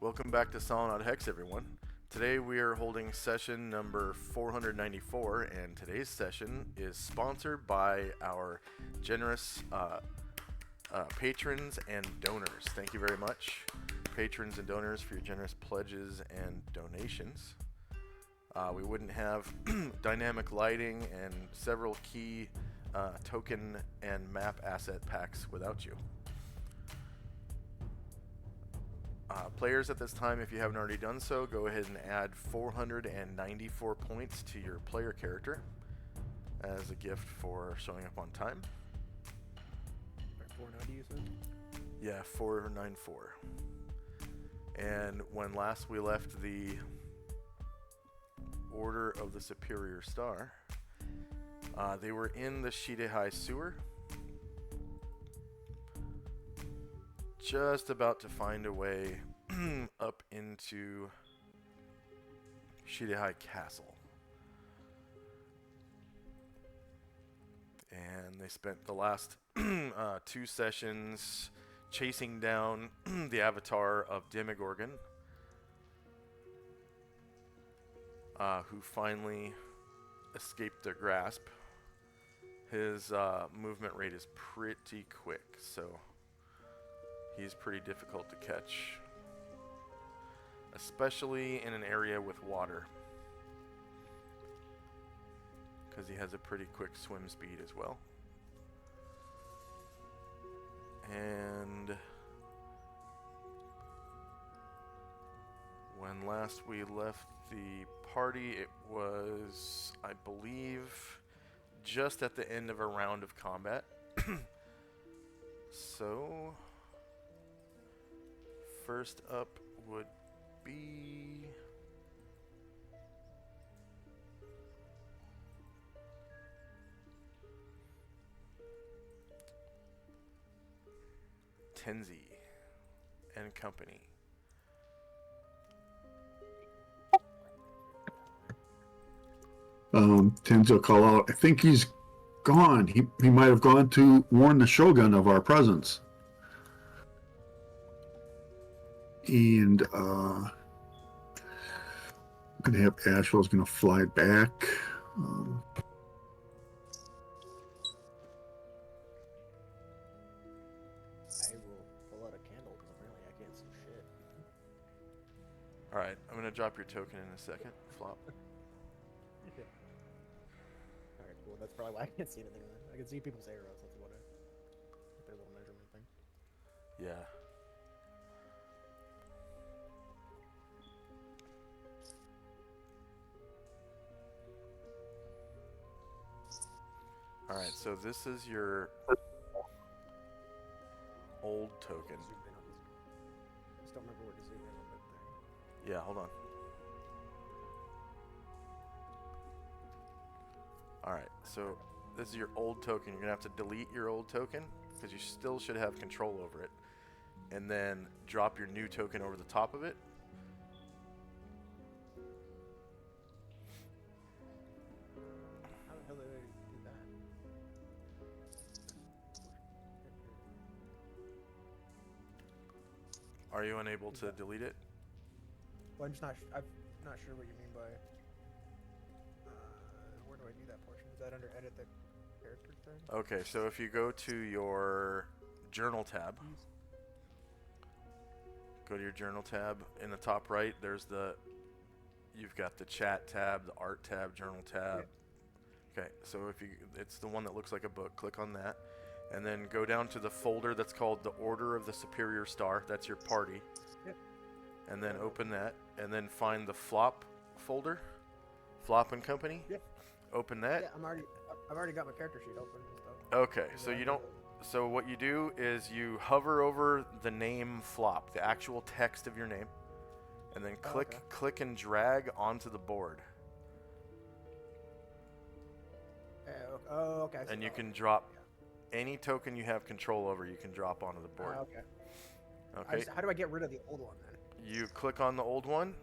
Welcome back to Solynod Hex, everyone. Today we are holding session number 494, and today's session is sponsored by our generous patrons and donors. Thank you very much, patrons and donors, for your generous pledges and donations. We wouldn't have dynamic lighting and several key token and map asset packs without you. Players at this time, if you haven't already done so, go ahead and add 494 points to your player character as a gift for showing up on time. 490 you said? Yeah, 494. And when last we left the Order of the Superior Star, they were in the Shidehai sewer, just about to find a way up into Shidehai Castle. And they spent the last 2 sessions chasing down the avatar of Demogorgon, who finally escaped their grasp. His movement rate is pretty quick, so he's pretty difficult to catch, especially in an area with water, because he has a pretty quick swim speed as well. And when last we left the party, it was, I believe, just at the end of a round of combat. So first up would be Tenzi and company. Tenzi will call out, I think he's gone. He might have gone to warn the Shogun of our presence. And I'm gonna have Ashwell's gonna fly back. I will pull out a candle because apparently I can't see shit. Alright, I'm gonna drop your token in a second. Flop. Alright, cool. That's probably why I can't see anything then. I can see people's arrows, that's about it. Their little measurement thing. Yeah. Alright, so this is your old token. Zoom in on this. Just don't remember where to zoom in on that thing. Yeah, hold on. Alright, so this is your old token. You're going to have to delete your old token, because you still should have control over it. And then drop your new token over the top of it. How the hell did I do that? Are you unable to delete it? Well, I'm not sure what you mean by... where do I do that portion? Is that under edit the character thing? Okay, so if you go to your journal tab, go to your journal tab. In the top right, you've got the chat tab, the art tab, journal tab. Yeah. Okay, so it's the one that looks like a book. Click on that, and then go down to the folder that's called the Order of the Superior Star. That's your party. Yep. And then open that, and then find the flop folder, flop and company. Yep. Open that. Yeah, I've already got my character sheet open and stuff. Okay, so you don't. So what you do is you hover over the name flop, the actual text of your name, and then click and drag onto the board. Oh, okay. And you can drop any token you have control over. You can drop onto the board. Okay. Okay. How do I get rid of the old one then? You click on the old one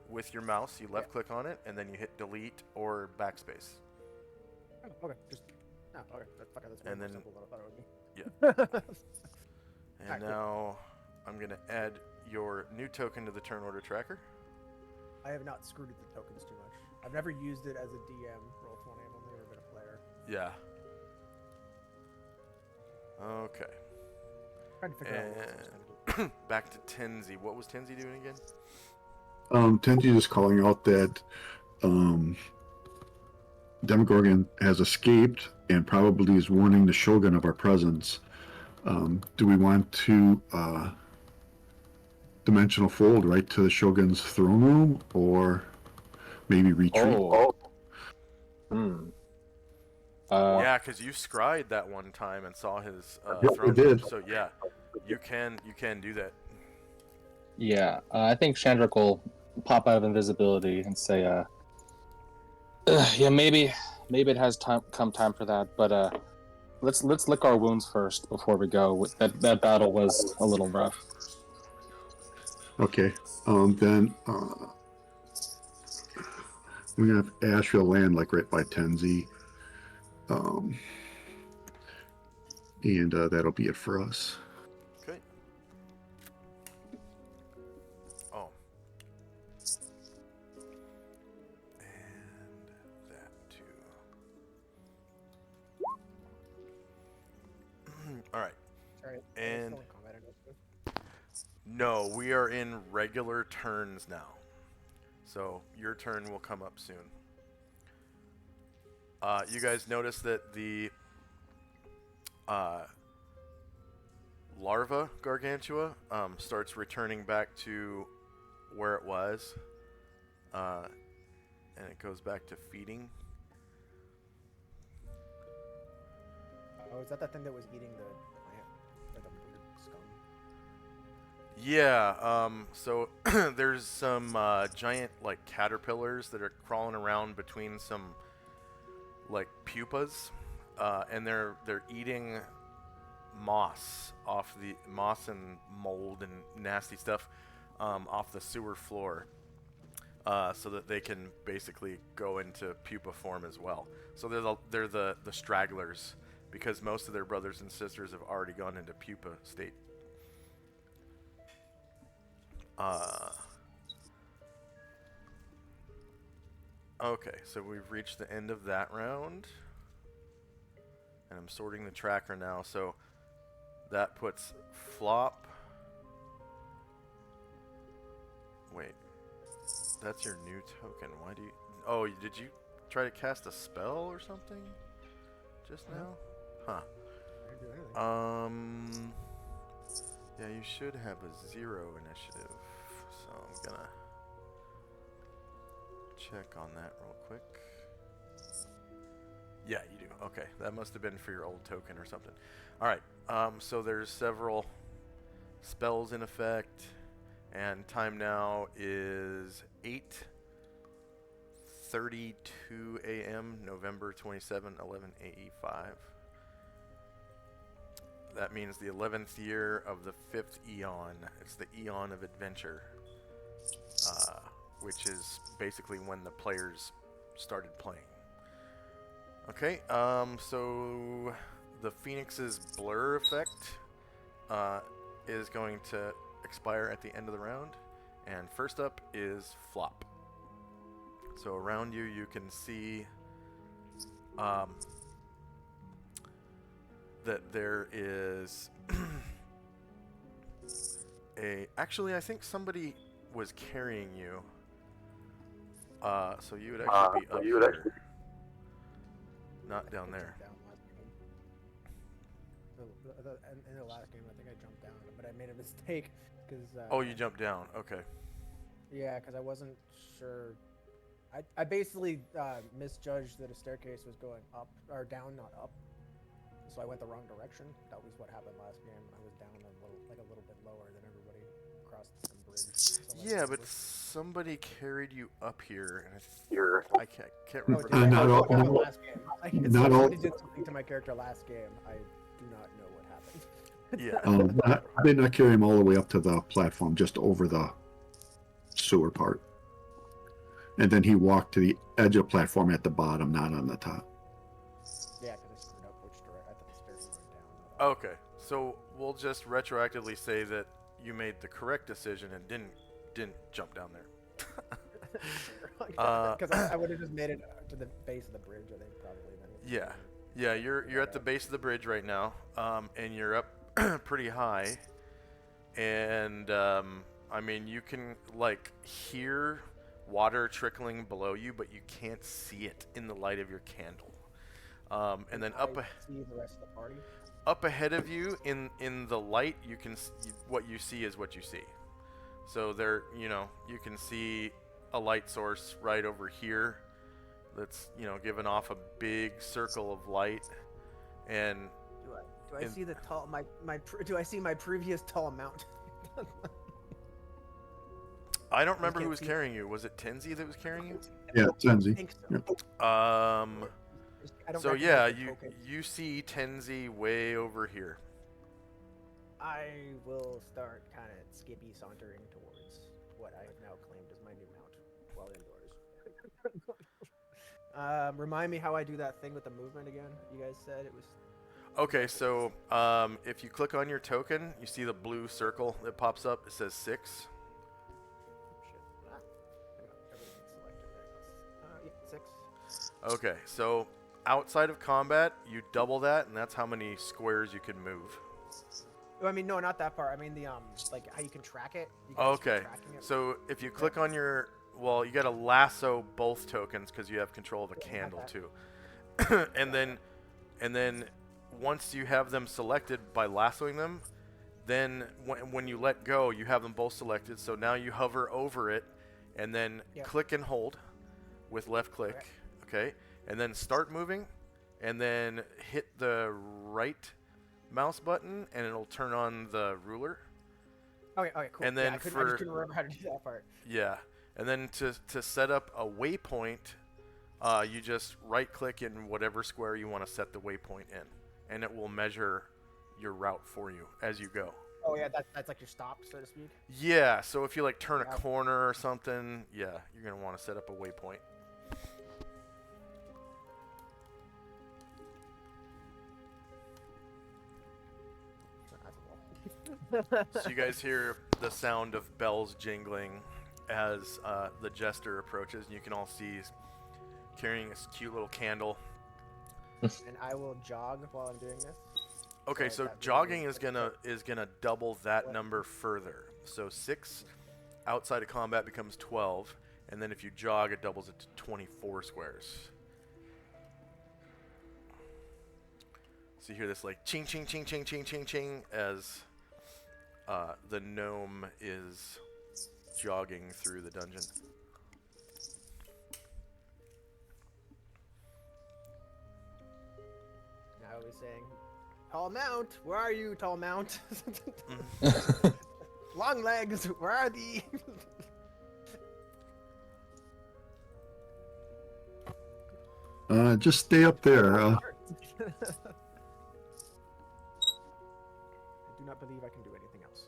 with your mouse. You left click on it, and then you hit delete or backspace. Oh, okay. That's And then- simple than I thought it would be. Yeah. And Alright, cool. now I'm gonna add your new token to the turn order tracker. I have not screwed with the tokens too much. I've never used it as a DM. Roll 20. I've only ever been a player. Yeah. Okay. Trying to figure out what else I was gonna do. Back to Tenzi. What was Tenzi doing again? Tenji is calling out that Demogorgon has escaped and probably is warning the Shogun of our presence. Do we want to dimensional fold right to the Shogun's throne room, or maybe retreat? Yeah, because you scryed that one time and saw his Yep, I throne did. room. So yeah, you can do that. Yeah, I think Chandrik will pop out of invisibility and say, yeah, maybe it has come time for that, but let's lick our wounds first before we go. That battle was a little rough. Okay. Then we're gonna have Asheville land like right by Tenzi. And that'll be it for us. Okay. Oh. And that too. All right. Alright. And- still in combat initiative. No, we are in regular turns now. So your turn will come up soon. You guys notice that the larva gargantua starts returning back to where it was, and it goes back to feeding. Oh, is that thing that was eating the plant? Or the weird scum? Yeah, so there's some giant like caterpillars that are crawling around between some like pupas, and they're eating moss and mold and nasty stuff off the sewer floor, so that they can basically go into pupa form as well. So they're the stragglers, because most of their brothers and sisters have already gone into pupa state. Okay, so we've reached the end of that round. And I'm sorting the tracker now, so that puts Flop. Wait, that's your new token. Why do you... Oh, did you try to cast a spell or something just now? Huh. I didn't do anything. Yeah, you should have a 0 initiative, so I'm gonna check on that real quick. Yeah, you do. Okay, that must have been for your old token or something. All right, so there's several spells in effect, and time now is 8:32 a.m. November 27, 11 AE5. That means the 11th year of the 5th Eon. It's the Eon of Adventure, which is basically when the players started playing. Okay, so the Phoenix's blur effect is going to expire at the end of the round, and first up is Flop. So around you, you can see that there is actually, I think somebody was carrying you, so you would actually be up here. Not down there. Down last game. In the last game, I think I jumped down, but I made a mistake because. Oh, you jumped down. Okay. Yeah, because I wasn't sure. I basically misjudged that a staircase was going up or down, not up. So I went the wrong direction. That was what happened last game. I was down a little bit lower than everybody across some bridge. So Yeah, but somebody carried you up here, and I can't Oh, remember. did I? not Oh, all- no, last game. Like, not all- somebody did something to my character last game. I do not know what happened. Yeah. I did not carry him all the way up to the platform, just over the sewer part. And then he walked to the edge of the platform at the bottom, not on the top. Yeah, because I screwed up which direction. I thought the stairs were going down. Not up. Okay, so we'll just retroactively say that you made the correct decision and didn't jump down there. Because I would have just made it to the base of the bridge, I think, probably. Then. Yeah, you're at the base of the bridge right now, and you're up pretty high, and I mean you can like hear water trickling below you, but you can't see it in the light of your candle. And then see the rest of the party. Up ahead of you in the light, you can what you see is what you see. So there, you can see a light source right over here that's giving off a big circle of light, and do I see the tall do I see my previous tall mount? I don't remember who was carrying you. Was it Tenzi that was carrying you? Yeah, Tenzi. I think so. Yeah. So yeah, you see Tenzi way over here. I will start kind of skippy sauntering towards what I have now claimed as my new mount while indoors. Remind me how I do that thing with the movement again. You guys said it was. Okay, so if you click on your token, you see the blue circle that pops up. It says 6. Shit. Ah. Hang on. Everything's selected. There it goes. Yeah, 6. Okay, so outside of combat, you double that, and that's how many squares you can move. Oh, I mean, no, not that part. I mean the like how you can track it. You can Okay, start tracking it. so if you click on your, well, you got to lasso both tokens because you have control of a Yeah, I have candle that. too. and then once you have them selected by lassoing them, then when you let go, you have them both selected. So now you hover over it, and then click and hold with left click. Okay, and then start moving, and then hit the right mouse button, and it'll turn on the ruler. Okay, cool. And then I just couldn't remember how to do that part. Yeah, and then to set up a waypoint, you just right click in whatever square you want to set the waypoint in, and it will measure your route for you as you go. Oh yeah, that's like your stop, so to speak. Yeah, so if you like turn a corner or something, yeah, you're gonna want to set up a waypoint. So you guys hear the sound of bells jingling as the jester approaches, and you can all see he's carrying this cute little candle. And I will jog while I'm doing this. Okay, so jogging is gonna double that number further. So 6 outside of combat becomes 12, and then if you jog, it doubles it to 24 squares. So you hear this like ching ching ching ching ching ching ching as the gnome is jogging through the dungeon. I was saying, tall mount, where are you, tall mount? Long legs, where are thee? Just stay up there. I do not believe I can do anything else.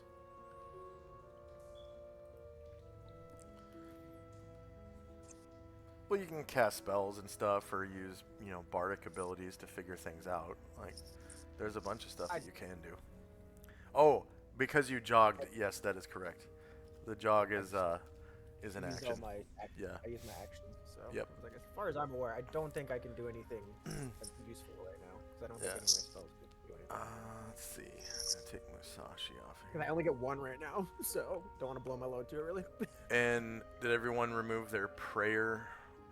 Well, you can cast spells and stuff, or use, bardic abilities to figure things out. Like, there's a bunch of stuff that you can do. Oh, because you jogged, yes, that is correct. The jog is an action. Yeah. I use my action, so. Yep. Like, as far as I'm aware, I don't think I can do anything useful right now, because I don't think any of my spells can do anything. Let's see. I'm gonna take Musashi off here. Because I only get 1 right now, so don't want to blow my load too early. And did everyone remove their prayer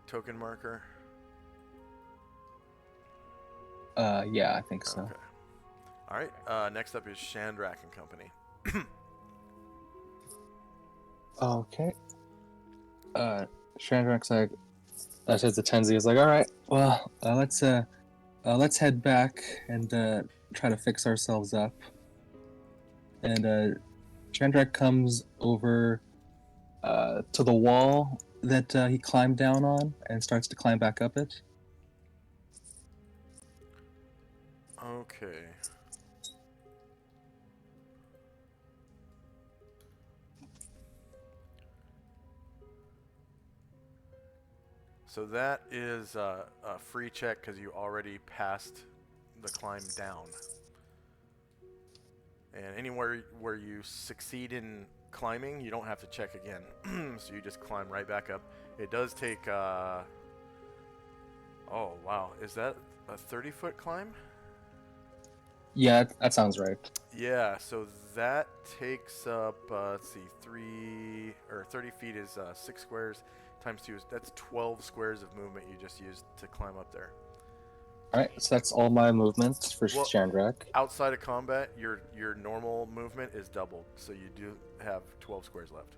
token marker? Yeah, I think so. Okay. All right. Next up is Shandrak and Company. Okay. Shandrak's like, says to Tenzi, is like, all right, well, let's head back and try to fix ourselves up. And Shandrak comes over to the wall that he climbed down on and starts to climb back up it. Okay. So that is a free check because you already passed the climb down. And anywhere where you succeed in climbing, you don't have to check again. So you just climb right back up. It does take, oh wow, is that a 30-foot climb? Yeah, that sounds right. Yeah, so that takes up, let's see, 30 feet is 6 squares times 2 that's 12 squares of movement you just used to climb up there. All right, so that's all my movements for Well, Chandrak. Outside of combat, your normal movement is doubled, so you do have 12 squares left.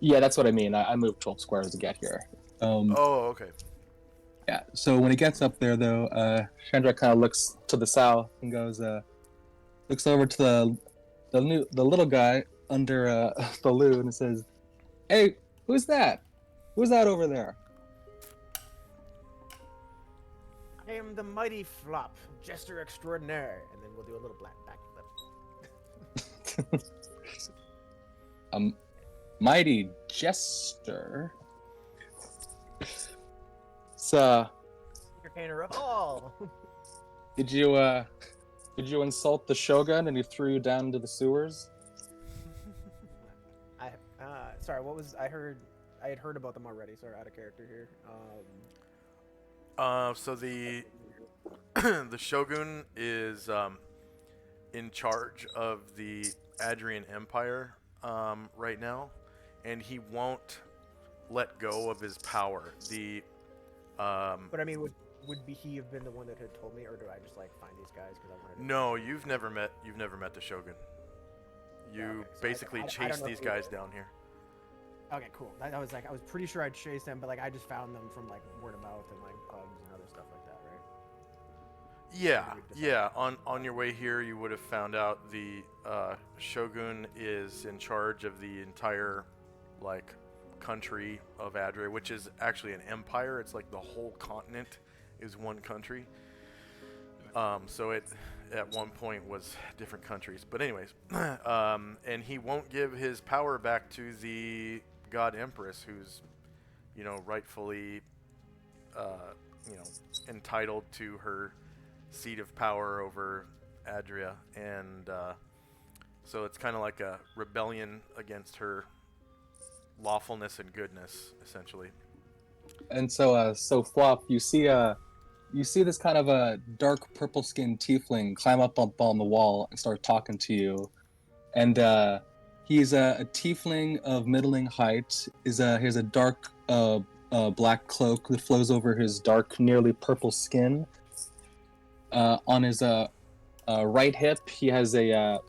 Yeah, that's what I mean. I moved 12 squares to get here. Oh, okay. Yeah, so when he gets up there, though, Chandrak kind of looks to the south and goes, looks over to the little guy under the loon and says, "Hey, who's that? Who's that over there?" I am the mighty Flop, jester extraordinaire, and then we'll do a little black backflip. Mighty jester. So, Entertainer of all. did you insult the shogun and he threw you down into the sewers? Sorry, what was I had heard about them already. Sorry, out of character here. So the the shogun is in charge of the Adrian Empire right now, and he won't let go of his power. But I mean, would he have been the one that had told me, or do I just like find these guys because I wanted to? No, you've never met the shogun. You Okay, so basically I don't chase know these if guys down here. Okay, cool. I was pretty sure I'd chase them, but like I just found them from like word of mouth and like pubs and other stuff like that, right? Yeah. On your way here, you would have found out the shogun is in charge of the entire like country of Adria, which is actually an empire. It's like the whole continent is one country. So it at one point was different countries. But anyways, and he won't give his power back to the God Empress, who's, rightfully, entitled to her seat of power over Adria. And so it's kind of like a rebellion against her lawfulness and goodness, essentially. And so, Flop, you see this kind of a dark purple skinned tiefling climb up on the wall and start talking to you. And he's a tiefling of middling height. He has a dark black cloak that flows over his dark, nearly purple skin. On his right hip, he has a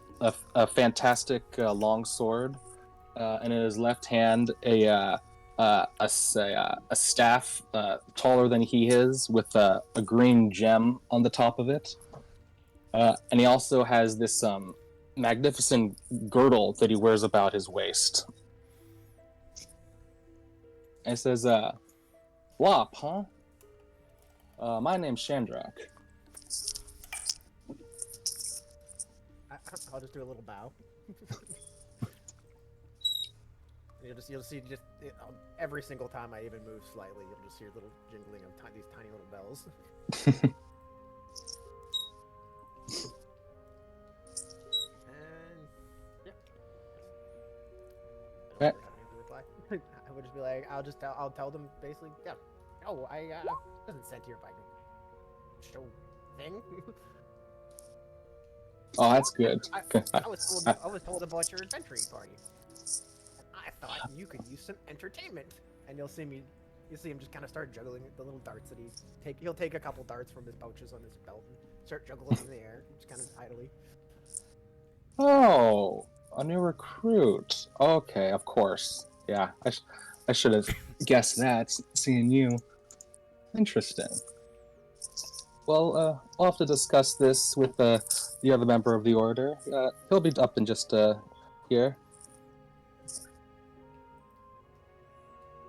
fantastic long sword, and in his left hand, a staff taller than he is with a green gem on the top of it. And he also has this magnificent girdle that he wears about his waist. And it says, "Wop, huh? My name's Chandrak." I'll just do a little bow. You'll see every single time I even move slightly, you'll just hear little jingling of these tiny little bells. And yeah. I don't really have anything to reply. I would just be like, I'll tell them basically, yeah. Oh, I wasn't sent here by no show thing. Oh, that's good. I was told about your adventuring party. I thought you could use some entertainment. And you'll see him just kind of start juggling the little darts that he'll take a couple darts from his pouches on his belt and start juggling in the air, just kind of idly. Oh, a new recruit. Okay, of course. Yeah, I should have guessed that, seeing you. Interesting. Well, I'll have to discuss this with the other member of the order. He'll be up in just here.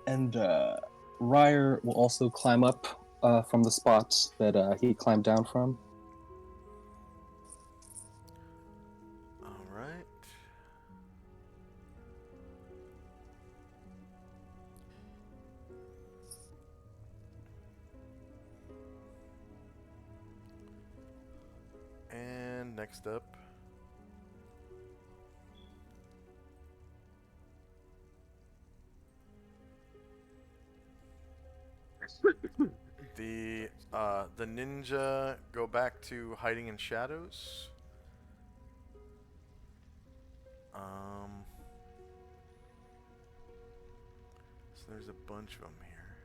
And Ryer will also climb up from the spot that he climbed down from. All right. And next up, The ninja go back to hiding in shadows. So there's a bunch of them here.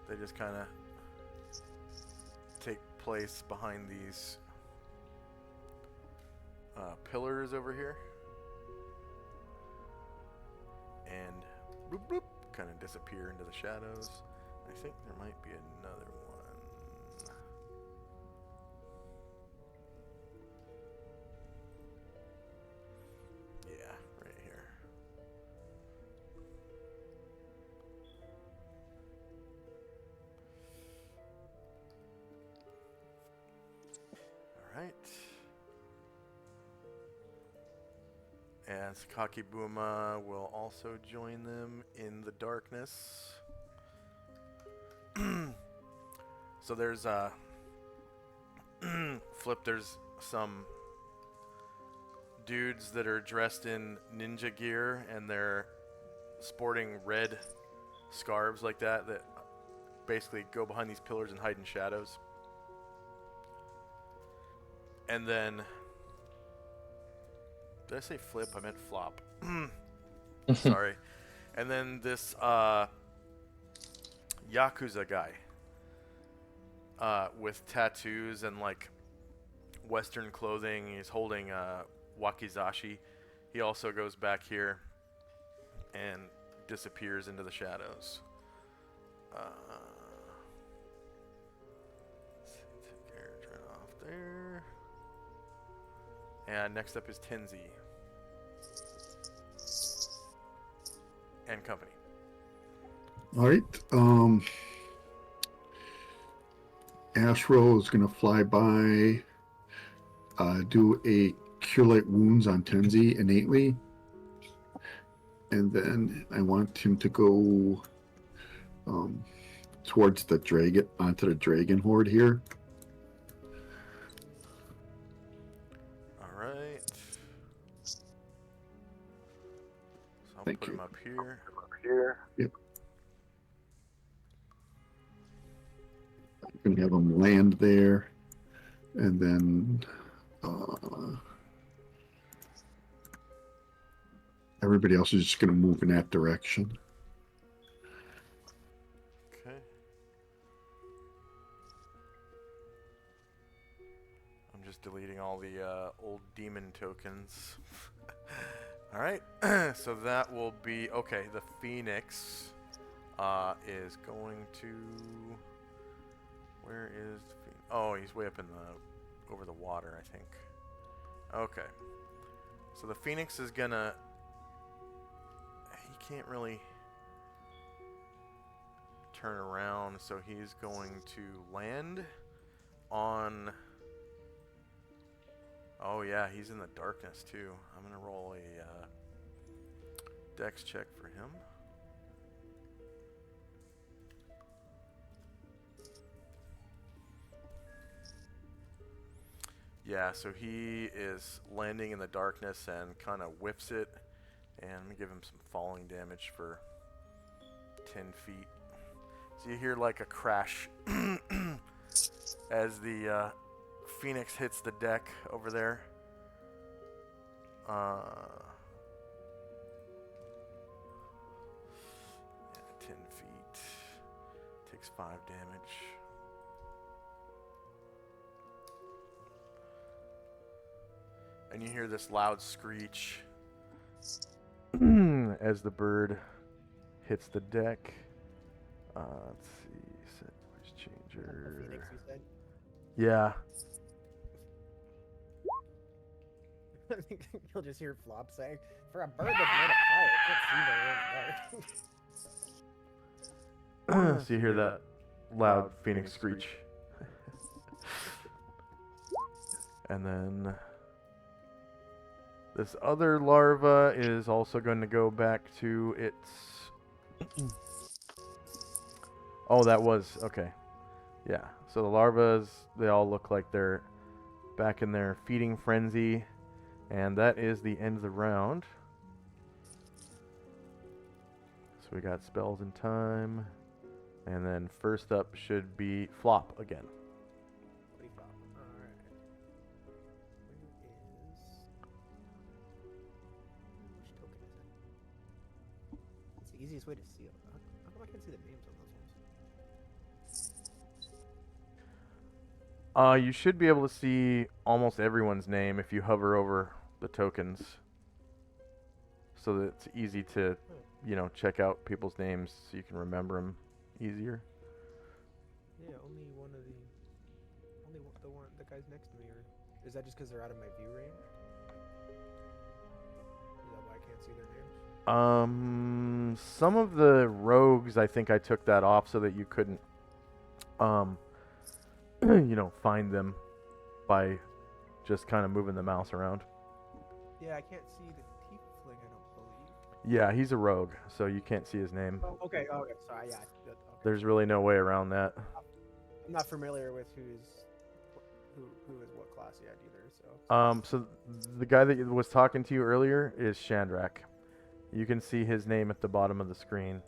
They just kind of take place behind these pillars over here, and boop boop, kind of disappear into the shadows. I think there might be another one. Yeah, right here. All right. And Sakaki Buma will also join them in the darkness. So there's Flip, there's some dudes that are dressed in ninja gear and they're sporting red scarves like that basically go behind these pillars and hide in shadows. And then did I say Flip? I meant Flop. Sorry. And then this Yakuza guy with tattoos and like Western clothing. He's holding wakizashi. He also goes back here and disappears into the shadows. Let's see, take care, turn off there. And next up is Tenzi and company. All right. Astro is going to fly by, do a Cure Light Wounds on Tenzi innately. And then I want him to go towards the dragon, onto the dragon horde here. All right. So I'll Thank put you. him up here. Yep. I'm going to have him land there. And then everybody else is just going to move in that direction. Okay. I'm just deleting all the old demon tokens. All right. So that will be okay. The Phoenix is going to. Where is the Phoenix? Oh, he's way up in the over the water, I think. Okay. So the Phoenix is gonna. He can't really turn around, so he's going to land on. Oh yeah, he's in the darkness too. I'm gonna roll a dex check for him. Yeah, so he is landing in the darkness and kind of whiffs it. And I'm gonna give him some falling damage for 10 feet. So you hear like a crash as the Phoenix hits the deck over there. 10 feet. Takes 5 damage. And you hear this loud screech as the bird hits the deck. Let's see. Set voice changer. The Phoenix, you said? Yeah. I think you'll just hear Flop saying, for a bird that's made of fire, it can't see very well in the dark. So you hear that loud Phoenix screech. And then this other larva is also going to go back to its... Oh, that was... Okay. Yeah. So the larvas, they all look like they're back in their feeding frenzy, and that is the end of the round. So we got spells in time, and then first up should be Flop again. Alright. Which token is it? It's the easiest way to see it. How come I can't see the names on those ones? You should be able to see almost everyone's name if you hover over the tokens, so that it's easy to, check out people's names so you can remember them easier. Yeah, only the guys next to me are. Is that just because they're out of my view range? Is that why I can't see their names? Some of the rogues, I think I took that off so that you couldn't, find them by just kind of moving the mouse around. Yeah, I can't see the tiefling, I don't believe. Yeah, he's a rogue, so you can't see his name. Oh, okay, sorry, yeah. Okay. There's really no way around that. I'm not familiar with who is what class yet either, so. So the guy that was talking to you earlier is Chandrak. You can see his name at the bottom of the screen.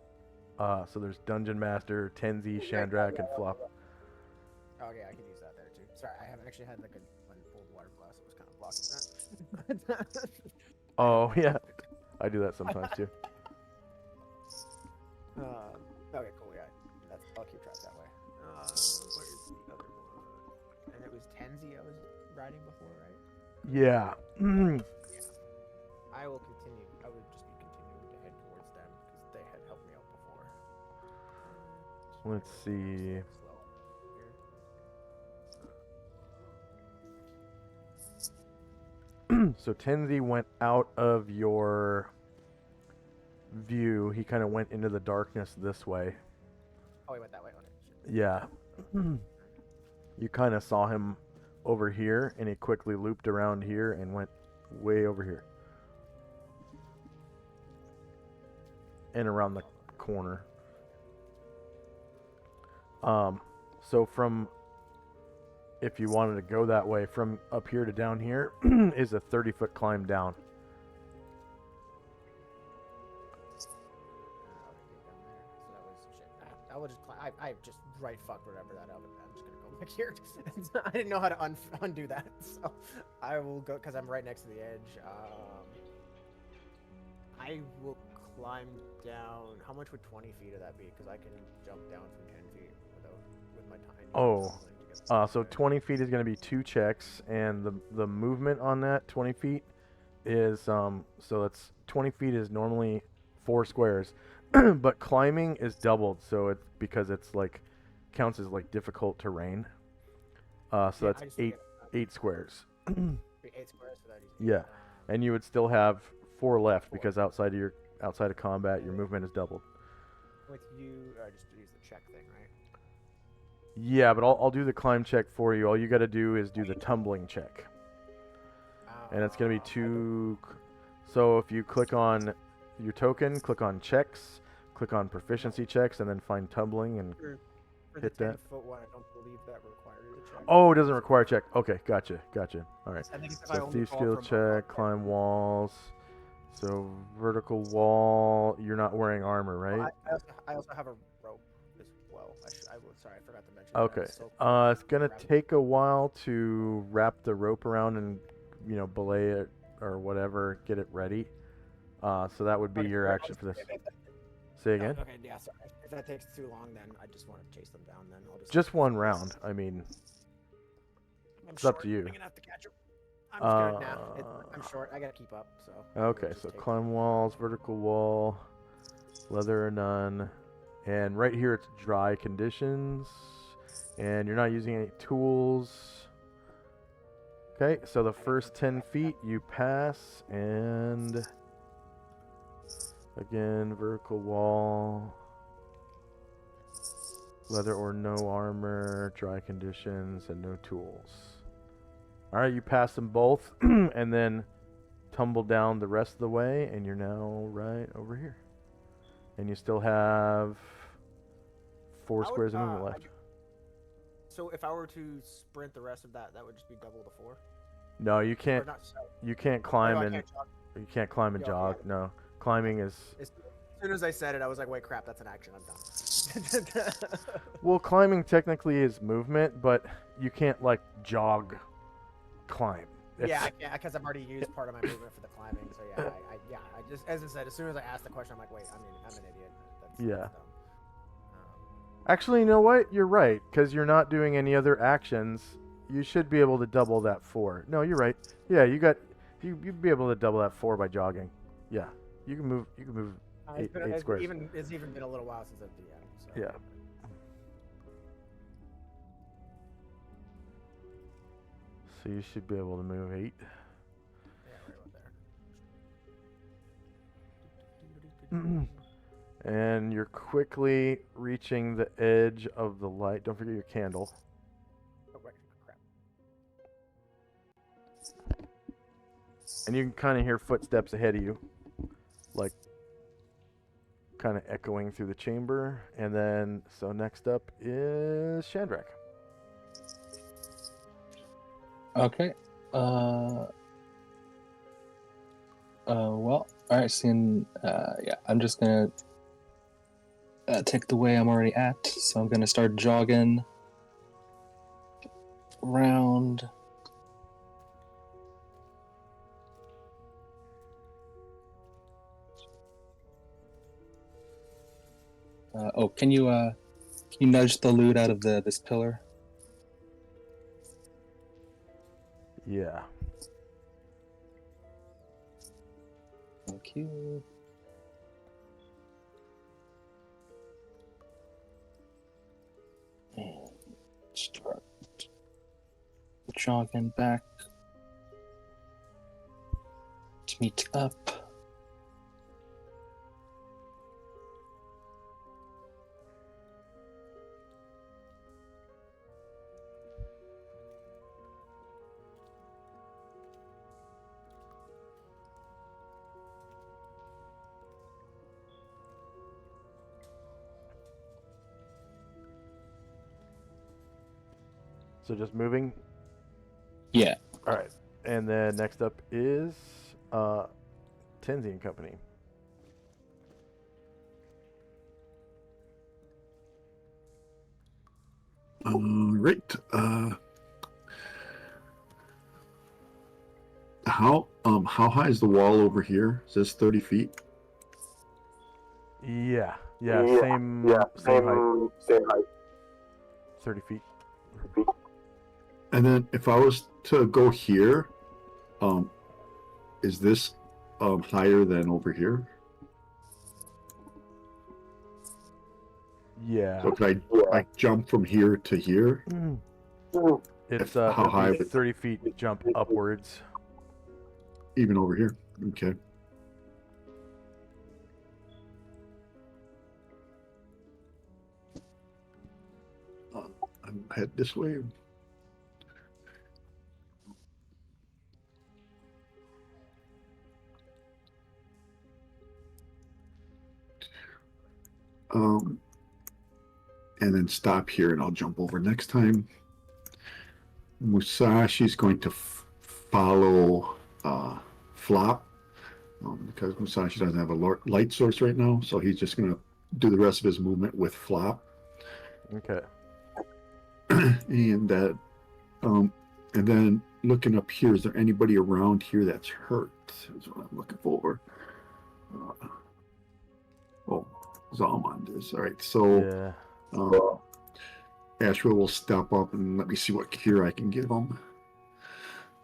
So there's Dungeon Master, Tenzi, Chandrak, and Flop. Oh yeah, I can use that there too. Sorry, I haven't actually had like an old water glass that was kind of blocking that. Oh yeah, I do that sometimes too. Okay, cool. Yeah, I'll keep track that way. Where's the other one? And it was Tenzi I was riding before, right? Yeah. I will continue. I would just be continuing to head towards them because they had helped me out before. Let's see. Slow here. So Tenzi went out of your view. He kind of went into the darkness this way. Oh, he went that way. Okay. Shit. Yeah. You kind of saw him over here, and he quickly looped around here and went way over here. And around the corner. So from, if you wanted to go that way, from up here to down here is a 30-foot climb down. I will just I just right fucked whatever that oven. I'm just gonna go back here. I didn't know how to undo that, so I will go because I'm right next to the edge. I will climb down. How much would 20 feet of that be? Because I can jump down from 10 feet with my tiny. So 20 feet is going to be 2 checks, and the movement on that 20 feet is so that's 20 feet is normally 4 squares. But climbing is doubled, so it's because it's like counts as like difficult terrain. So Yeah, that's eight squares. 8 squares for that. Yeah, and you would still have 4 left because outside of combat, your movement is doubled. With you, just use the check thing, right? Yeah, but I'll do the climb check for you. All you got to do is do the tumbling check, and it's gonna be 2. So if you click on your token, click on checks, click on proficiency checks, and then find tumbling and For hit the that. 10-foot one, I don't believe that requires a check. Oh, it doesn't require a check. Okay, gotcha. All right. I think it's if I So only thief fall skill from check, above climb walls. So vertical wall. You're not wearing armor, right? I also have a rope as well. Sorry, I forgot to mention. Okay. That. So It's gonna take a while to wrap the rope around and belay it or whatever, get it ready. So that would be your action for this. Say again. Okay, yeah. Sorry. If that takes too long, then I just want to chase them down. Then I'll Just 1 round. I mean, it's up to you. I'm gonna have to catch him. I'm scared now. I'm short. I gotta keep up. So. Okay, so climb walls, vertical wall, leather or none, and right here it's dry conditions, and you're not using any tools. Okay, so the first 10 feet you pass, and again, vertical wall, leather or no armor, dry conditions, and no tools. Alright, you pass them both, and then tumble down the rest of the way, and you're now right over here. And you still have 4 squares of movement left. So if I were to sprint the rest of that, that would just be double the 4. No, you Or can't. not. So, You can't oh, climb no, I and can't jog. you can't climb and Yeah, okay, jog. No, climbing is. As soon as I said it, I was like, wait, crap, that's an action. I'm done. Well, climbing technically is movement, but you can't like jog, climb. Yeah, because I've already used part of my movement for the climbing. So yeah, I just, as I said, as soon as I asked the question, I'm like, wait, I'm an idiot. That's dumb. Actually, you know what? You're right, because you're not doing any other actions. You should be able to double that 4. No, you're right. Yeah, you'd be able to double that 4 by jogging. Yeah, you can move. You can move eight squares. It's even been a little while since I've DM'd. So. Yeah. So you should be able to move 8. Yeah, right about there. And you're quickly reaching the edge of the light. Don't forget your candle. Oh, right. Crap. And you can kind of hear footsteps ahead of you, like kind of echoing through the chamber. And then, so next up is Shandrak. Okay. Well, all right. Seeing, yeah, I'm just gonna take the way I'm already at. So I'm gonna start jogging around. Oh, can you nudge the loot out of this pillar? Yeah. Thank you. And start jogging back to meet up. So just moving. Yeah. All right. And then next up is Tenzi and Company. Right. How high is the wall over here? Is this 30 feet? Yeah. Same height. Same height. 30 feet. And then if I was to go here, is this higher than over here? Yeah. So could I jump from here to here? It's How high? 30 feet jump upwards. Even over here. Okay. I'm head this way. And then stop here, and I'll jump over next time. Musashi's going to follow Flop because Musashi doesn't have a light source right now, so he's just going to do the rest of his movement with Flop. Okay. And that, and then looking up here, is there anybody around here that's hurt? Is what I'm looking for. Oh, Zalmond is all right. So. Yeah. Ashra will step up and let me see what cure I can give him.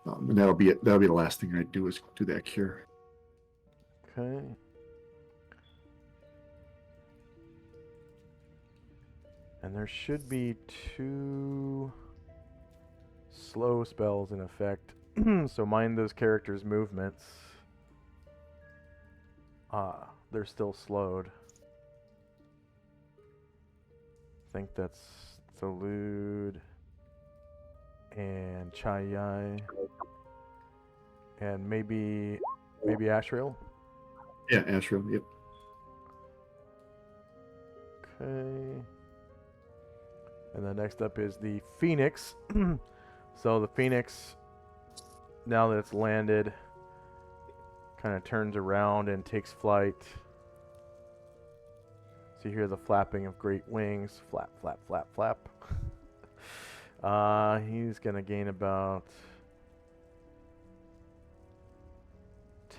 And that'll be it. That'll be the last thing I do is do that cure. Okay. And there should be 2 slow spells in effect. So mind those characters' movements. They're still slowed. I think that's Solynod and Chayai and maybe Ashrael. Yeah, Ashra. Yep. Okay. And then next up is the Phoenix. So the Phoenix, now that it's landed, kind of turns around and takes flight. So you hear the flapping of great wings. Flap, flap, flap, flap. He's going to gain about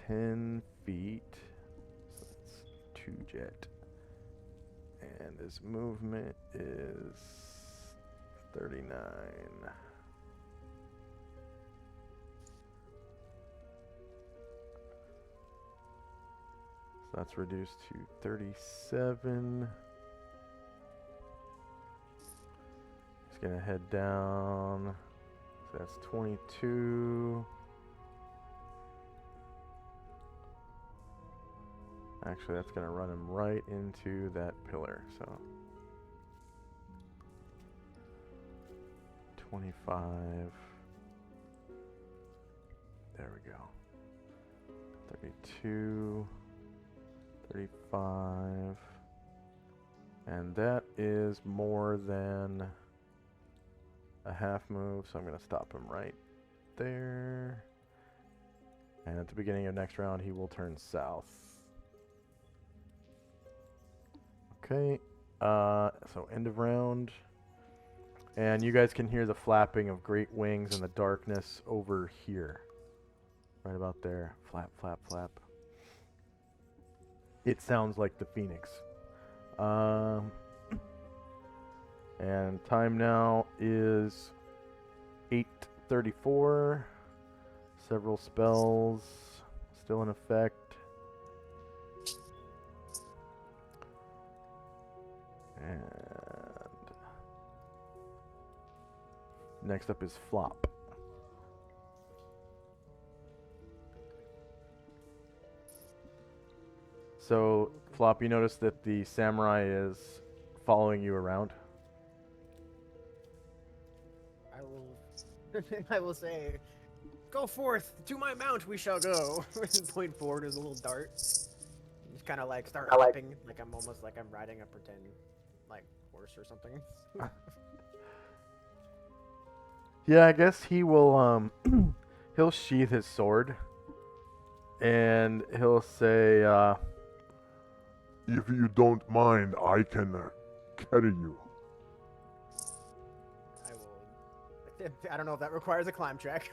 10 feet. So that's 2 jet. And his movement is 39. So that's reduced to 37. He's going to head down. So that's 22. Actually, that's going to run him right into that pillar. So 25. There we go. 32. 35. And that is more than a half move, so I'm going to stop him right there. And at the beginning of next round, he will turn south. Okay, so end of round. And you guys can hear the flapping of great wings in the darkness over here. Right about there. Flap, flap, flap. It sounds like the Phoenix. And time now is 8:34. Several spells still in effect. And next up is Flop. So, Flop, you notice that the samurai is following you around. I will say, go forth to my mount we shall go. And point forward as a little dart. Just kind of like start hopping, like I'm almost like I'm riding a pretend like horse or something. Yeah, I guess he will he'll sheath his sword and he'll say If you don't mind, I can carry you. I will. I don't know if that requires a climb track.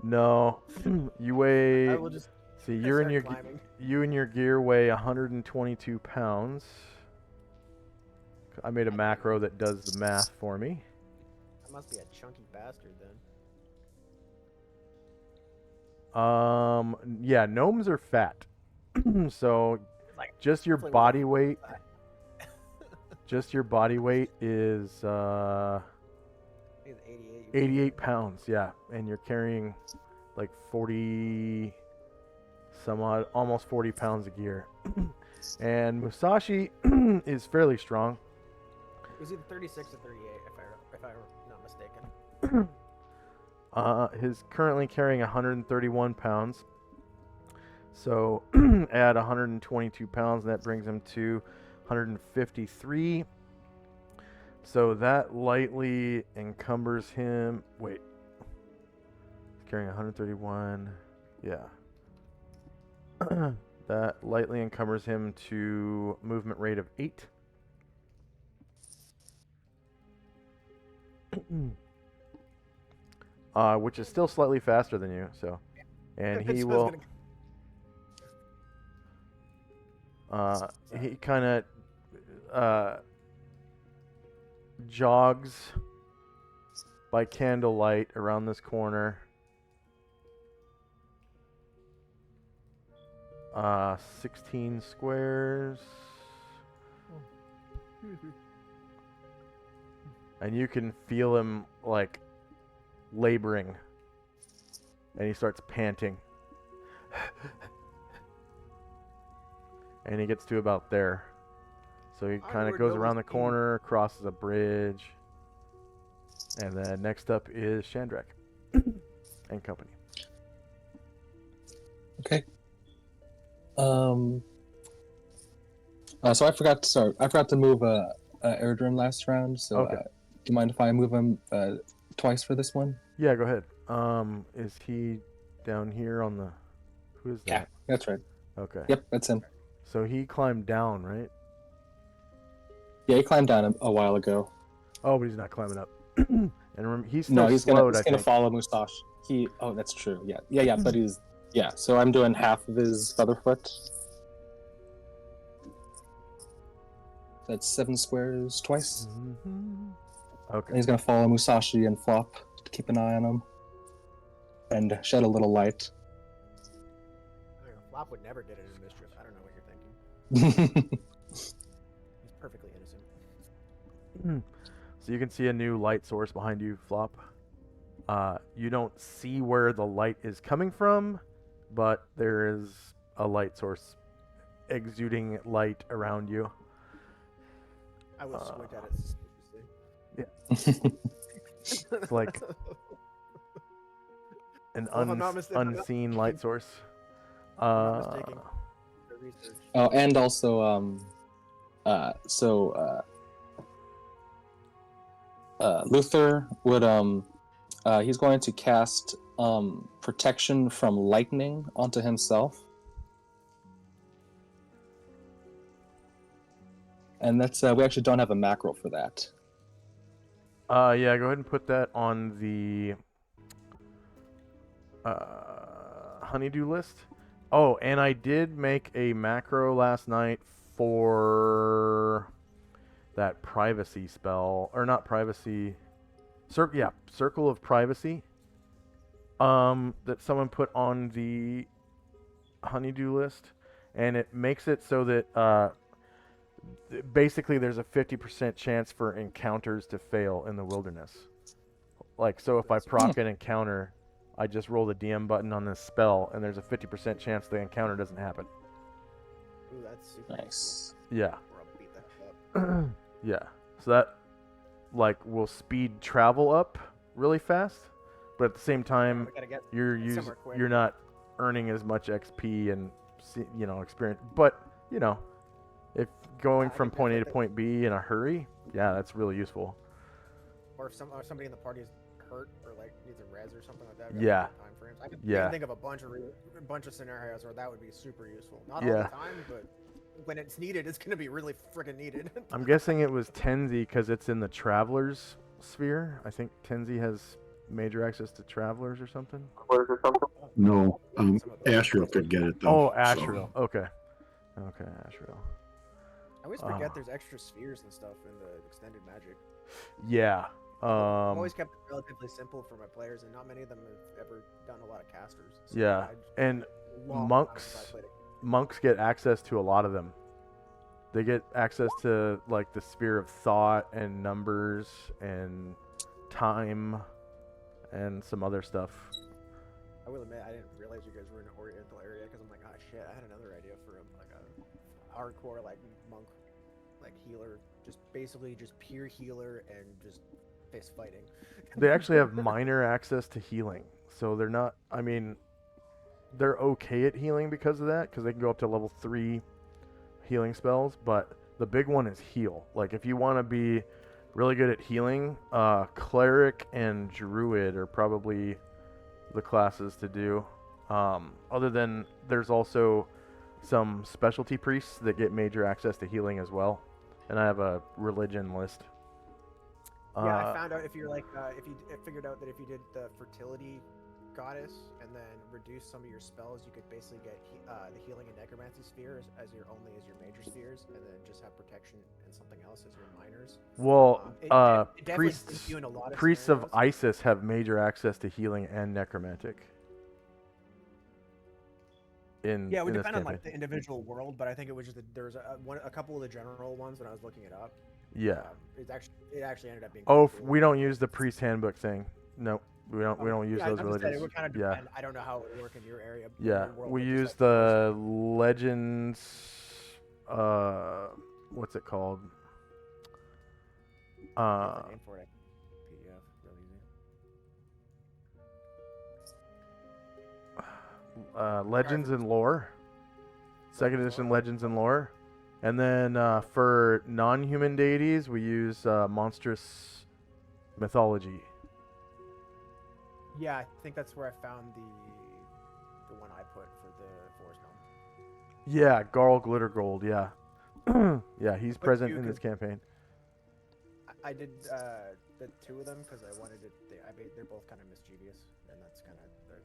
no. You weigh I will just see you're in start your climbing. you and your gear weigh 122 pounds. I made a macro that does the math for me. I must be a chunky bastard then. Yeah, gnomes are fat. So Like, just your hopefully body without- weight just your body weight is He's 88. 88 pounds, yeah. And you're carrying like 40 some odd, almost 40 pounds of gear. And Musashi is fairly strong. It was either 36 or 38, if I'm not mistaken. He's currently carrying 131 pounds. So add 122 pounds, that brings him to 153. So that lightly encumbers him. Wait. He's carrying 131. Yeah. That lightly encumbers him to movement rate of 8. Which is still slightly faster than you, so. And he So I was will he kind of jogs by candlelight around this corner. 16 squares. And you can feel him like laboring. And he starts panting. And he gets to about there. So he kind of Onward, goes Noah's around the King. corner, crosses a bridge. And then next up is Shandrak and company. Okay. So I forgot to move Erdrin last round, so Okay. do you mind if I move him twice for this one? Yeah, go ahead. Is he down here on the? Who is that? Yeah, that's right. Okay. Yep, that's him. So he climbed down, right? Yeah, he climbed down a while ago. Oh, but he's not climbing up. And remember, he's still No, he's gonna slowed, I gonna think. follow Musashi. Oh, that's true. Yeah. But he's So I'm doing half of his Featherfoot. That's 7 squares twice. Mhm. And Okay. he's gonna follow Musashi and Flop to keep an eye on him and shed a little light. I don't know, Flop would never get into mischief. I don't know what you're thinking. He's perfectly innocent. So you can see a new light source behind you, Flop. You don't see where the light is coming from, but there is a light source exuding light around you. I would squint at it suspiciously. It's like an Well, if I'm not mistaken- unseen light source. I'm not mistaken. The research. Oh, and also Luther would he's going to cast protection from lightning onto himself. And that's we actually don't have a macro for that. Yeah, go ahead and put that on the honeydew list. Oh, and I did make a macro last night for that privacy spell, or not privacy, circle of privacy. That someone put on the honeydew list, and it makes it so that basically there's a 50% chance for encounters to fail in the wilderness. Like, so if I proc an encounter, I just roll the DM button on this spell, and there's a 50% chance the encounter doesn't happen. Ooh, that's super Nice. Yeah. Or I'll beat the heck up. Yeah. So that, like, will speed travel up really fast, but at the same time, We gotta get you're somewhere quick. you're not earning as much XP and experience. But if going I from think point A that's to like point B in a hurry, yeah, that's really useful. Or if somebody in the party is hurt or like needs a res or something like that. Yeah. Time frames. I can Yeah. think of a bunch of scenarios where that would be super useful. Not all Yeah. the time, but when it's needed, it's gonna be really freaking needed. I'm guessing it was Tenzi because it's in the Traveler's sphere. I think Tenzi has major access to Travelers or something. No, Some of those. Asriel could get it though. Oh, Asriel. Okay. Okay, Asriel. I always forget there's extra spheres and stuff in the extended magic. Yeah. I've always kept it relatively simple for my players, and not many of them have ever done a lot of casters. So Yeah, and monks get access to a lot of them. They get access to like the sphere of thought and numbers and time and some other stuff. I will admit, I didn't realize you guys were in an Oriental area because I'm like, oh shit, I had another idea for like a hardcore like monk, like healer, just basically just pure healer and just fist fighting. They actually have minor access to healing, so they're not. I mean, they're okay at healing because of that, because they can go up to level 3 healing spells. But the big one is heal. Like if you want to be really good at healing, cleric and druid are probably the classes to do. Other than there's also some specialty priests that get major access to healing as well, and I have a religion list. Yeah, I found out if you're like if you figured out that if you did the fertility goddess and then reduce some of your spells, you could basically get the healing and necromancy spheres as your major spheres, and then just have protection and something else as your minors. Well, It definitely priests suits you in a lot of priests of scenarios. Isis have major access to healing and necromantic. Yeah, it would in this depend on like campaign. the individual world, but I think it was just there was a couple of the general ones when I was looking it up. Yeah. It actually ended up being. Oh, cool. we don't use the priest handbook thing. No, we don't use Yeah, those I'm just saying, religions. it would kind of Yeah. depend. I don't know how it would work in your area. in Yeah, your world, we but just, use like, the legends. What's it called? There's a name for it. PDF, real easy. Legends and Lore. Second edition Legends and Lore. And then for non-human deities, we use monstrous mythology. Yeah, I think that's where I found the one I put for the Forest Gnome. Yeah, Garl Glittergold. Yeah, yeah, he's But present you in can- this campaign. I did the two of them because I wanted it. They're both kind of mischievous, and that's kind of their.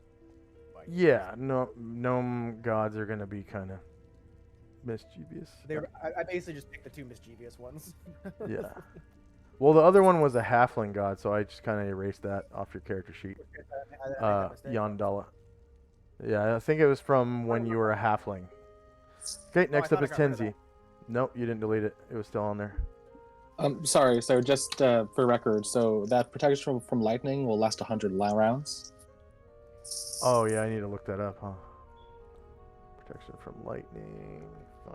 Yeah, no, gnome gods are gonna be kind of mischievous. I basically just picked the two mischievous ones. Yeah. Well, the other one was a halfling god, so I just kind of erased that off your character sheet. I made that mistake. Yandala. Yeah, I think it was from when you were a halfling. Okay, next I up thought is I got rid of Tenzi. Nope, you didn't delete it. It was still on there. Sorry. So just for record, so that protection from lightning will last 100 rounds. Oh yeah, I need to look that up, huh? Protection from lightning. Fine.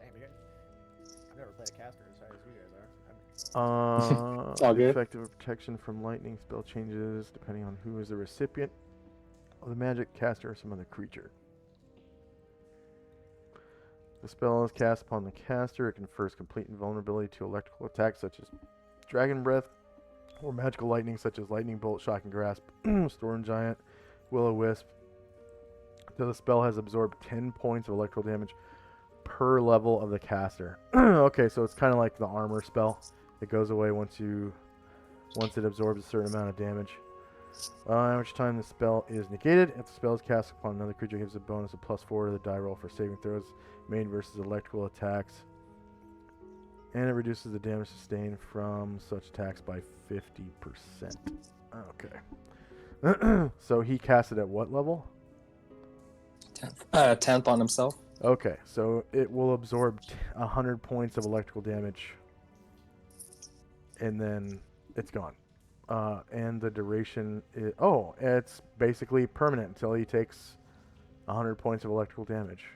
Damn, I've never played a caster as high as you guys are. It's all good. Effective protection from lightning spell changes depending on who is the recipient of the magic, caster, or some other creature. The spell is cast upon the caster. It confers complete invulnerability to electrical attacks such as Dragon Breath, or magical lightning such as Lightning Bolt, Shocking Grasp, Storm Giant, Will-O-Wisp. So the spell has absorbed 10 points of electrical damage per level of the caster. Okay, so it's kind of like the armor spell. It goes away once it absorbs a certain amount of damage. Each time the spell is negated, if the spell is cast upon another creature, it gives a bonus of +4 to the die roll for saving throws made versus electrical attacks. And it reduces the damage sustained from such attacks by 50%. Okay. So he cast it at what level? 10th on himself. Okay, so it will absorb 100 points of electrical damage. And then it's gone. And the duration is... Oh, it's basically permanent until he takes 100 points of electrical damage.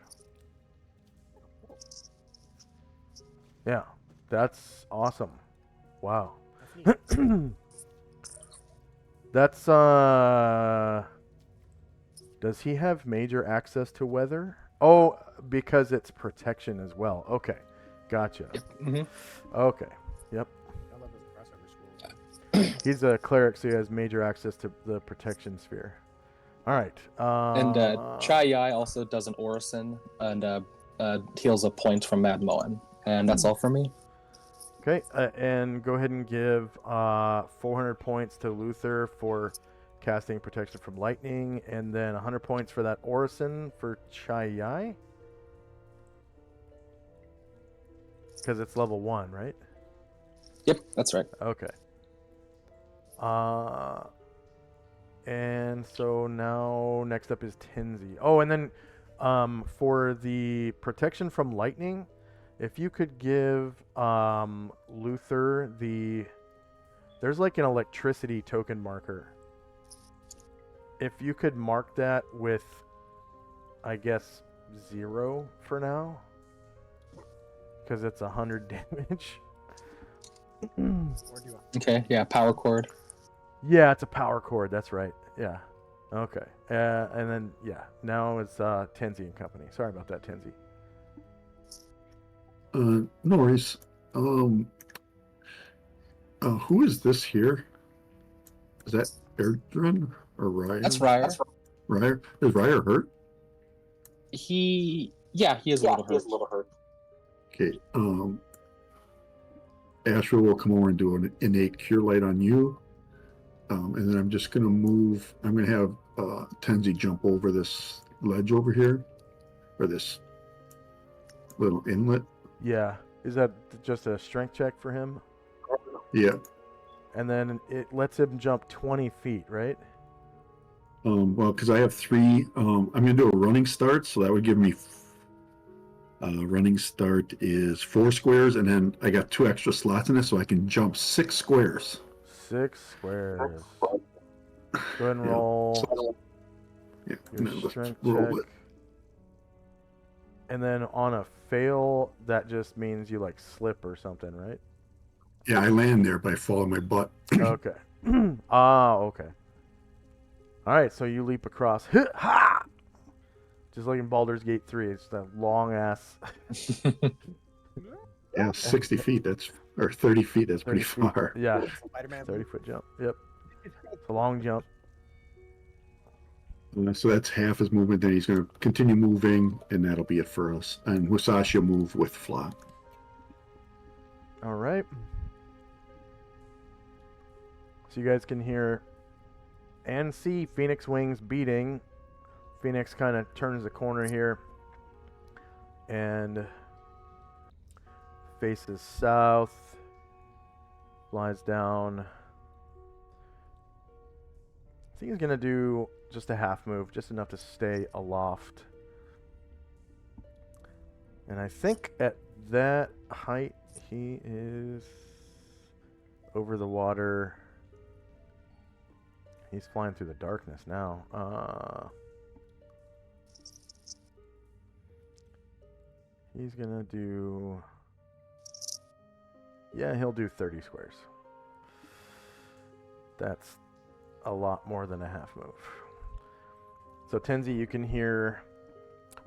Yeah, that's awesome. Wow. That's neat. That's, Does he have major access to weather? Oh, because it's protection as well. Okay, gotcha. Mm-hmm. Okay, yep. I love this crossover school. He's a cleric, so he has major access to the protection sphere. All right. And Chai Yai also does an orison and heals a point from Mad Moen. And that's all for me. Okay, and go ahead and give 400 points to Luther for casting protection from lightning, and then 100 points for that orison for Chai Yai. Because it's level 1, right? Yep, that's right. Okay. And so now next up is Tenzi. Oh, and then for the protection from lightning, if you could give Luther there's like an electricity token marker. If you could mark that with, I guess, 0 for now, because it's 100 damage. Or do you want? Okay, yeah, power cord. Yeah, it's a power cord. That's right. Yeah. Okay. And then, yeah, now it's Tenzi and Company. Sorry about that, Tenzi. No worries. Who is this here? Is that Erdrun or Ryer? That's Ryer. Ryer? Is Ryer hurt? He is a little hurt. Okay. Ashra will come over and do an innate cure light on you. And then I'm just going to move. I'm going to have Tenzi jump over this ledge over here, or this little inlet. Yeah. Is that just a strength check for him? Yeah. And then it lets him jump 20 feet, right? Well, because I have 3, I'm going to do a running start, so that would give me running start is 4 squares, and then I got 2 extra slots in it, so I can jump 6 squares. 6 squares. Go ahead and Yeah. roll Yeah, your and then let's strength roll check. it. And then on a fail, that just means you like slip or something, right? Yeah, I land there by falling my butt. Okay. Okay. All right, so you leap across. Ha! Just like in Baldur's Gate 3, it's that long ass. Yeah, 60 feet. Or 30 feet. That's 30 pretty feet. far. Yeah, Spider-Man. 30-foot jump. Yep, it's a long jump. So that's half his movement. Then he's going to continue moving, and that'll be it for us. And Musashi will move with Flop. All right. So you guys can hear and see Phoenix wings beating. Phoenix kind of turns the corner here and faces south, flies down. I think he's going to do just a half move, just enough to stay aloft. And I think at that height, he is over the water. He's flying through the darkness now. He's gonna do... Yeah, he'll do 30 squares. That's a lot more than a half move. So Tenzi, you can hear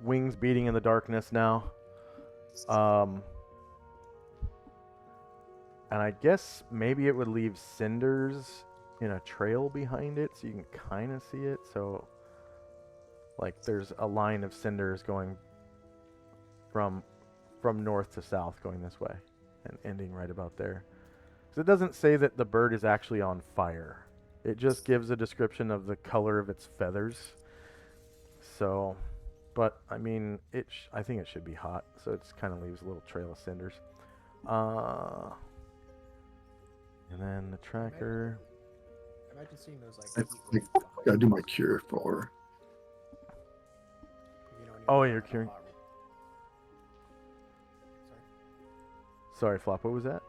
wings beating in the darkness now. And I guess maybe it would leave cinders in a trail behind it, so you can kind of see it. So, like, there's a line of cinders going from north to south, going this way, and ending right about there. So it doesn't say that the bird is actually on fire. It just gives a description of the color of its feathers. So, but I mean, I think it should be hot. So it kind of leaves a little trail of cinders. And then the tracker. Imagine seeing those like. I gotta do my cure for. Oh, you're curing. Sorry, Flop. What was that?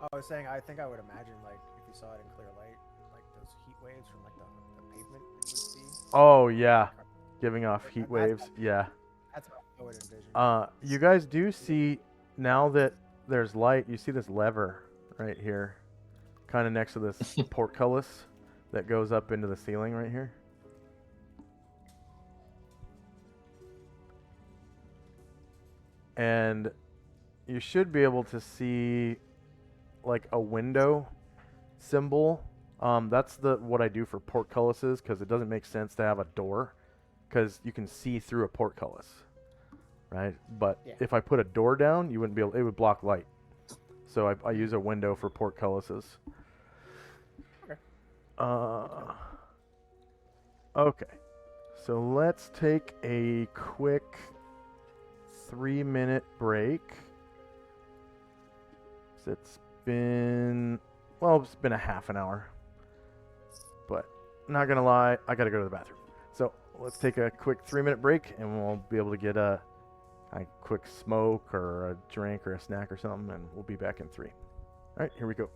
I was saying, I think I would imagine, like, if you saw it in clear light, like those heat waves from like the pavement that you would see. Oh yeah, giving off heat waves. Yeah. That's what I would envision. You guys do see now that there's light. You see this lever right here, kind of next to this portcullis that goes up into the ceiling right here. And you should be able to see like a window symbol. That's what I do for portcullises, because it doesn't make sense to have a door, because you can see through a portcullis, right? But if I put a door down, you wouldn't be able. It would block light. So I use a window for portcullises. Okay. Okay. So let's take a quick 3-minute break. It's been a half an hour. But not gonna lie, I gotta go to the bathroom. So let's take a quick 3-minute break, and we'll be able to get a quick smoke or a drink or a snack or something, and we'll be back in 3. All right, here we go.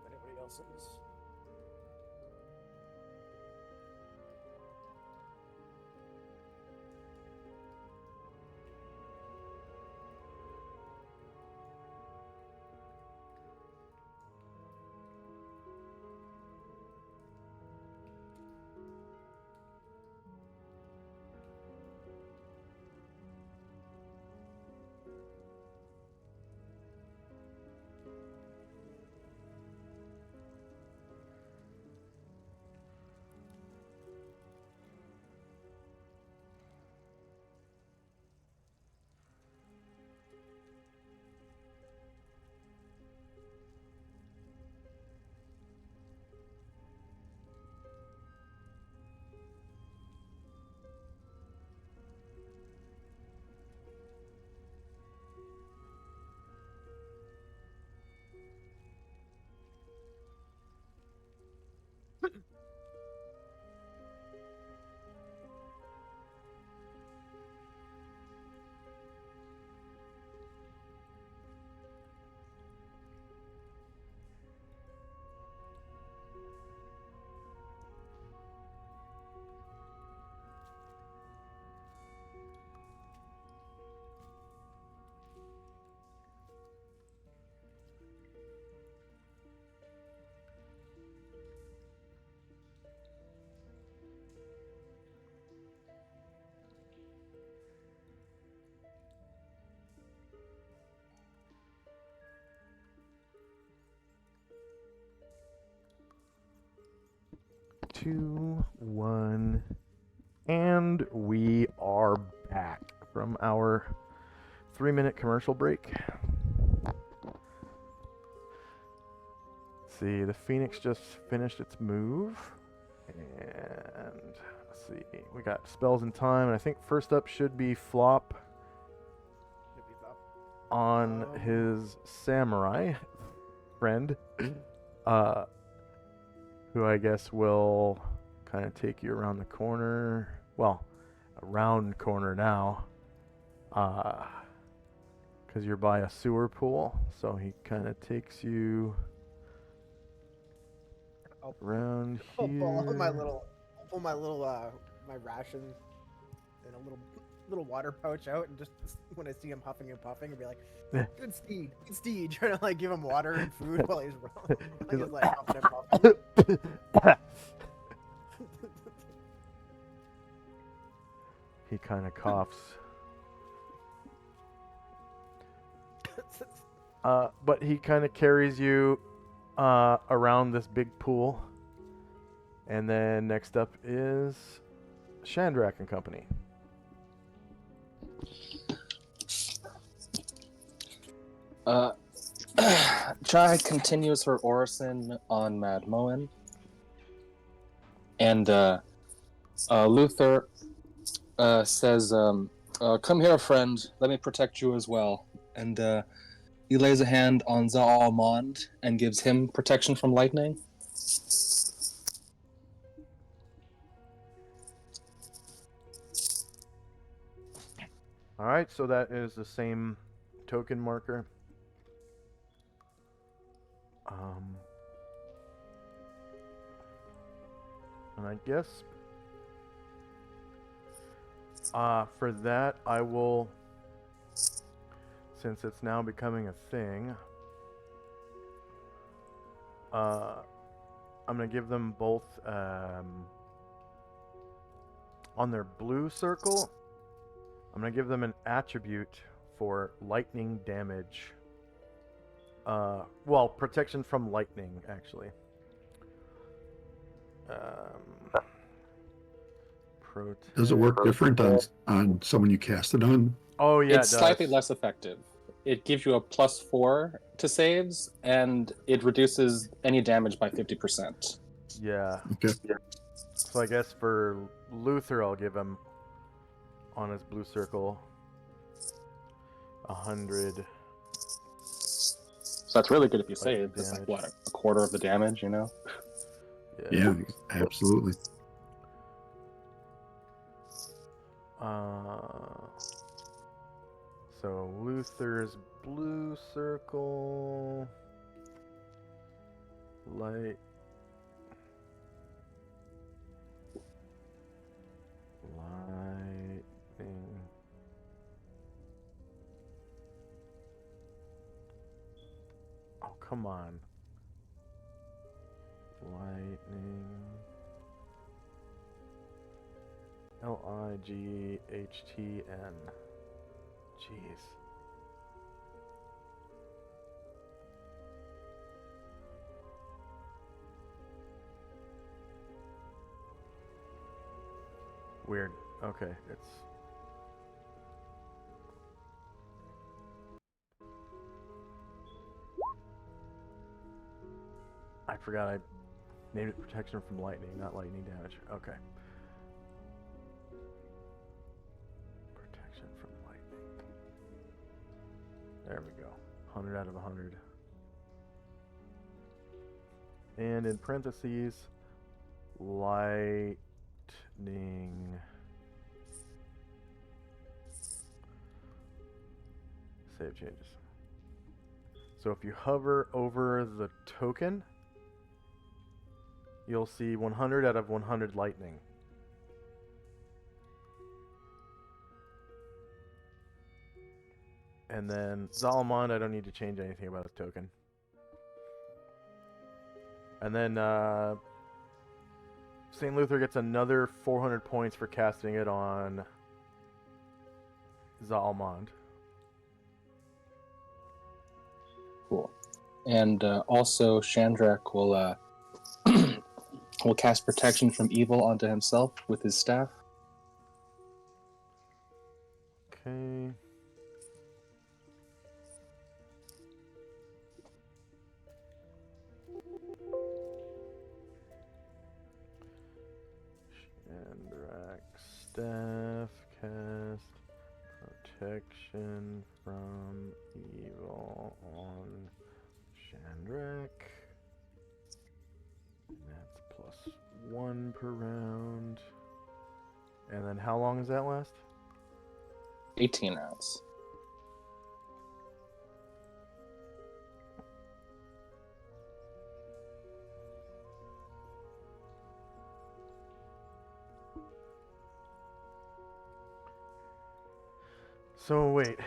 Anybody else is. 2, 1, and we are back from our 3-minute commercial break. Let's see, the Phoenix just finished its move, and let's see, we got spells in time, and I think first up should be Flop on his samurai friend, who I guess will kind of take you around the corner. Well, around corner now, because you're by a sewer pool. So he kind of takes you around I'll here. pull my little my ration and a little water pouch out, and just when I see him huffing and puffing, and be like, good steed, trying to like give him water and food while he's like huffing and puffing. He kind of coughs. But he kind of carries you around this big pool. And then next up is Chandrak and Company. Jai continues her orison on Mad Moen. And Luther says, come here, friend. Let me protect you as well. And he lays a hand on Zalmond and gives him protection from lightning. All right, so that is the same token marker. And I guess for that, I will, since it's now becoming a thing, I'm going to give them both, on their blue circle, I'm going to give them an attribute for lightning damage. Well, protection from lightning, actually. Does it work different on someone you cast it on? Oh, yeah, It's slightly less effective. It gives you a +4 to saves, and it reduces any damage by 50%. Yeah. Okay. So I guess for Luther, I'll give him on his blue circle 100. So that's really good if you save. It's like, Damage. what, a quarter of the damage, you know? Yeah, absolutely. So Luther's blue circle, lightning. Oh, come on. Lightning. Lighhtn. Jeez. Weird. Okay, it's... I forgot I named it protection from lightning, not lightning damage. Okay. Protection from lightning. There we go. 100 out of 100. And in parentheses, lightning. Save changes. So if you hover over the token, you'll see 100 out of 100 lightning. And then Zalmond, I don't need to change anything about his token. And then St. Luther gets another 400 points for casting it on Zalmond. Cool. And also, Chandrak will will cast protection from evil onto himself with his staff. Okay. Shandrak staff cast protection from evil on Shandrak. And that's +1 per round. And then how long does that last? 18 rounds. So wait,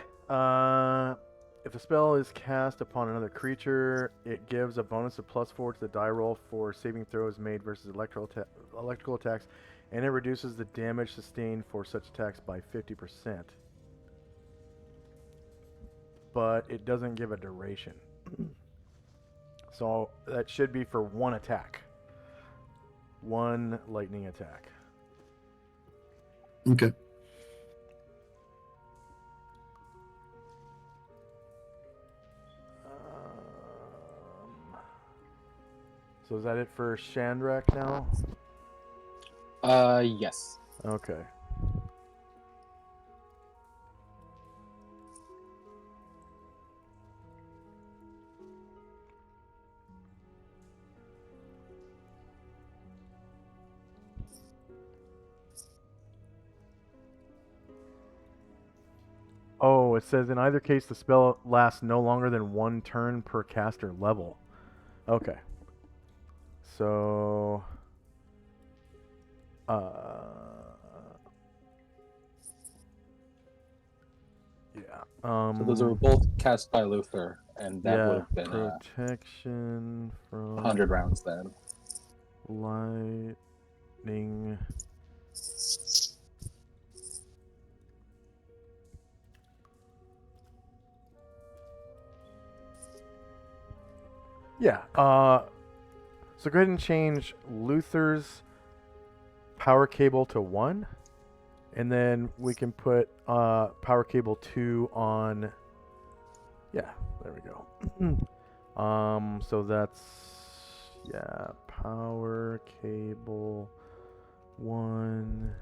if the spell is cast upon another creature, it gives a bonus of +4 to the die roll for saving throws made versus electrical attacks, and it reduces the damage sustained for such attacks by 50%. But it doesn't give a duration. So that should be for one attack. One lightning attack. Okay. So is that it for Shandrak now? Yes. Okay. Oh, it says in either case the spell lasts no longer than 1 turn per caster level. Okay. So yeah. So those are both cast by Luther, and that would Yeah, have been protection from 100 rounds then. lightning. Yeah. So go ahead and change Luther's power cable to 1, and then we can put power cable 2 on. Yeah, there we go. So that's power cable 1.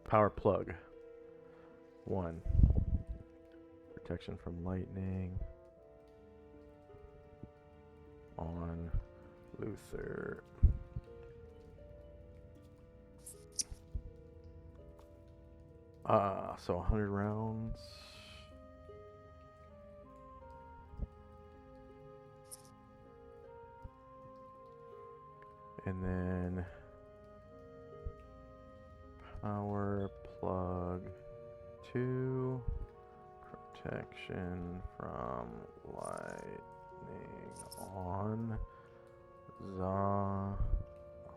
Power plug 1. Protection from lightning on Luther. So 100 rounds. And then power plug 2. Protection from lightning on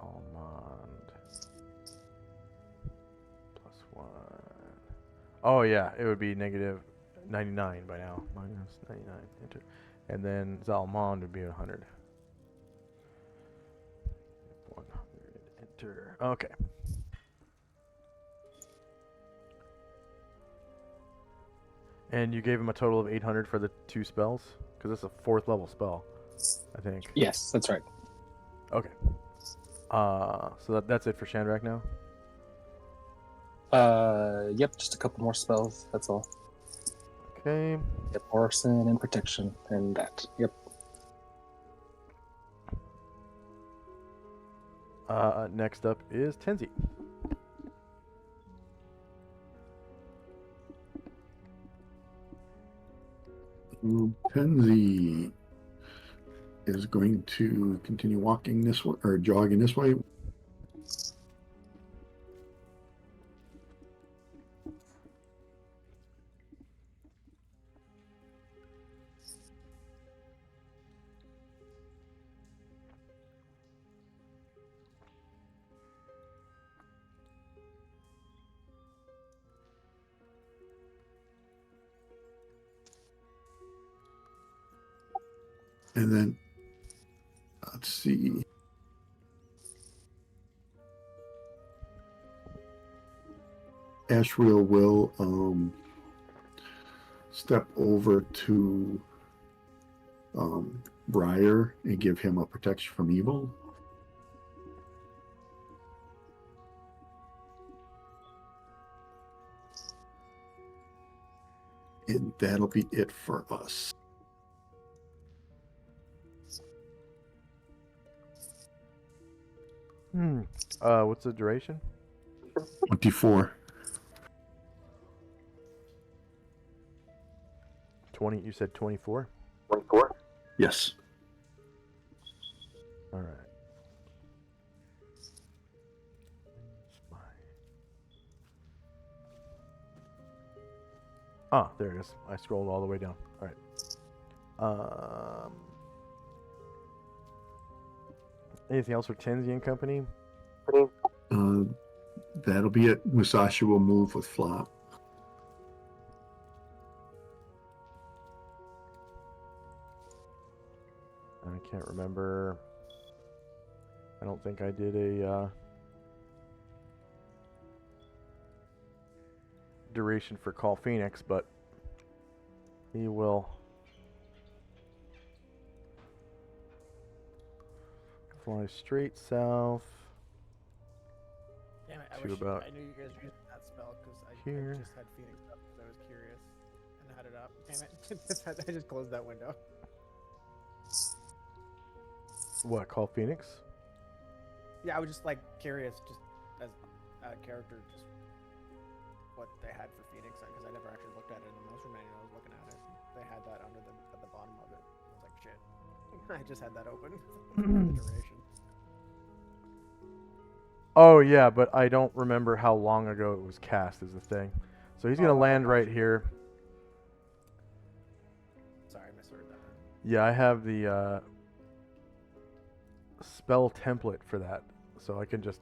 Almond. +1. Oh yeah, it would be negative 99 by now. Minus 99. Enter. And then Zalmond would be 100. 100. Enter. Okay. And you gave him a total of 800 for the 2 spells? Because it's a 4th level spell, I think. Yes, that's right. Okay. So that's it for Shandrak now? Yep, just a couple more spells, that's all. Okay. Yep, Orson and protection, and that. Yep. Next up is Tenzi. Penzi is going to continue walking this way or jogging this way. And then, let's see. Ashriel will step over to Briar and give him a protection from evil. And that'll be it for us. What's the duration? 24. 20. You said 24. 24? Yes. All right. Ah, there it is. I scrolled all the way down. All right. Anything else for Tenzi and Company? That'll be it. Musashi will move with Flop. I can't remember. I don't think I did a duration for Call Phoenix, but he will fly straight south. Damn it! I To wish about I knew you guys were using that spell because I here. just had Phoenix up because I was curious and had it up. Damn it! I just closed that window. What, Call Phoenix? Yeah, I was just like curious, just as a character, just what they had for Phoenix because I never actually looked at it in the monster manual. I was looking at it. They had that under at the bottom of it. I was like, shit. I just had that open for the duration. Oh yeah, but I don't remember how long ago it was cast is the thing. So he's gonna land gotcha. right here. Sorry, I misheard that. Yeah, I have the spell template for that, so I can just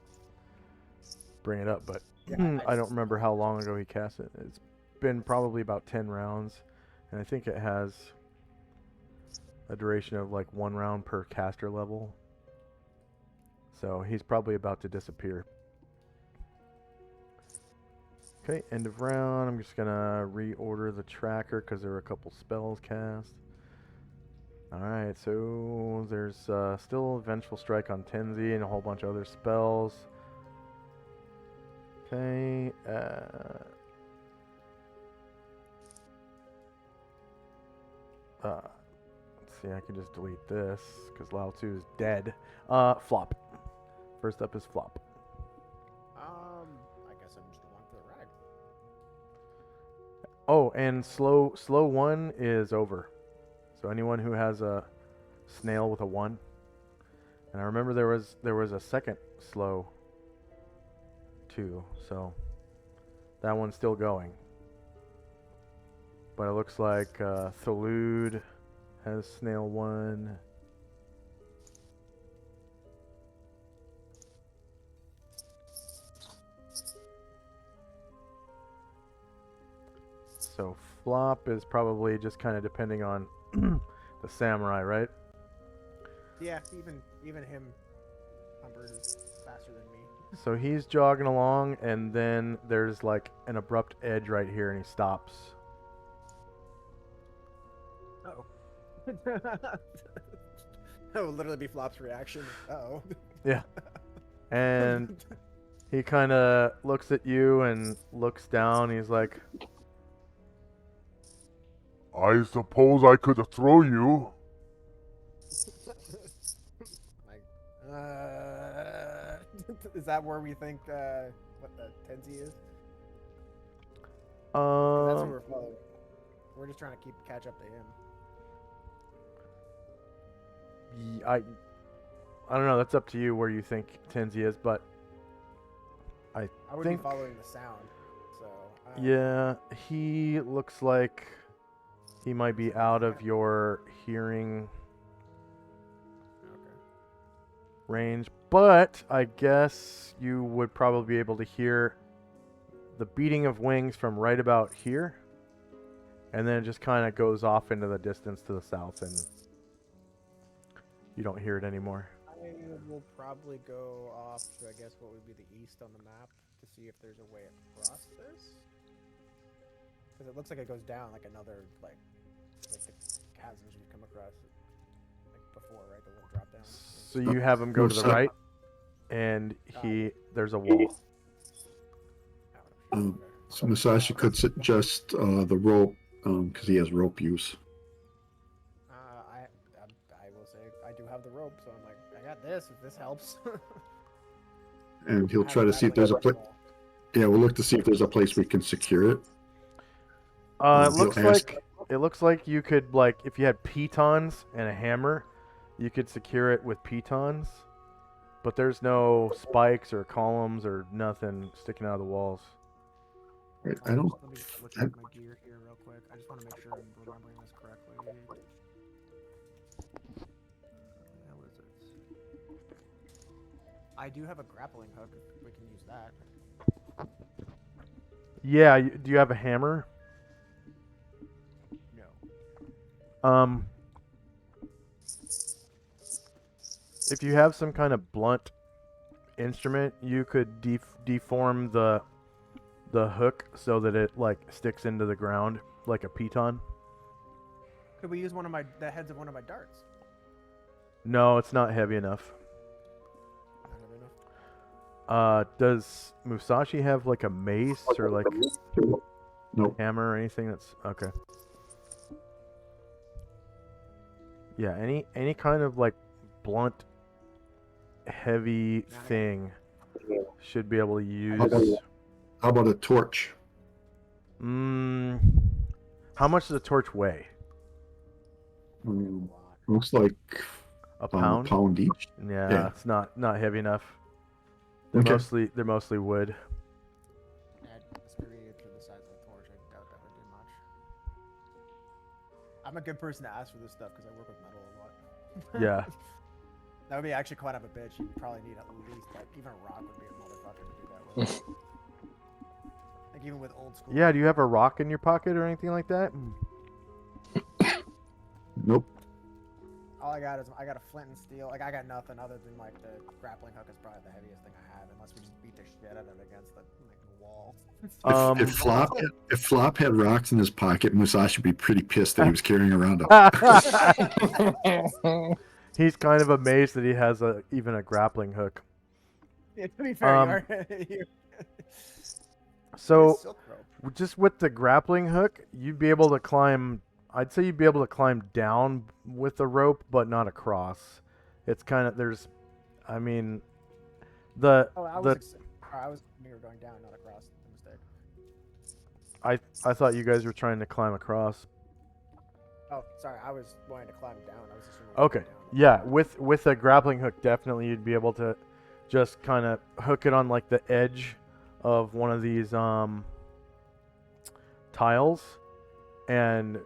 bring it up, but Yeah, I don't remember how long ago he cast it. It's been probably about 10 rounds, and I think it has a duration of like 1 round per caster level. So he's probably about to disappear. Okay, end of round. I'm just gonna reorder the tracker because there were a couple spells cast. Alright, so there's still Vengeful Strike on Tenzi and a whole bunch of other spells. Okay, let's see, I can just delete this because Lao 2 is dead. Flop. First up is Flop. I guess I'm just going for the rag. Oh, and slow 1 is over. So anyone who has a snail with a 1. And I remember there was a second slow 2, so that one's still going. But it looks like Solynod has snail 1. So flop is probably just kind of depending on the samurai, right? Yeah, even him, Humbert is faster than me. So he's jogging along, and then there's like an abrupt edge right here, and he stops. Oh. That would literally be Flop's reaction. Uh-oh. Yeah. And he kind of looks at you and looks down. He's like, I suppose I could throw you. Like, is that where we think what the Tenzi is? 'Cause that's who we're following. We're just trying to catch up to him. I don't know. That's up to you where you think Tenzi is, but I would think- be following the sound. So yeah, he looks like he might be out of your hearing Okay. range, but I guess you would probably be able to hear the beating of wings from right about here, and then it just kind of goes off into the distance to the south, and You don't hear it anymore. I will probably go off to, I guess, what would be the east on the map to see if there's a way across this. Because it looks like it goes down like another, like the chasms we've come across like before, right? The little drop down. So you have him go to the so- right, and there's a wall. So Musashi could suggest the rope because he has rope use. I will say I do have the rope, so I'm like, I got this. If this helps. And he'll Have try to see if there's a grappling place. hook Yeah, we'll look to see if there's a place we can secure it. It he'll looks ask- like you could, like, if you had pitons and a hammer, you could secure it with pitons. But there's no spikes or columns or nothing sticking out of the walls. Right, I don't. Let me double check my gear here real quick. I just want to make sure I'm remembering this correctly. How is it? I do have a grappling hook. If we can use that. Yeah, do you have a hammer? No. If you have some kind of blunt instrument, you could deform the hook so that it, like, sticks into the ground like a piton. Could we use the heads of one of my darts? No, it's not heavy enough. Not heavy enough. Does Musashi have, like, a mace or, like, Nope. hammer or anything that's okay? Yeah, any kind of, like, blunt, heavy thing should be able to use. How about a torch? How much does a torch weigh? Looks like A pound? a pound each. Yeah, Yeah. it's not heavy enough. Okay. They're mostly wood. Distributed to the size of a torch. I doubt that would do much. I'm a good person to ask for this stuff because I work with metal a lot. Yeah. That would be actually quite of a bitch. You'd probably need at least, like, even a rock would be a motherfucker to do that with. Like, even with old school. Yeah, do you have a rock in your pocket or anything like that? Nope. All I got is I got a flint and steel. Like, I got nothing other than, like, the grappling hook is probably the heaviest thing I have, unless we just beat the shit out of it against the, like, the wall. If Flop had rocks in his pocket, Musashi would be pretty pissed that he was carrying around a. He's kind of amazed that he has even a grappling hook. Yeah, to be fair, you So, silk rope. just with the grappling hook, you'd be able to climb. I'd say you'd be able to climb down with the rope, but not across. It's kind of I mean, I was we were going down, not across. Mistake. I thought you guys were trying to climb across. Oh, sorry. I was wanting to climb down. I was assuming. Okay. Yeah, with a grappling hook, definitely you'd be able to just kind of hook it on, like, the edge of one of these tiles, and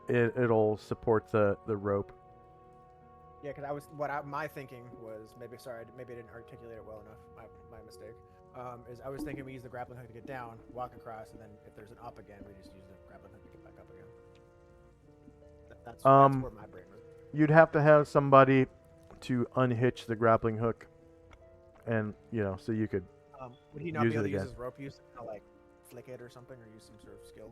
it'll support the rope. Yeah, because my thinking was maybe I didn't articulate it well enough. My mistake. Is I was thinking we use the grappling hook to get down, walk across, and then if there's an up again, we just use the grappling hook to get back up again. That's where my brain was. You'd have to have somebody to unhitch the grappling hook, and so you could. Would he not use be able it to use again. his rope use to, like, flick it or something, or use some sort of skill?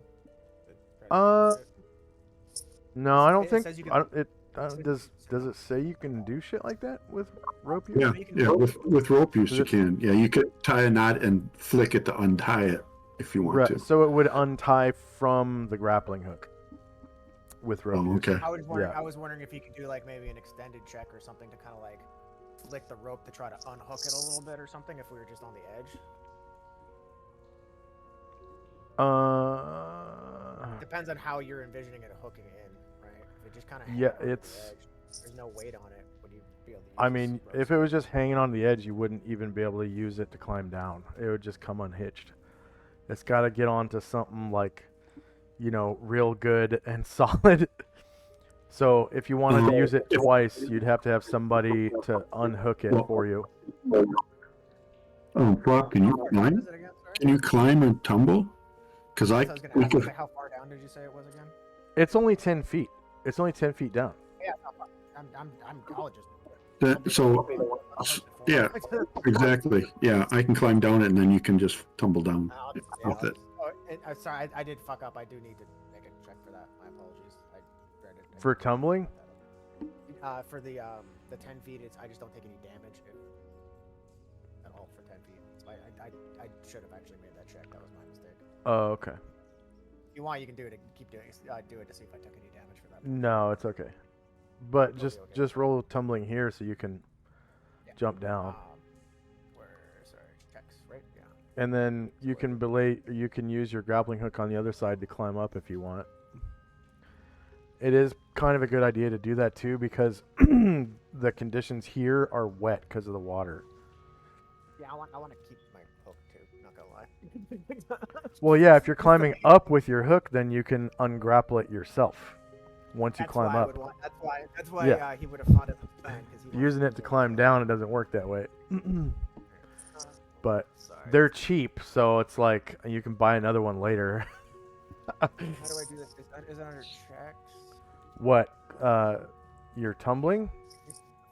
No, I don't It think. says you can- I don't, does it say you can do shit like that with rope use? Yeah, you can yeah. do With rope use, Is you it- can. Yeah, you could tie a knot and flick it to untie it if you want Right. to. So it would untie from the grappling hook with rope Oh, use. okay. I was wondering if he could do, like, maybe an extended check or something to kind of, like, flick the rope to try to unhook it a little bit or something if we were just on the edge. Depends on how you're envisioning it hooking in, right? If it just kind of Yeah, the it's. edge, there's no weight on it. Would you be able to use I this mean, rope if it was just hanging on the edge, you wouldn't even be able to use it to climb down. It would just come unhitched. It's got to get onto something like, real good and solid. So if you wanted to use it twice, you'd have to have somebody to unhook it for you. Flop, can you What climb? is it again? Sorry? Can you climb and tumble? Because So I I was gonna we ask, could. like, how far down did you say it was again? It's only 10 feet. It's only 10 feet down. Yeah, I'll just. Yeah, exactly. Yeah, I can climb down it, and then you can just tumble down with it. Oh, and, sorry, I did fuck up. I do need to make a check for that. My apologies. I read it. For tumbling? For the 10 feet, I just don't take any damage at all for 10 feet. So I should have actually made that check. That was my mistake. Oh, okay. If you want, you can do it. Keep doing it. Do it to see if I took any damage for that. No, it's okay. But Totally okay. just roll tumbling here so you can jump down. Sorry, Hex, right? Yeah. And then you can use your grappling hook on the other side to climb up if you want. It is kind of a good idea to do that too because the conditions here are wet because of the water. Yeah, I want to keep my hook too. Not gonna lie. Well, yeah, if you're climbing up with your hook, then you can ungrapple it yourself once you climb up. That's why he would have thought it was fine. Using it to climb down, it doesn't work that way. But they're cheap, so it's like you can buy another one later. How do I do this? Is it under checks? What? You're tumbling?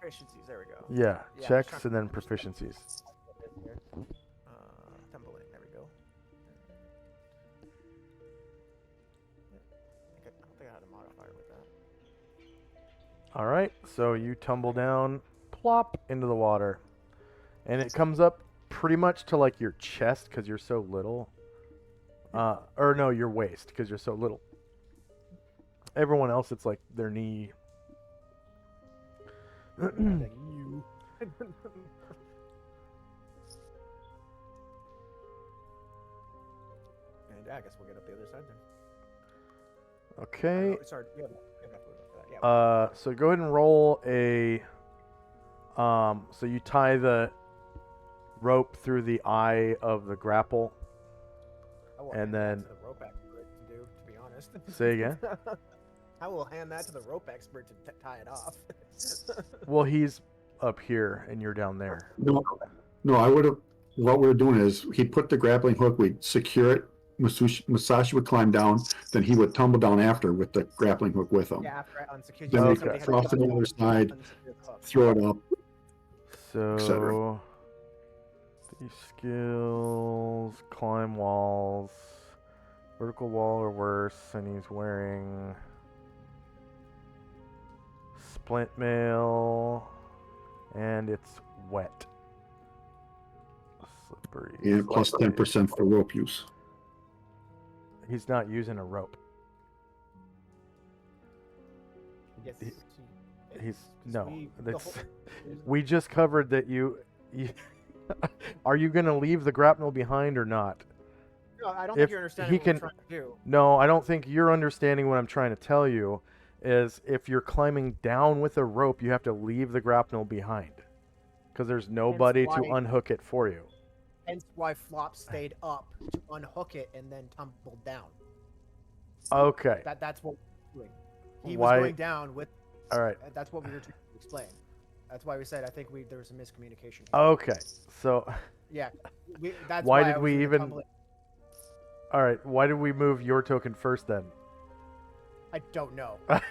Proficiencies. There we go. Yeah, checks and then proficiencies. Tumbling. There we go. I don't think I had a modifier with that. All right, so you tumble down, plop into the water, and it comes up pretty much to like your chest because you're so little. Or no, your waist because you're so little. Everyone else, it's like their knee. Like you. And I guess we'll get up the other side then. Okay. Sorry. So go ahead and roll a. So you tie the rope through the eye of the grapple. And then. To the rope expert to do, to be honest. Say again. I will hand that to the rope expert to tie it off. Well, he's up here and you're down there. No, I would have. What we were doing is he put the grappling hook, we'd secure it. Masashi would climb down, then he would tumble down after with the grappling hook with him. Yeah, after I unsecured. Then they could cross to the other side, throw it up. So these skills, climb walls, vertical wall or worse, and he's wearing splint mail, and it's wet. Slippery. And plus 10% for rope use. He's not using a rope. We just covered that you are you gonna leave the grapnel behind or not? No, I don't think you're understanding what I'm trying to do. No, I don't think you're understanding what I'm trying to tell you. Is if you're climbing down with a rope, you have to leave the grapnel behind because there's nobody to unhook it for you. Hence why Flop stayed up to unhook it and then tumbled down. Okay. That's what we were doing. He was going down with. All right. That's what we were trying to explain. That's why we said I think there was a miscommunication. Okay. So. Yeah. That's why did we even? All right. Why did we move your token first then? I don't know. All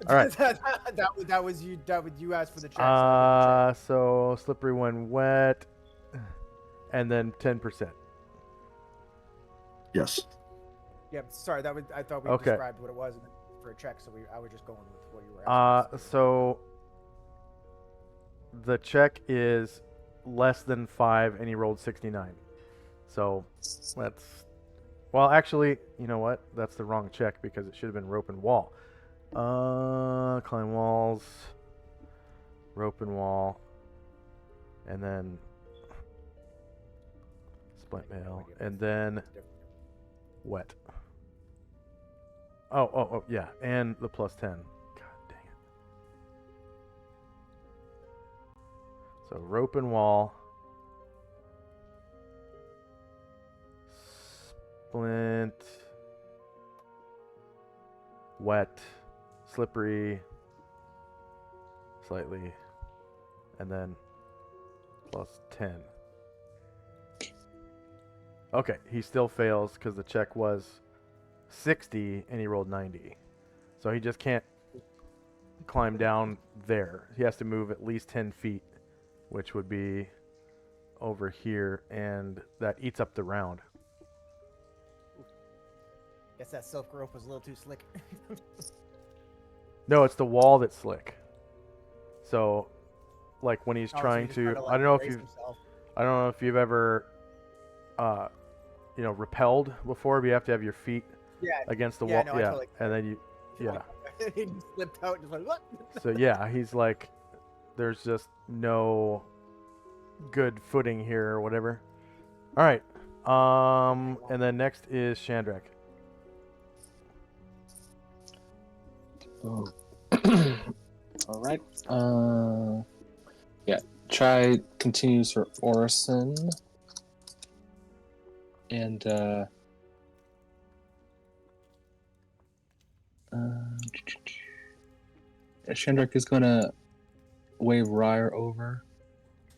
right. that was you. You asked for the check. So slippery when wet, and then 10%. Yes. Yeah. Sorry. I thought we described what it was for a check, so I was just going with what you were asking. So the check is less than 5, and he rolled 69. So that's. Well, actually, you know what? That's the wrong check because it should have been rope and wall. Climb walls, rope and wall, and then splint mail, and then wet. Oh, yeah, and the plus 10. God dang it. So rope and wall. Splint, wet, slippery, slightly, and then plus 10. Okay, he still fails because the check was 60 and he rolled 90. So he just can't climb down there. He has to move at least 10 feet, which would be over here, and that eats up the round. Guess that silk rope was a little too slick. No, it's the wall that's slick. So, like when he's Oh, so trying he's just trying to, to, I like, don't know if brace you've, himself. I don't know if you've ever, rappelled before. But you have to have your feet Yeah. against the Yeah, wall. no, I Yeah, totally and then you, yeah. He just slipped out and just went, what? So yeah, he's like, there's just no good footing here or whatever. All right. And then next is Chandrak. Oh. All right. Yeah. Try continues for Orison. And Chandrak is gonna wave Ryre over,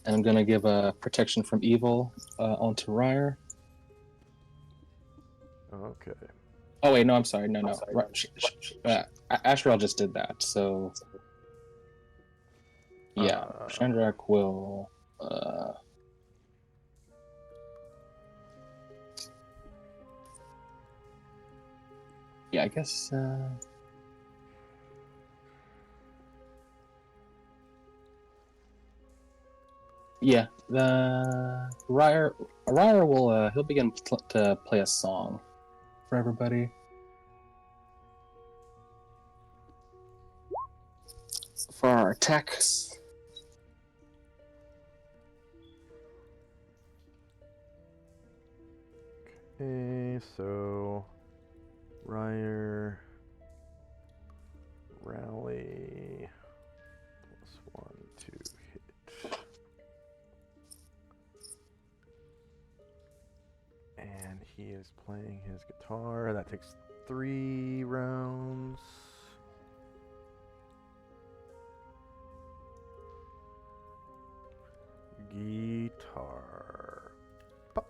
and I'm gonna give a protection from evil onto Ryre. Okay. Oh wait, no, I'm sorry. No. Asherel just did that, so yeah, Chandrak will. Yeah, I guess. Yeah, the Ryre will he'll begin to play a song for everybody. For our attacks. Okay, so Ryre, rally, +1 to hit. And he is playing his guitar. That takes 3 rounds. Guitar. Pop.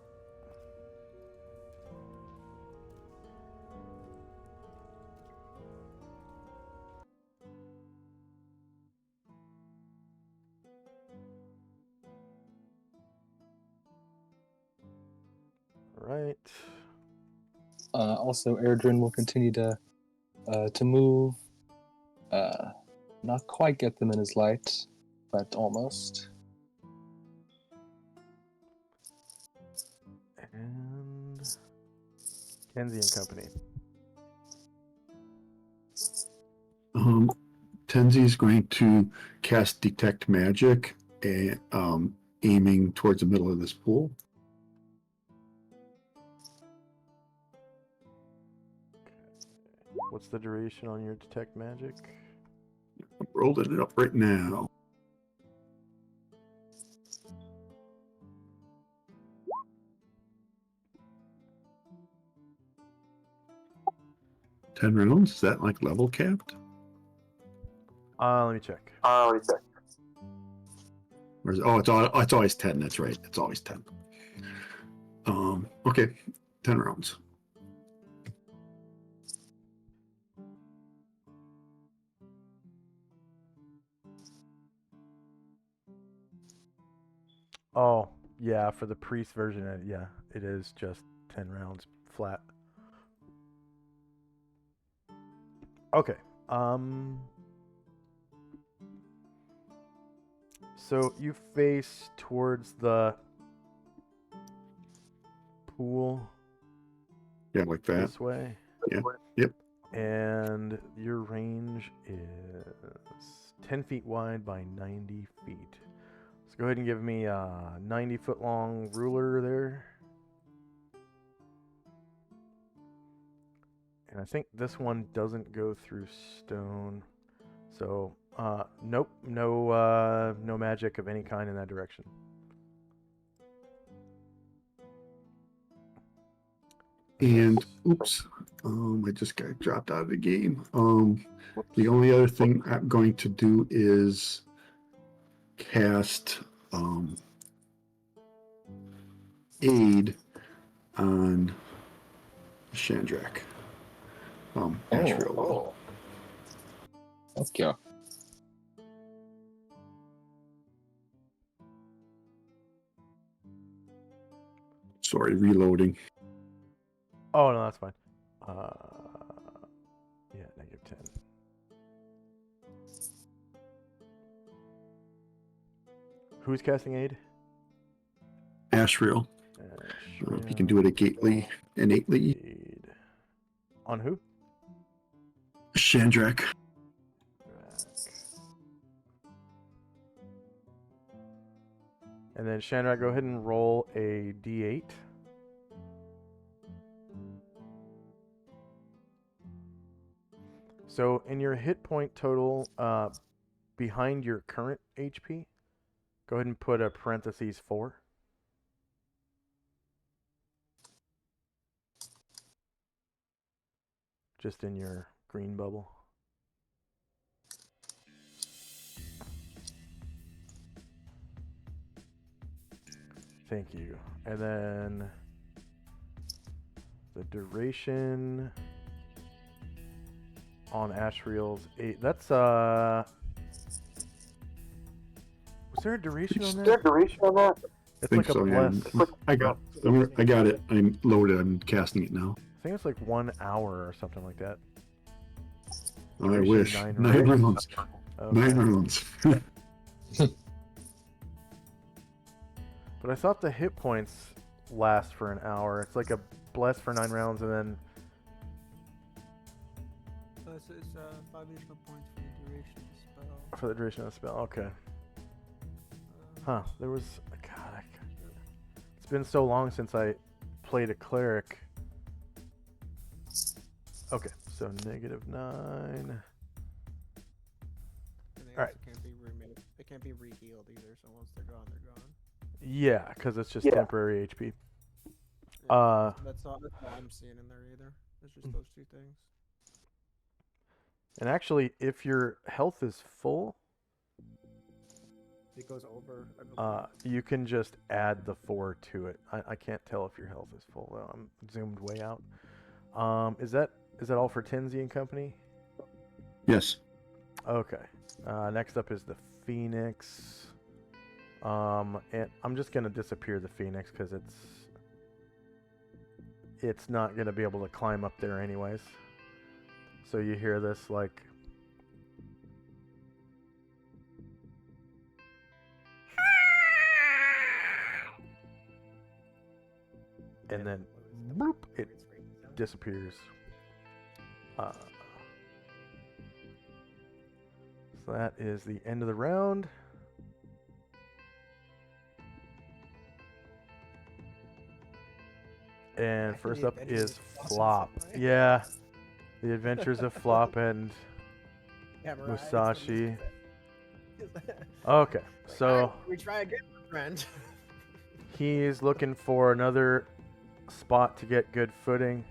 All right. Also, Erdrin will continue to move. Not quite get them in his light, but almost. And Kenzie and Company. Tenzi's going to cast Detect Magic, and aiming towards the middle of this pool. What's the duration on your Detect Magic? I'm rolling it up right now. Ten rounds? Is that like level capped? Let me check. Or is, it's always 10. That's right. It's always 10. Okay, 10 rounds. Oh, yeah, for the priest version, it is just 10 rounds flat. Okay. So you face towards the pool. Yeah, like that. This way. Yeah. Yep. And your range is 10 feet wide by 90 feet. So go ahead and give me a 90-foot long ruler there. And I think this one doesn't go through stone. So, nope, no magic of any kind in that direction. And oops, I just got dropped out of the game. The only other thing I'm going to do is cast aid on Chandrak. Asriel will. Okay. Sorry, reloading. Oh no, that's fine. Yeah, -10. Who's casting aid? Ashriel. If you can do it innately. Aid. On who? Shandrak. And then Shandrak, go ahead and roll a d8. So in your hit point total, behind your current HP, go ahead and put a parentheses 4. Just in your green bubble. Thank you. And then the duration on Ashriel's 8. That's was there a duration on that? It's think like a so, yeah. bless. I got it. I'm loaded. I'm casting it now. I think it's like 1 hour or something like that. I Duration, wish. 9 9 rounds. rounds. Okay. 9 rounds. But I thought the hit points last for an hour. It's like a bless for 9 rounds and then This is 5 additional points for the duration of the spell. for the duration of the spell. Okay. Huh. There was God. It's been so long since I played a cleric. Okay, so -9. And they Alright. also can't be remade. They can't be re-healed either. So once they're gone, they're gone. Yeah, because it's just temporary HP. Yeah, that's all I'm seeing in there either. It's just those 2 things. And actually, if your health is full, It goes over. I believe. you can just add the 4 to it. I can't tell if your health is full though. I'm zoomed way out. Is that all for Tenzi and company? Yes. Okay. Next up is the Phoenix. And I'm just gonna disappear the Phoenix because it's not gonna be able to climb up there anyways. So you hear this like and then boop, it disappears. So that is the end of the round. And Back to first the up Adventures is of Flop and Flop. Samurai. Yeah, the Adventures of Flop and Yeah, Mariah, it's Musashi. what Okay, this so Alright, we try again, my friend. he's looking for another spot to get good footing.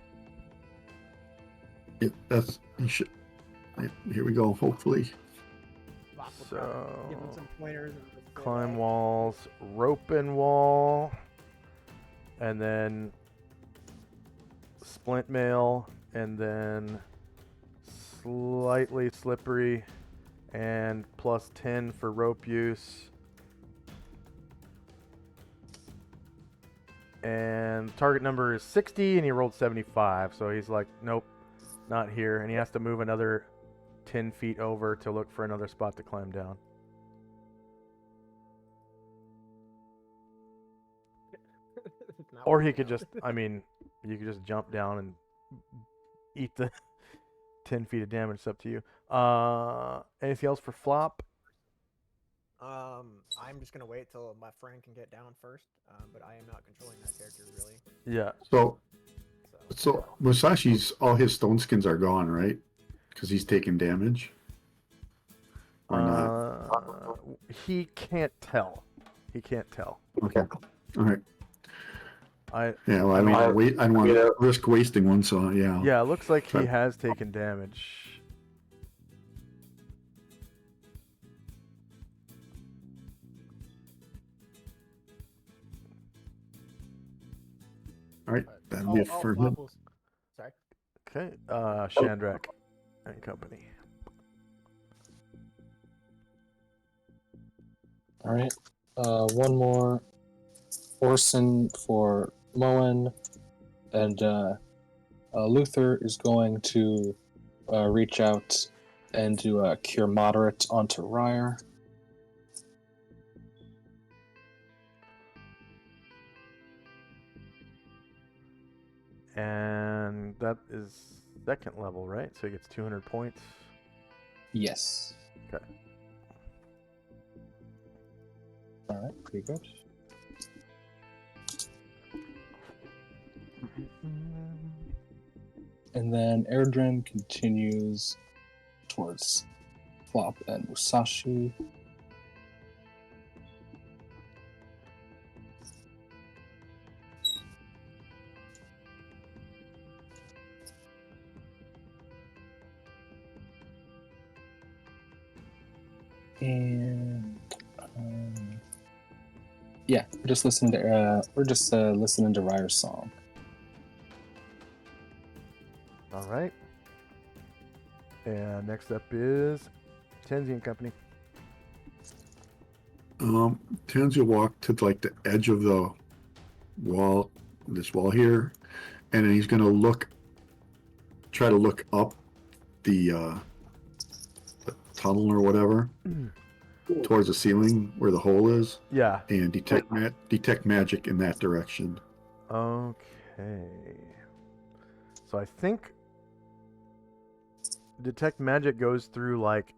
Here we go. Hopefully. Flop will try to give him So some pointers and just say, climb "Hey, walls, rope and wall, and then splint mail, and then slightly slippery, and +10 for rope use. And target number is 60, and he rolled 75, so he's like, nope, not here, and he has to move another 10 feet over to look for another spot to climb down. it's not Or he working could out." just, I mean, you could just jump down and eat the 10 feet of damage. It's up to you. Anything else for Flop? I'm just gonna wait till my friend can get down first. But I am not controlling that character really. Yeah. So Musashi's all his stone skins are gone, right? Because he's taking damage. Or not? He can't tell. He can't tell. Okay. All right. Yeah. Well, I mean, I don't want to risk wasting one. So yeah. Yeah, it looks like he Try- has taken damage. All right. That'll be it for him. Flop will- Sorry. Okay. Shandrak and company. All right. One more Orson for Moen, and Luther is going to reach out and do a Cure Moderate onto Ryer. And that is second level, right? So he gets 200 points. Yes. Okay. All right, pretty good. And then Erdrin continues towards Flop and Musashi. And yeah, we're just listening to Ryer's song. All right. And next up is Tenzi and Company. Tenzi will walk to like the edge of the wall, this wall here, and then he's gonna try to look up the tunnel or whatever towards the ceiling where the hole is, Yeah. and detect magic in that direction. Okay. So I think detect magic goes through like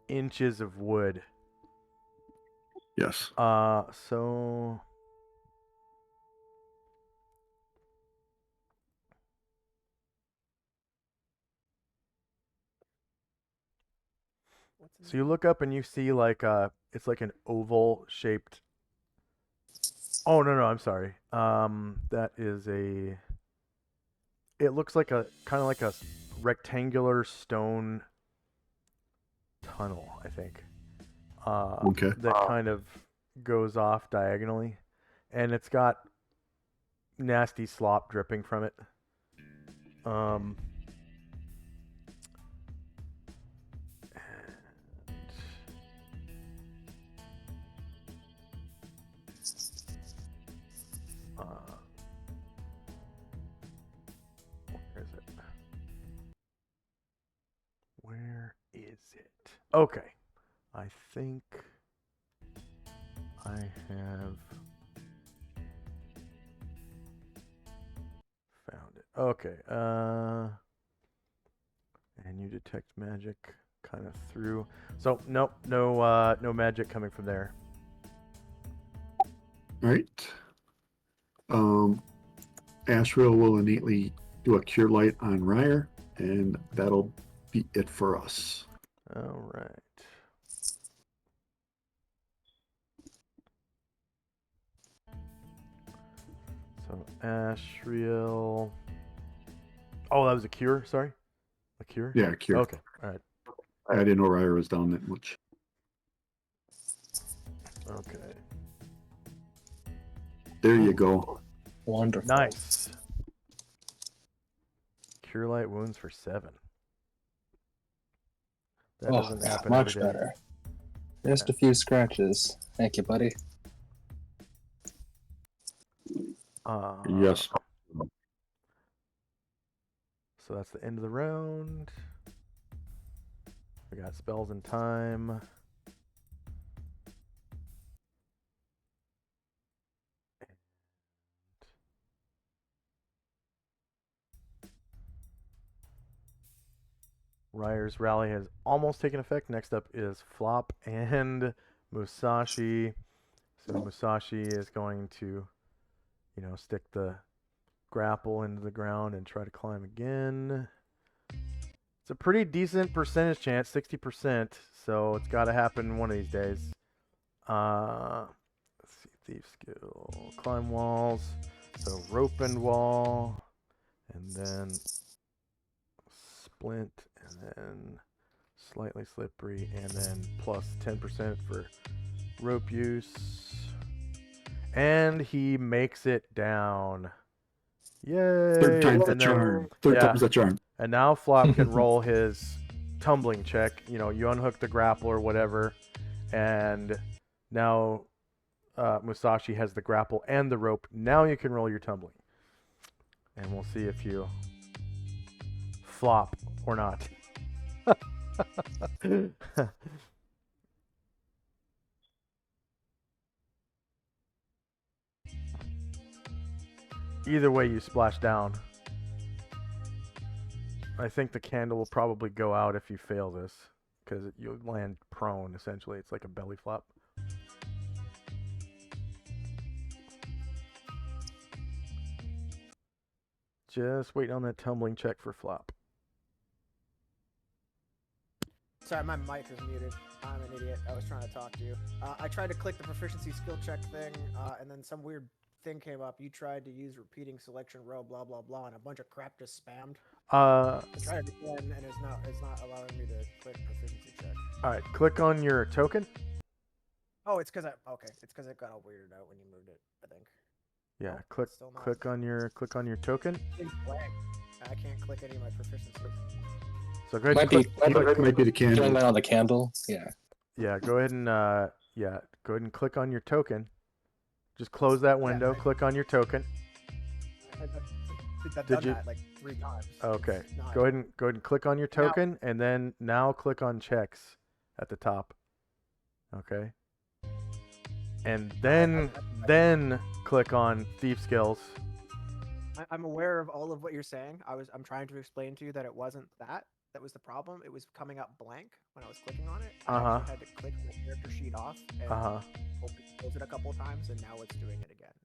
inches of wood. Yes. So you look up and you see like it's like an oval shaped. Oh no, I'm sorry. That is a. It looks like a kind of like a rectangular stone tunnel, I think. Okay. That kind of goes off diagonally, and it's got nasty slop dripping from it. Where is it? Where is it? Okay. I think I have found it. Okay. And you detect magic kind of through. So nope, no magic coming from there. All right. Ashriel will innately do a cure light on Ryer, and that'll be it for us. All right. So Ashriel. Oh, that was a cure. Sorry, a cure. Yeah, cure. Okay. All right. I didn't know Ryer was down that much. Okay. There you go. Wonderful. Nice. Cure light wounds for 7. That doesn't happen much every day. better. Just a few scratches. Thank you, buddy. Yes. So that's the end of the round. We got spells and time. Ryer's rally has almost taken effect. Next up is Flop and Musashi. So Musashi is going to, stick the grapple into the ground and try to climb again. It's a pretty decent percentage chance, 60%. So it's got to happen one of these days. Let's see, thief skill, climb walls. So rope and wall, and then splint, and then slightly slippery, and then plus 10% for rope use. And he makes it down. Yay! Third time's the charm. Third time's the charm. And now Flop can roll his tumbling check. You unhook the grapple or whatever, and now Musashi has the grapple and the rope. Now you can roll your tumbling. And we'll see if you flop or not. Either way, you splash down. I think the candle will probably go out if you fail this, because you'll land prone, essentially. It's like a belly flop. Just waiting on that tumbling check for flop. Sorry, my mic was muted. I'm an idiot. I was trying to talk to you. I tried to click the proficiency skill check thing, and then some weird thing came up. You tried to use repeating selection row, blah blah blah, and a bunch of crap just spammed. I tried it again, and it's not allowing me to click proficiency check. All right, click on your token. Oh, it's because it's because it got all weirded out when you moved it. I think. Yeah, No, still not. click on your token. It's blank. I can't click any of my proficiencies. So go ahead and click. Might be the Feeling candle. that on the candle. Yeah. Yeah, go ahead and click on your token. Just close that window. Click on your token. I've Did done you- that like 3 times. Okay. It's not- Go ahead and click on your token, and then now click on checks at the top. Okay. And then click on thief skills. I'm aware of all of what you're saying. I'm trying to explain to you that it wasn't that was the problem. It was coming up blank when I was clicking on it. I actually had to click the character sheet off and close it a couple of times, and now it's doing it again.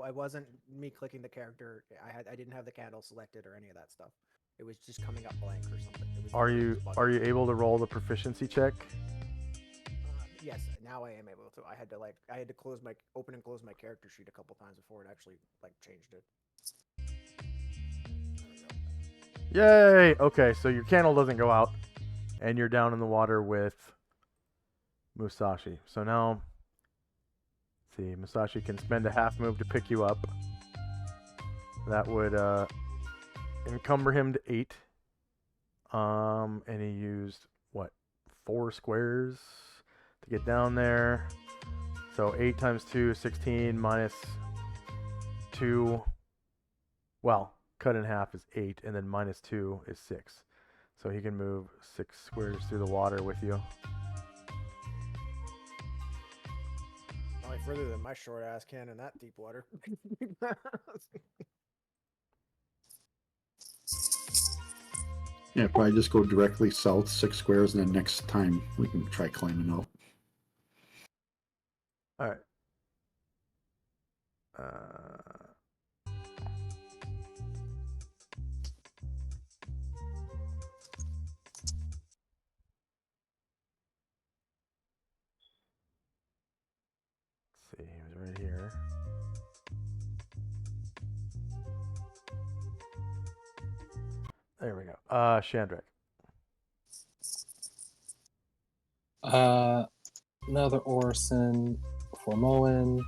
I wasn't me clicking the character. I didn't have the candle selected or any of that stuff. It was just coming up blank or something. It was, Are you able to roll the proficiency check? Yes, now I am able to. I had to open and close my character sheet a couple times before it actually changed it. Yay! Okay, so your candle doesn't go out, and you're down in the water with Musashi. So now, let's see, Musashi can spend a half move to pick you up. That would encumber him to 8. And he used, 4 squares to get down there. So 8 times 2 is 16 minus 2. Well, cut in half is 8, and then minus 2 is 6. So he can move 6 squares through the water with you. Probably further than my short ass can in that deep water. Yeah, probably just go directly south 6 squares, and then next time we can try climbing out. All right. Let's see, he was right here. There we go. Shandrak. Another Orson for Moen.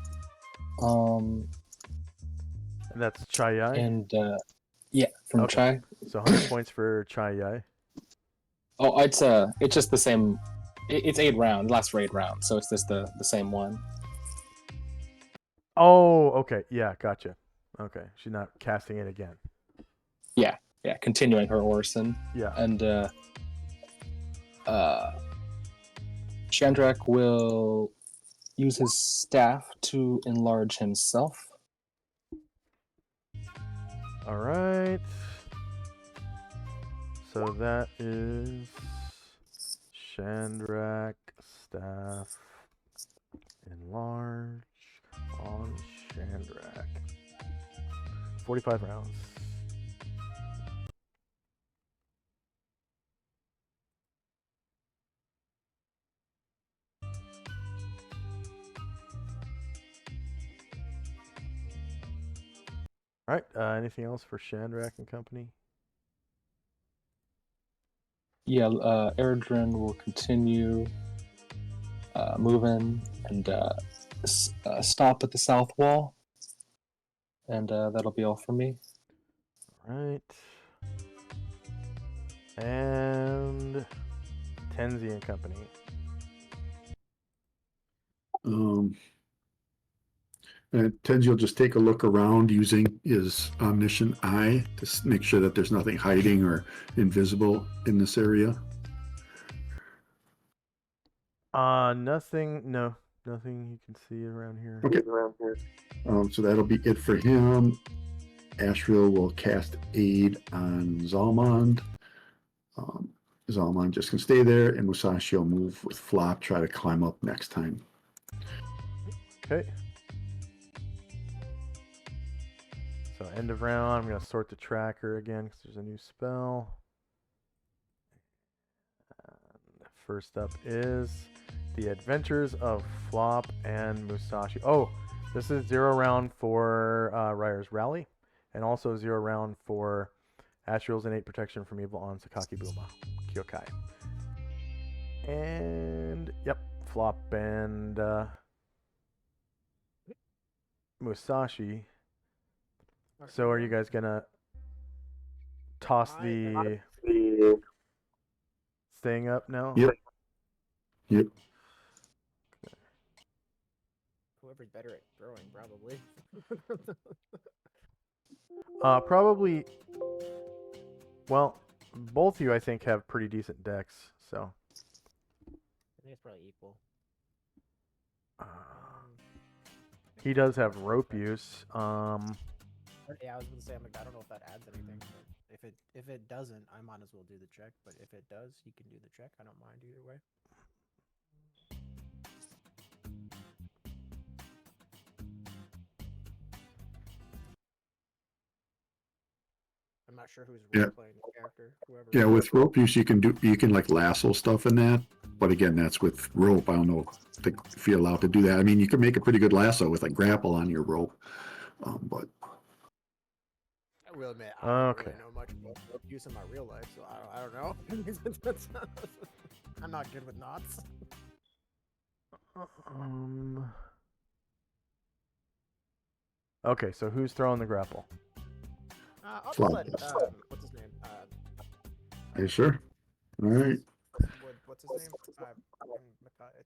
And that's Chai Yai. And yeah, from Okay. Chai. So 100 points for Chai Yai. Oh, it's just the same. It's 8 rounds. Lasts for 8 rounds, so it's just the same one. Oh, okay. Yeah, gotcha. Okay, she's not casting it again. Yeah, continuing her Orson. Yeah. And Chandrak will use his staff to enlarge himself. All right. So that is Chandrak staff enlarge on Chandrak. 45 rounds. All right. Anything else for Chandrak and company? Yeah, Erdrin will continue moving and stop at the south wall. And that'll be all for me. All right. And Tenzi and company. And Tenzi will just take a look around using his omniscient eye to make sure that there's nothing hiding or invisible in this area. Nothing. No, nothing you can see around here. Okay. So that'll be it for him. Ashriel will cast Aid on Zalmond. Zalmond just can stay there, and Musashi will move with Flop, try to climb up next time. Okay. So end of round, I'm going to sort the tracker again because there's a new spell. First up is The Adventures of Flop and Musashi. Oh, this is 0 round for Ryer's Rally, and also 0 round for Ashriel's Innate Protection from Evil on Sakaki Buma, Kyokai. And, yep, Flop and Musashi. So are you guys gonna toss the staying up now? Yep. Yep. Whoever's better at throwing, probably. Probably. Well, both of you I think have pretty decent decks, so. I think it's probably equal. He does have rope use. Yeah, I was gonna say, I don't know if that adds anything. But if it doesn't, I might as well do the check. But if it does, you can do the check. I don't mind either way. I'm not sure who's Yeah. playing the character. Whoever. Yeah, with rope use, you can like lasso stuff in that. But again, that's with rope. I don't know if you're allowed to do that. I mean, you can make a pretty good lasso with a grapple on your rope. But I will admit, I don't Okay. really know much about rope use in my real life, so I don't know. I'm not good with knots. Okay, so who's throwing the grapple? I'll Flop. let, what's his name? are you sure? All right, What's his name?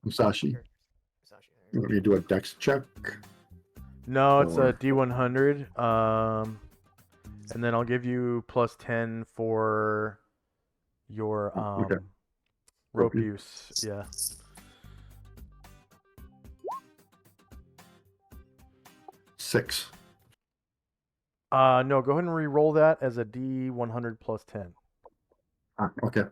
Musashi. Musashi. You want me to do a dex check? No, it's Or- a D100. And then I'll give you +10 for your Okay. rope Rope use. Yeah. Six. No, go ahead and re-roll that as a D100 +10. Okay.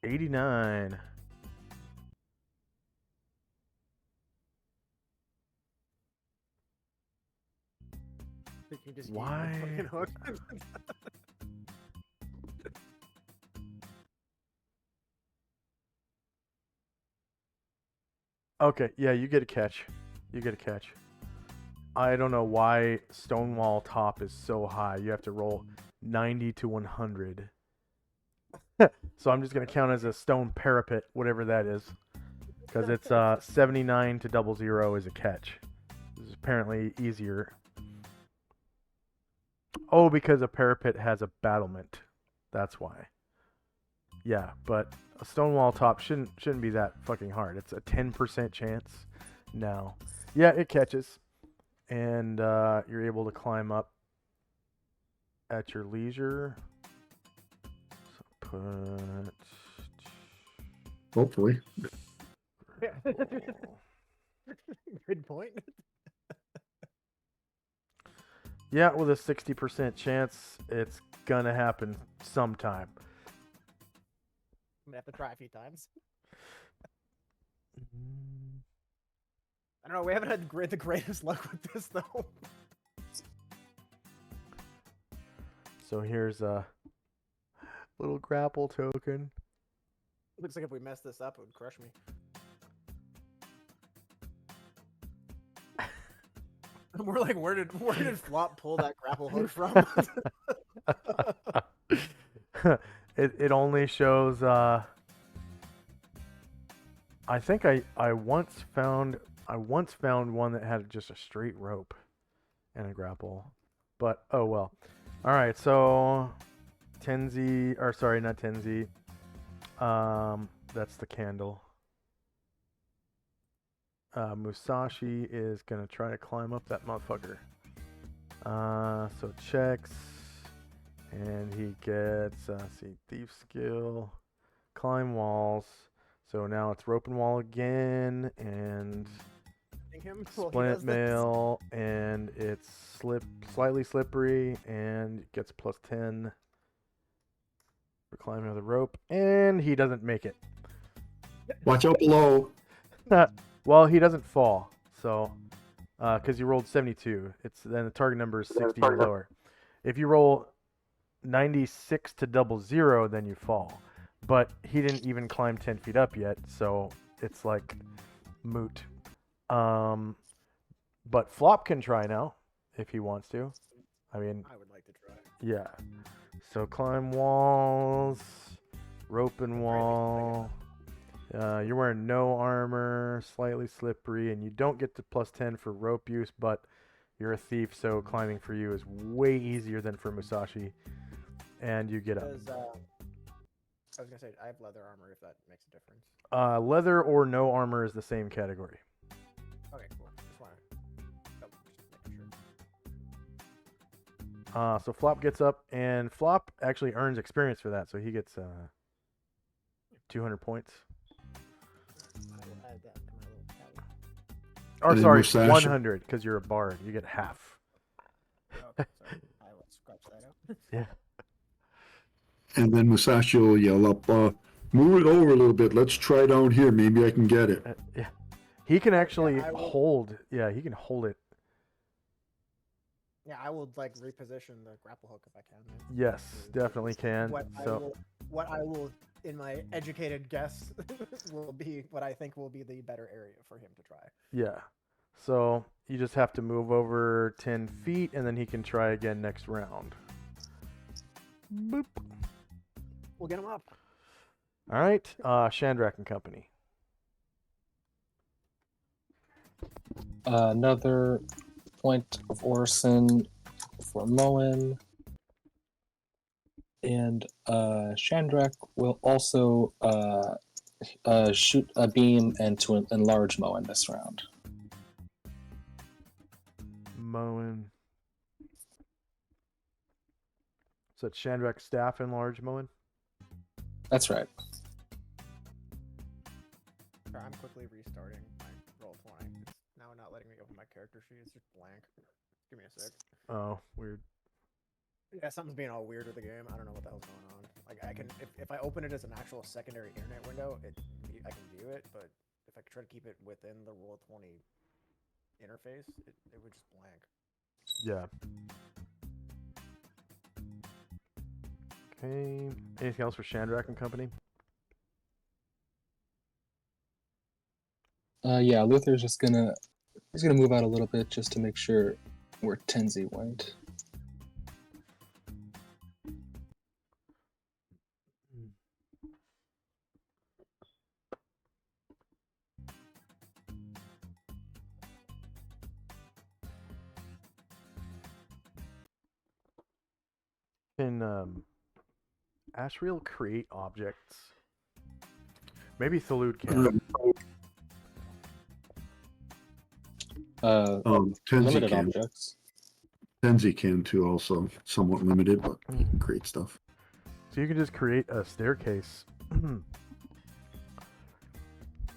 $89. You just Why? gave me the fucking hook. Okay, yeah, you get a catch. You get a catch. I don't know why Stonewall top is so high. You have to roll 90 to 100. So I'm just going to count as a stone parapet, whatever that is. Because it's 79 to 00 is a catch. This is apparently easier. Oh, because a parapet has a battlement. That's why. Yeah, but a Stonewall top shouldn't be that fucking hard. It's a 10% chance. No. Yeah, it catches. And you're able to climb up at your leisure. So put... Hopefully. Good point. Yeah, with a 60% chance, it's gonna happen sometime. I'm gonna have to try a few times. I don't know. We haven't had the greatest luck with this though. So here's a little grapple token. Looks like if we mess this up, it would crush me. We're like, where did Flop pull that grapple hook from? It only shows. I think I once found I once found one that had just a straight rope and a grapple, but oh well. All right, so Tenzi, or sorry, not Tenzi. That's the candle. Musashi is gonna try to climb up that motherfucker. So checks, and he gets see thief skill, climb walls. So now it's rope and wall again, and splint mail, and it's slightly slippery, and gets +10 for climbing the rope, and he doesn't make it. Watch out below. Well, he doesn't fall, so because you rolled 72, then the target number is 60 or lower. If you roll 96 to 00, then you fall. But he didn't even climb 10 feet up yet, so it's like moot. But Flop can try now if he wants to. I mean, I would like to try. yeah. So climb walls, rope and wall. You're wearing no armor, slightly slippery, and you don't get to +10 for rope use, but you're a thief, so climbing for you is way easier than for Musashi. And you get up. I was gonna say I have leather armor if that makes a difference. Leather or no armor is the same category. Okay, cool. Just making sure. So Flop gets up, and Flop actually earns experience for that, so he gets 200 points. I will add that to my little tally. Or And then sorry, Musashi- 100 because you're a bard. You get half. Okay, sorry. I will scratch that out. Yeah. And then Musashi will yell up, move it over a little bit. Let's try down here. Maybe I can get it. Yeah. He can actually I will- hold. Yeah, he can hold it. Yeah, I will like reposition the grapple hook if I can. Man. Yes, definitely can. What I will, in my educated guess, will be what I think will be the better area for him to try. Yeah. So you just have to move over 10 feet, and then he can try again next round. Boop. We'll get him up. All right. Shandrak and Company. Another point of Orison for Moen. And Shandrak will also shoot a beam and to enlarge Moen this round. Moen. So it's Shandrak's staff enlarge Moen? That's right. Sorry, I'm quickly restarting my roll 20. It's now not letting me open my character sheet. It's just blank. Give me a sec. Oh, weird. Yeah, something's being all weird with the game. I don't know what the hell's going on. Like, I can, if I open it as an actual secondary internet window, I can view it, but if I try to keep it within the Roll20 interface, it would just blank. Yeah. Okay. Anything else for Shandrak and Company? Yeah, Luther's just gonna move out a little bit just to make sure where Tenzi went. Can Ashriel create objects? Maybe Solynod can. Tenzi Limited can. objects. Tenzi can too, also. Somewhat limited, but he can create stuff. So you can just create a staircase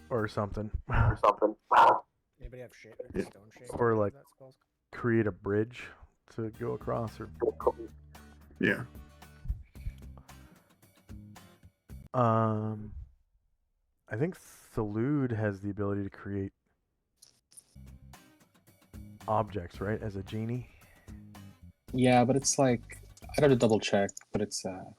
or something. Anybody have Yeah. stone shape? Or, like- that spells? Create a bridge to go across, or Yeah. I think Solynod has the ability to create objects, right? As a genie. Yeah, but it's like I'd have to double check, but it's I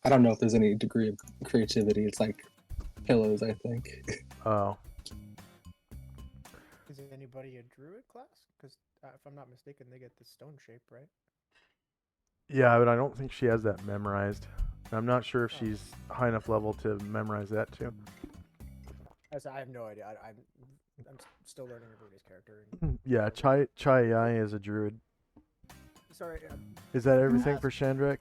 don't know if there's any degree of creativity. It's like pillows, I think. Oh, Is anybody a druid class? Because if I'm not mistaken, they get the stone shape, right? yeah, but I don't think she has that memorized. I'm not sure if she's high enough level to memorize that too. I have no idea. I'm still learning everybody's character. Yeah, Chai Yai is a druid. Sorry. Is that everything Ask. for Shandrak?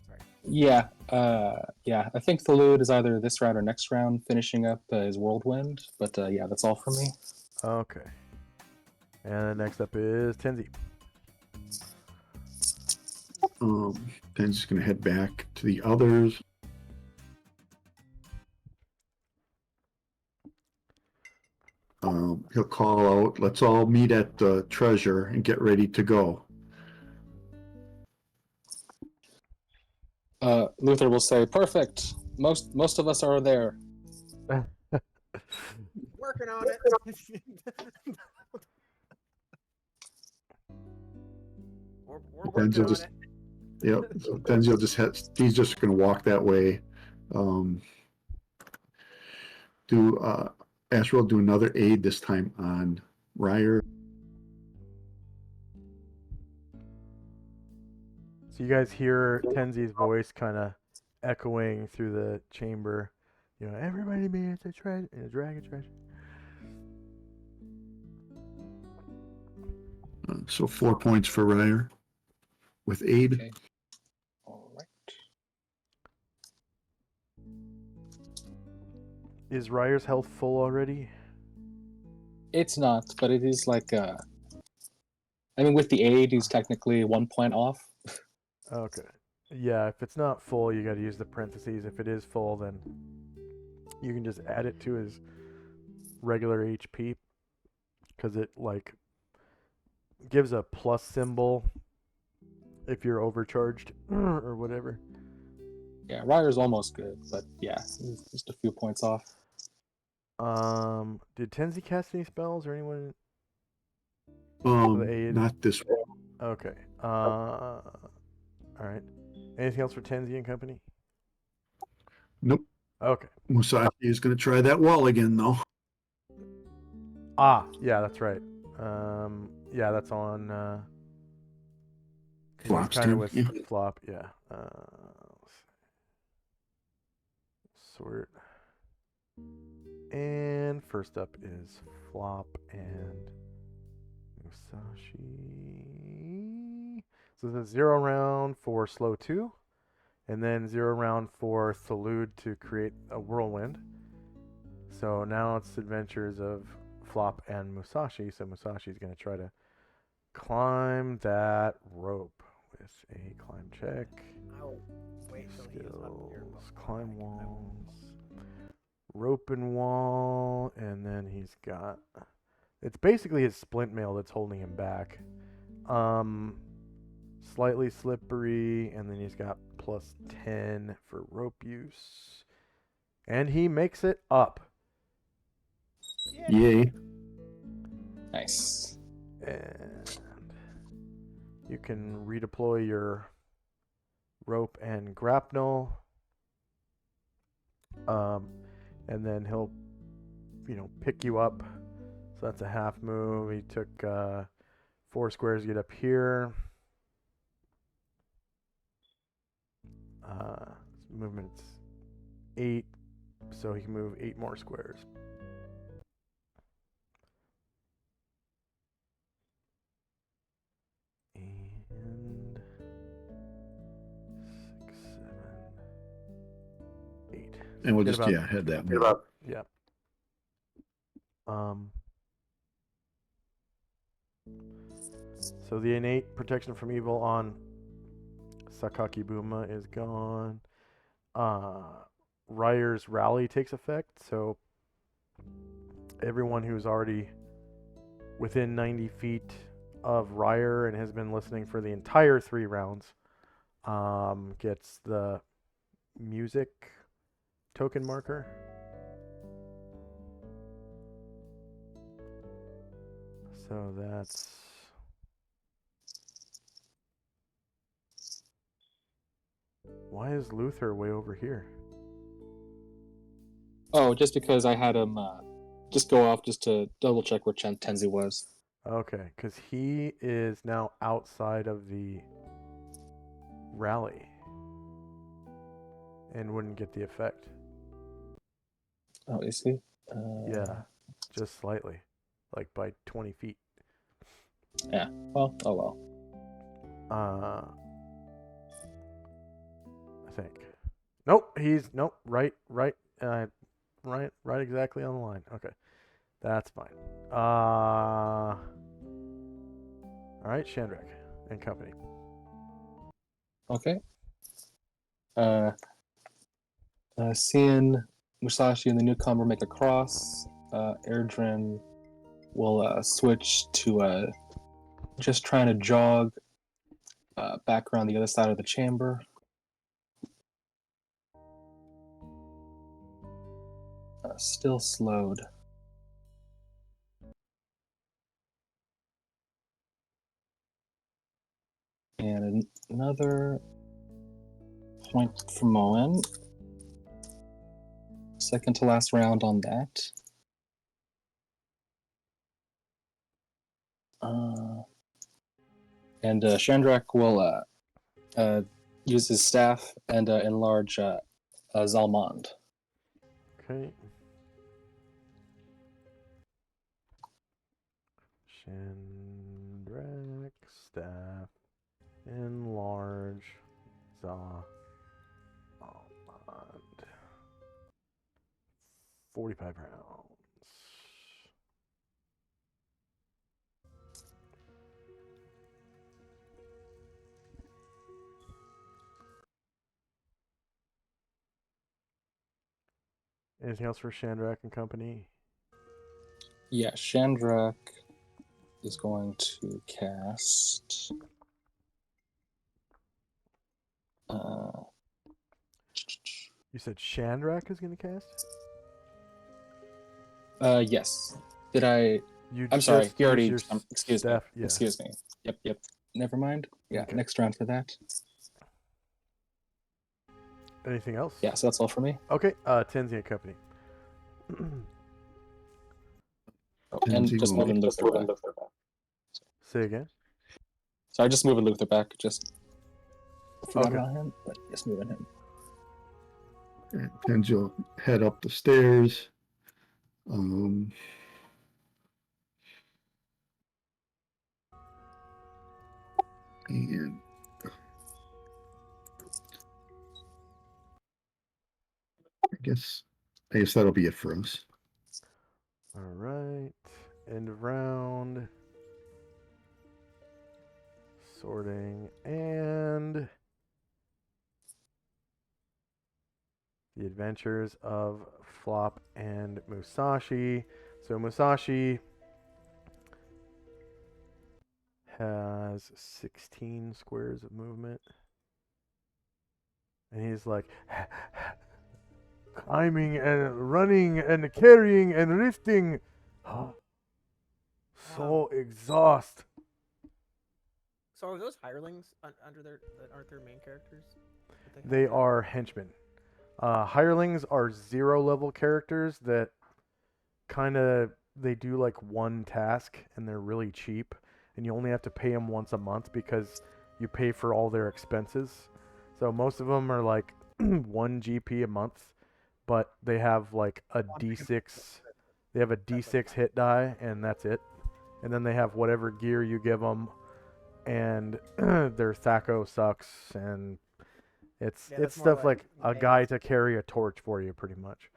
Sorry. Yeah, yeah. I think Thalud is either this round or next round, finishing up his whirlwind. But yeah, that's all from me. Okay. And next up is Tenzi. Then just gonna head back to the others. He'll call out, let's all meet at the treasure and get ready to go. Luther will say, "Perfect. Most of us are there." Working on it. we're Then working you'll on just, it. yep. So then you'll just he's just gonna walk that way. Asher will do another aid this time on Ryer. So you guys hear Tenzi's voice kind of echoing through the chamber. You know, everybody meet at the treasure, in the dragon treasure. So 4 points for Ryer with aid. Okay. All right. Is Ryer's health full already? It's not, but it is like I mean, with the aid, he's technically 1 point off. Okay. Yeah, if it's not full, you got to use the parentheses. If it is full, then you can just add it to his regular HP, because it like gives a plus symbol if you're overcharged or whatever. Yeah, Ryer's almost good, but yeah, he's just a few points off. Did Tenzi cast any spells or anyone? The aid? Not this one. Okay. All right. Anything else for Tenzi and company? Nope. Okay. Musashi is gonna try that wall again though. Ah, yeah, that's right. Yeah, that's on. Flop's kind of turn, with yeah. flop. Yeah. Let's see. Sort. And first up is flop and Musashi. So the 0 round for slow 2, and then 0 round for Thalud to create a whirlwind. So now it's adventures of flop and Musashi. So Musashi's going to try to climb that rope with a climb check. I'll wait till he's up here. Skills, climb walls, rope and wall, and then he's got, it's basically his splint mail that's holding him back. Slightly slippery, and then he's got plus 10 for rope use, and he makes it up. Yay. Nice. And you can redeploy your rope and grapnel. And then he'll, pick you up. So that's a half move. He took 4 squares to get up here. Movement's 8, so he can move 8 more squares. And 6, 7, 8. And we'll Get just about- head that way. Yeah. So the innate protection from evil on Sakaki Buma is gone. Ryer's rally takes effect, so everyone who's already within 90 feet of Ryer and has been listening for the entire 3 rounds gets the music token marker. So that's why is Luther way over here? Oh, just because I had him just go off just to double check where Tenzi was. Okay, because he is now outside of the rally and wouldn't get the effect. Oh, is he? Yeah, just slightly, like by 20 feet. Yeah. Well. Oh well. I think. Nope. Right. Right. Exactly on the line. Okay, that's fine. All right, Shandrak and company. Okay. Seeing Musashi and the newcomer make a cross, Erdrin will switch to just trying to jog back around the other side of the chamber. Still slowed. And another point for Moen. Second to last round on that. And Shandrak will use his staff and enlarge Zalmond. Okay. Shandrak staff enlarge Za Almond. 45 rounds. Anything else for Shandrak and company? Yeah, Shandrak is going to cast. You said Shandrak is going to cast? Yes. Did I? You I'm sorry. just He already. used your Excuse me. staff. Yeah. Excuse me. Yep. Never mind. Yeah. Okay. Next round for that. Anything else? Yeah. So that's all for me. Okay. Tenzi and company. Oh, and Tenzi just will- moving Luther back. Say again. Sorry, just moving Luther back. Just forgot Okay. about him, but just moving him. Tenzi will head up the stairs. And I guess that'll be it for us. All right. End of round. Sorting and the adventures of Flop and Musashi. So Musashi has 16 squares of movement. And he's like climbing and running and carrying and lifting. So exhaust. So are those hirelings under their that aren't their main characters? that They have? are henchmen. Hirelings are 0 level characters that they do like one task and they're really cheap and you only have to pay them once a month because you pay for all their expenses. So most of them are like 1 GP a month, but they have like a D6. They have a D6 hit die and that's it. And then they have whatever gear you give them, and their Thaco sucks, and it's more stuff like a melee guy to stuff. carry a torch for you, pretty much.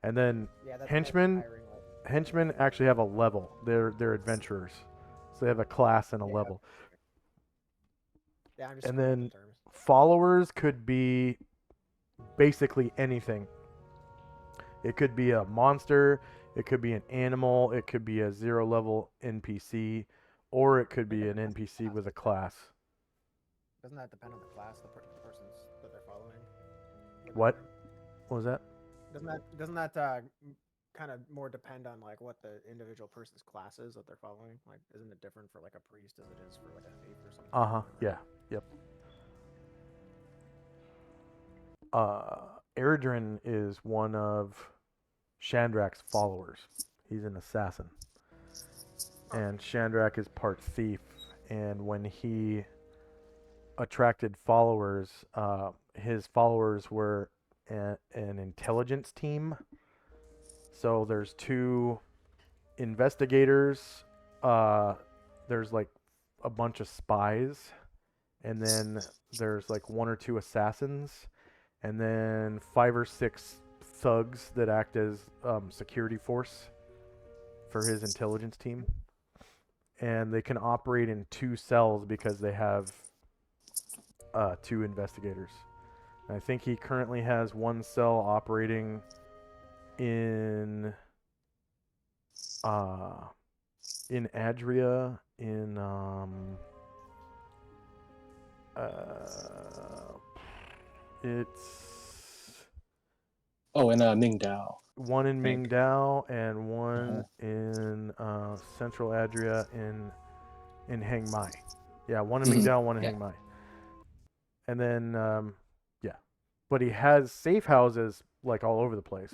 And then Yeah, that's henchmen hiring, like, henchmen actually have a level. They're adventurers, so they have a class and a level. Yeah, I'm just And screwing up then the terms. followers could be basically anything. It could be a monster, it could be an animal, it could be a 0 level NPC, or it could be an NPC with a class. Doesn't that depend on the class the person's that they're following? What? What was that? Doesn't that kind of more depend on like what the individual person's class is that they're following? Like, isn't it different for like a priest as it is for like a thief or something? Yeah. Yep. Eridrin is one of Shandrak's followers. He's an assassin. And Shandrak is part thief. And when he attracted followers, his followers were an intelligence team. So there's 2 investigators. There's like a bunch of spies, and then there's like 1 or 2 assassins, and then 5 or 6 thugs that act as security force for his intelligence team. And they can operate in 2 cells because they have 2 investigators. And I think he currently has 1 cell operating in Adria, in it's in Mingdao. 1 in think. Mingdao and 1 in Central Adria in Hang Mai. Yeah, 1 in Mingdao, 1 in Yeah. Hang Mai. And then but he has safe houses like all over the place.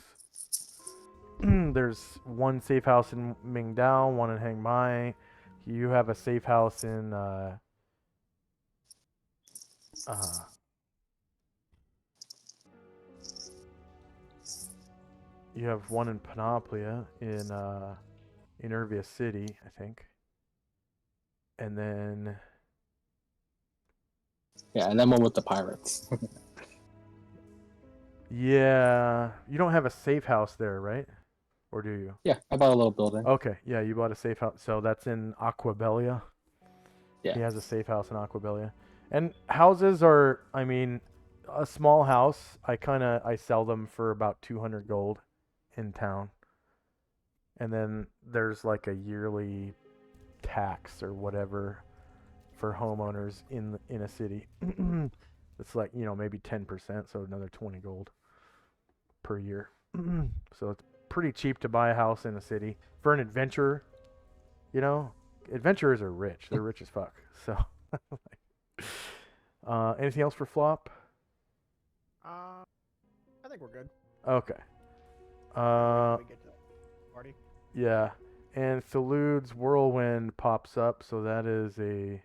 There's 1 safe house in Mingdao, 1 in Hang Mai. You have a safe house in you have 1 in Panoplia in Irvia City, I think. And then Yeah, and then one with the pirates. yeah, you don't have a safe house there, right? Or do you? Yeah, I bought a little building. Okay, yeah, you bought a safe house. So that's in Aquabelia. Yeah. He has a safe house in Aquabelia. And houses are, I mean, a small house, I sell them for about 200 gold in town. And then there's like a yearly tax or whatever for homeowners in a city. It's like, maybe 10%, so another 20 gold per year. So it's pretty cheap to buy a house in a city for an adventurer. Adventurers are rich. They're rich as fuck. So, anything else for flop? I think we're good. Okay. We get to the party. Yeah. And Solynod's Whirlwind pops up, so that is a...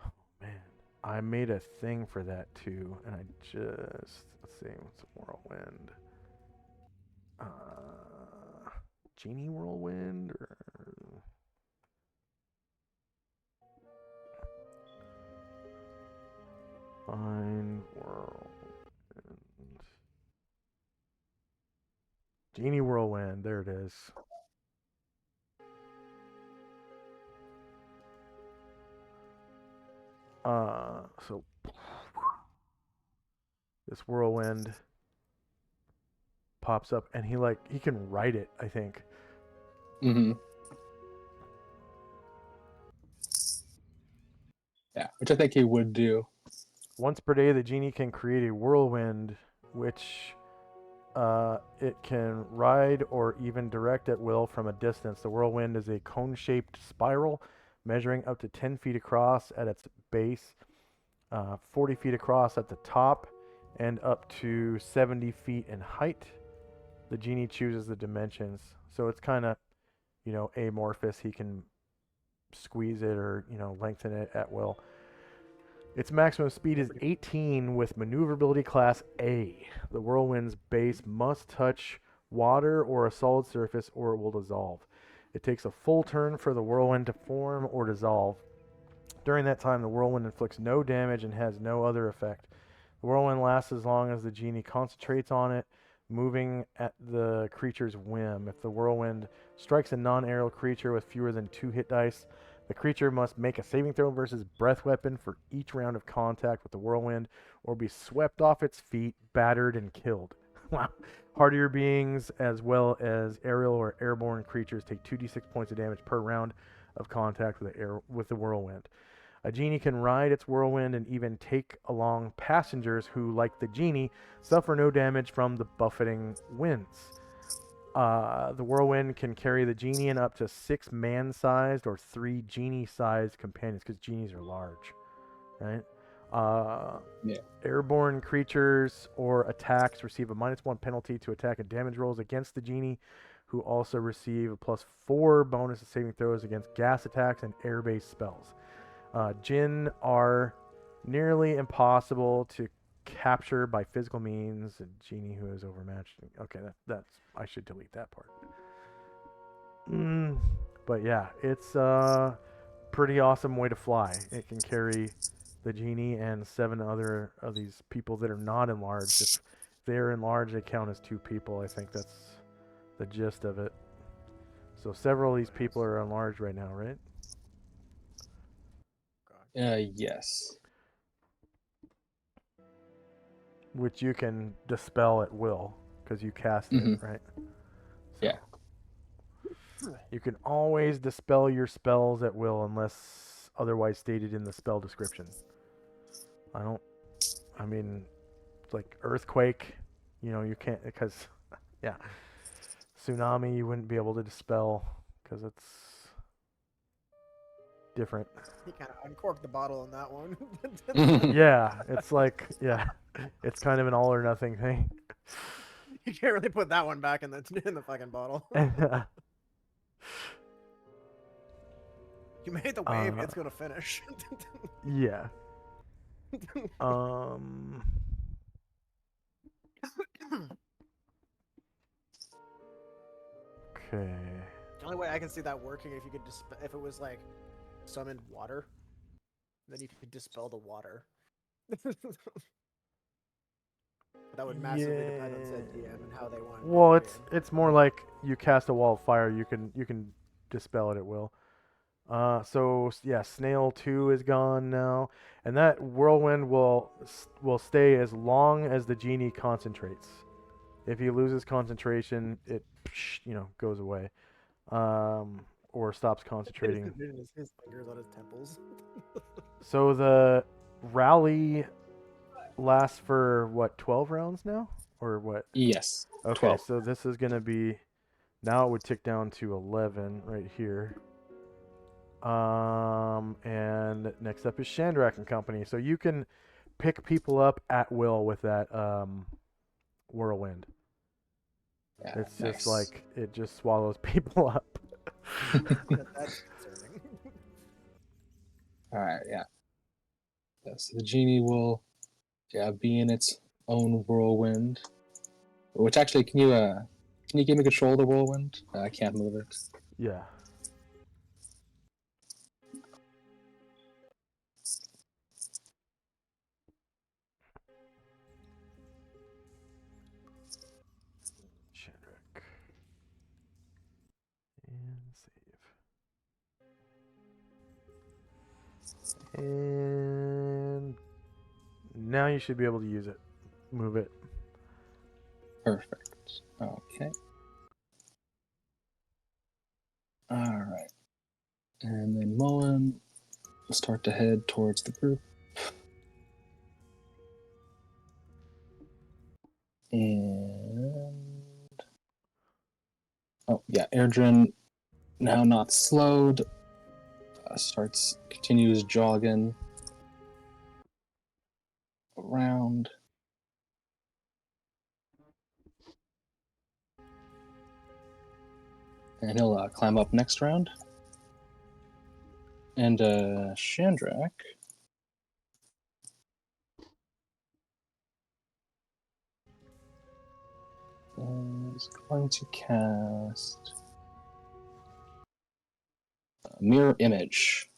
Oh, man. I made a thing for that, too, and I just... Let's see, what's a Whirlwind? Genie Whirlwind, or... Find Whirlwind. Genie Whirlwind, there it is. So this Whirlwind pops up, and he can ride it, I think. Mm-hmm. Yeah, which I think he would do. Once per day, the genie can create a whirlwind, which it can ride or even direct at will from a distance. The whirlwind is a cone-shaped spiral measuring up to 10 feet across at its base, 40 feet across at the top, and up to 70 feet in height. The genie chooses the dimensions. So it's kind of, amorphous. He can squeeze it or, lengthen it at will. Its maximum speed is 18 with maneuverability class A. The whirlwind's base must touch water or a solid surface or it will dissolve. It takes a full turn for the whirlwind to form or dissolve. During that time, the whirlwind inflicts no damage and has no other effect. The whirlwind lasts as long as the genie concentrates on it, moving at the creature's whim. If the whirlwind strikes a non-aerial creature with fewer than 2 hit dice, the creature must make a saving throw versus breath weapon for each round of contact with the whirlwind or be swept off its feet, battered, and killed. Wow. Hardier beings as well as aerial or airborne creatures take 2d6 points of damage per round of contact with the whirlwind. A genie can ride its whirlwind and even take along passengers who, like the genie, suffer no damage from the buffeting winds. The whirlwind can carry the genie and up to 6 man-sized or 3 genie-sized companions, because genies are large, right? Yeah. Airborne creatures or attacks receive a -1 penalty to attack and damage rolls against the genie, who also receive a +4 bonus to saving throws against gas attacks and air-based spells. Jinn are nearly impossible to capture by physical means a genie who is overmatched. Okay, that's I should delete that part. But yeah, it's a pretty awesome way to fly. It can carry the genie and 7 other of these people that are not enlarged. If they're enlarged, they count as 2 people. I think that's the gist of it. So several of these people are enlarged right now, right? Yes. Which you can dispel at will because you cast it, Mhm. right? Yeah. You can always dispel your spells at will unless otherwise stated in the spell description. I mean, it's like earthquake, you can't, because, yeah. Tsunami, you wouldn't be able to dispel because it's different. He kind of uncorked the bottle on that one. Yeah, it's like, yeah, it's kind of an all or nothing thing. You can't really put that one back in the fucking bottle. You made the wave, it's gonna finish. Yeah. Okay. The only way I can see that working if you could if it was like summoned water, then you could dispel the water. That would massively depend on said DM and how they want. Well, it's more like you cast a wall of fire, you can dispel it at will. So yeah, Snail 2 is gone now, and that whirlwind will stay as long as the genie concentrates. If he loses concentration, it goes away, or stops concentrating. His fingers on his temples. So the rally lasts for what, 12 rounds now, or what? Yes. Okay, 12. so this is gonna be, now it would tick down to 11 right here. And next up is Shandrak and Company. So you can pick people up at will with that whirlwind. Yeah, It's nice. just like it just swallows people up. That's concerning. All right, yeah. So the genie will, be in its own whirlwind. Which actually, can you give me control of the whirlwind? I can't move it. Yeah. Shandrak. And save. And now you should be able to use it. Move it. Perfect. Okay. All right. And then Mullen will start to head towards the group. And oh yeah, Erdrin, now not slowed, continues jogging around. And he'll climb up next round. And Shandrak is going to cast Mirror Image.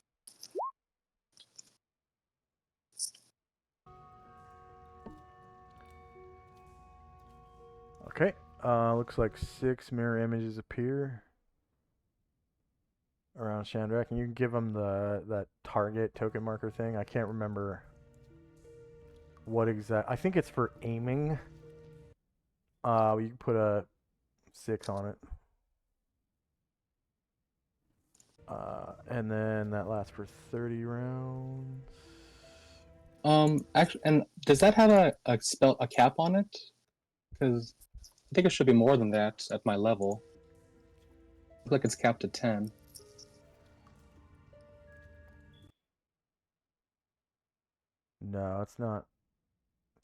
Okay. Looks like 6 mirror images appear around Shandrak, and you can give him that target token marker thing. I can't remember what exact. I think it's for aiming. You can put a 6 on it. And then that lasts for 30 rounds. Actually, and does that have a cap on it? Because I think it should be more than that at my level. I feel like it's capped at 10. No, it's not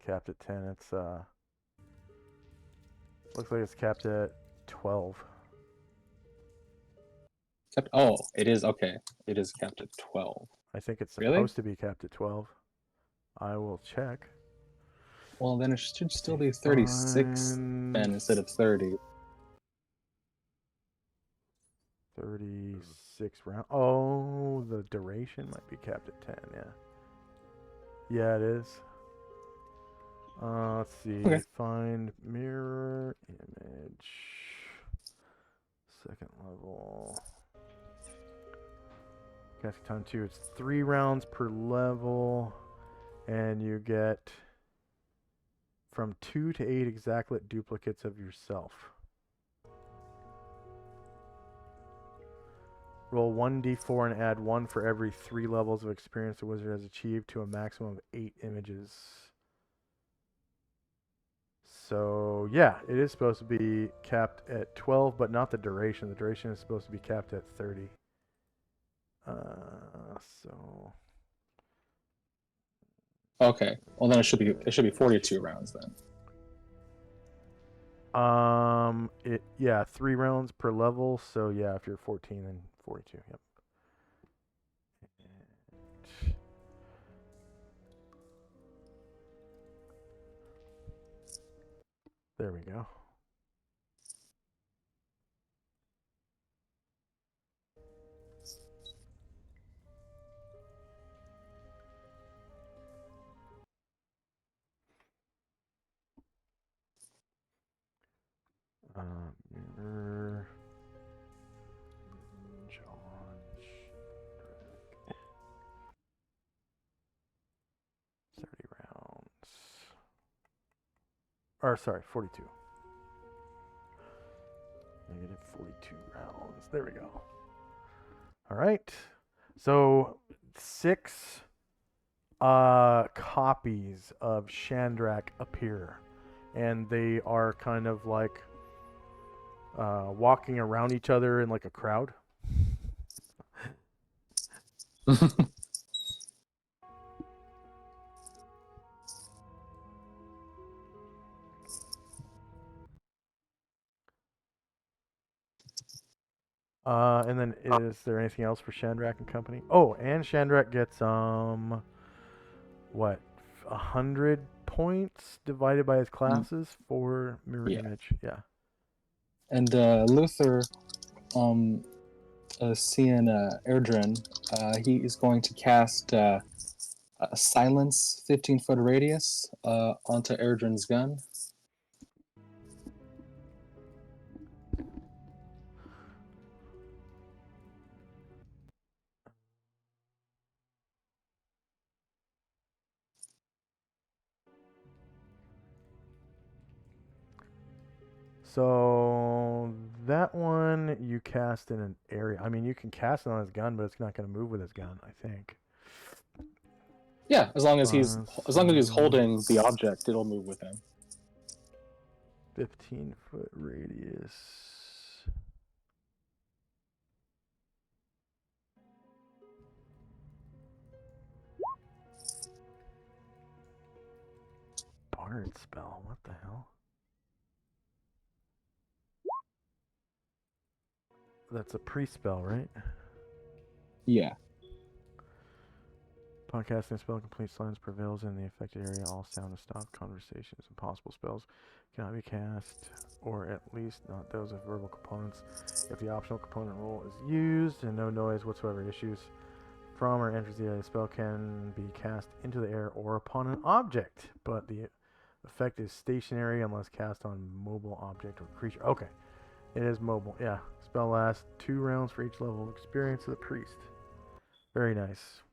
capped at 10. It's looks like it's capped at 12. Oh, it is, okay. It is capped at 12. I think it's Really? supposed to be capped at 12. I will check. Well, then it should still be 36 Fine. then instead of 30. 36 round. Oh, the duration might be capped at 10. Yeah. Yeah, it is. Let's see. Okay. Find mirror image. Second level. Casting time 2. It's 3 rounds per level, and you get from 2 to 8 exactly duplicates of yourself. Roll 1d4 and add 1 for every 3 levels of experience the wizard has achieved to a maximum of 8 images. So, yeah, it is supposed to be capped at 12, but not the duration. The duration is supposed to be capped at 30. So... Okay. Well, then it should be 42 rounds then. Yeah, 3 rounds per level. So yeah, if you're 14, then 42. Yep. There we go. Mirror. John. 30 rounds. Or sorry, 42. Negative 42 rounds. There we go. All right. So 6 copies of Shandrak appear, and they are kind of like walking around each other in like a crowd. And then is there anything else for Shandrak and company? Oh, and Shandrak gets what, 100 points divided by his classes for mirror image. Yeah. And Luther, seeing Erdrin, he is going to cast a silence 15-foot radius onto Erdrin's gun. So that one you cast in an area. I mean, you can cast it on his gun, but it's not going to move with his gun, I think. Yeah, as long as he's holding the object, it'll move with him. 15-foot radius. Bard spell. What the hell? That's a pre-spell, right? Yeah. Upon casting a spell, complete silence prevails in the affected area. All sound is stopped. Conversations and possible spells cannot be cast, or at least not those of verbal components. If the optional component roll is used and no noise whatsoever issues from or enters the area, the spell can be cast into the air or upon an object, but the effect is stationary unless cast on mobile object or creature. Okay, it is mobile. Yeah, spell lasts 2 rounds for each level of experience of the priest. Very nice.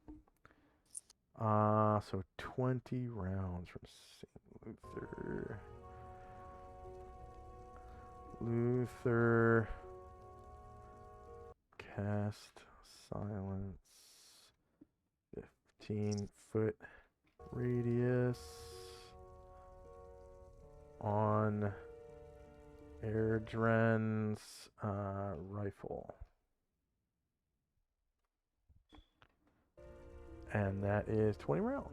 So 20 rounds from St. Luther. Luther cast silence 15-foot radius on Erdrin's rifle. And that is 20 rounds.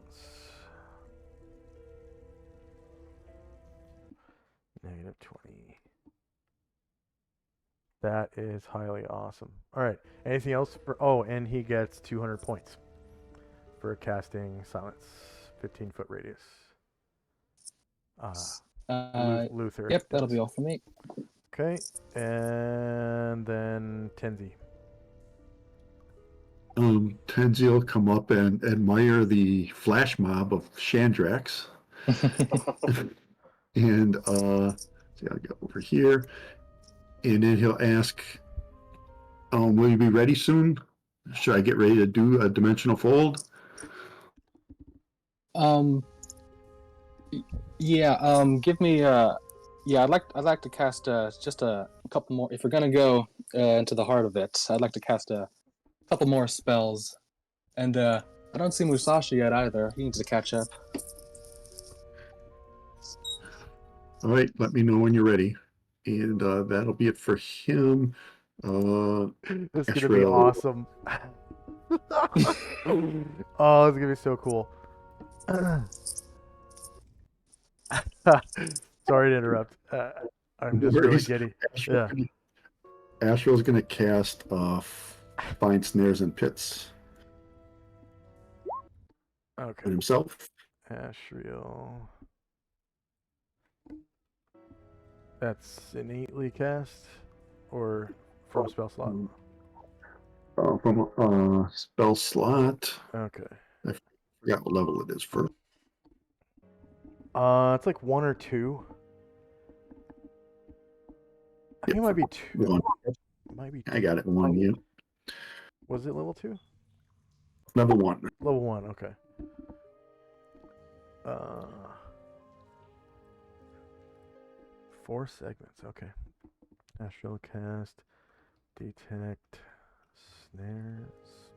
Negative 20. That is highly awesome. All right. Anything else for... Oh, and he gets 200 points for casting silence. 15-foot radius. Luther. Yep, that'll does. be all for me. Okay, and then Tenzi. Tenzi will come up and admire the flash mob of Chandrax. And see, I'll get over here. And then he'll ask, will you be ready soon? Should I get ready to do a dimensional fold? Yeah, give me yeah, I'd like to cast just a couple more. If we're gonna go into the heart of it, I'd like to cast a couple more spells. And I don't see Musashi yet either. He needs to catch up. All right, let me know when you're ready. And that'll be it for him. This is gonna be Ashrael. awesome. Oh, it's gonna be so cool. Sorry to interrupt. I'm No just really worries. giddy. Yeah. Ashrael's going to cast Find Snares and Pits Okay. on himself. Ashriel. That's innately cast, or from a spell slot. From a spell slot. Okay. I forgot what level it is for. It's like 1 or 2. I think it might be 2. One. It might be 2. I got it. 1, yeah. Was it level 2? Level 1. Level 1. Okay. 4 segments. Okay. Astral cast, detect snares,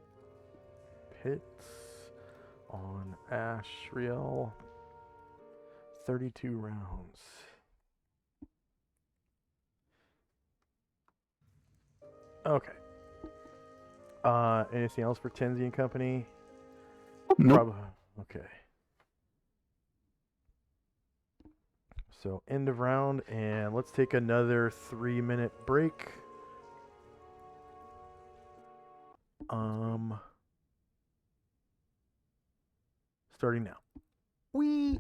pits on Ashriel. 32 rounds. Okay. Anything else for Tenzi and company? Nope. Okay. So end of round, and let's take another 3-minute break. Starting now. Wee.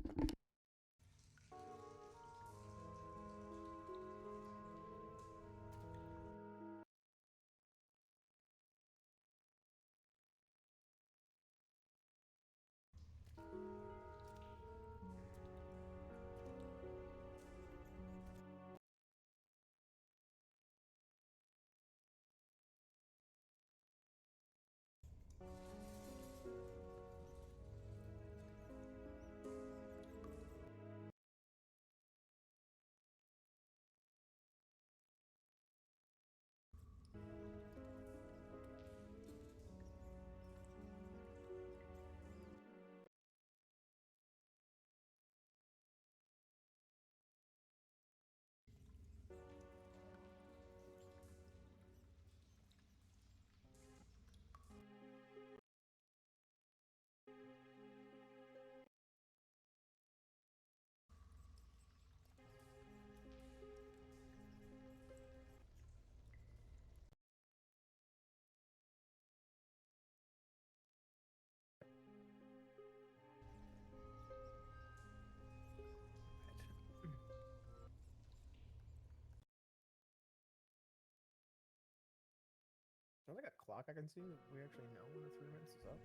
Is there like a clock I can see? We actually know when the 3 minutes is up.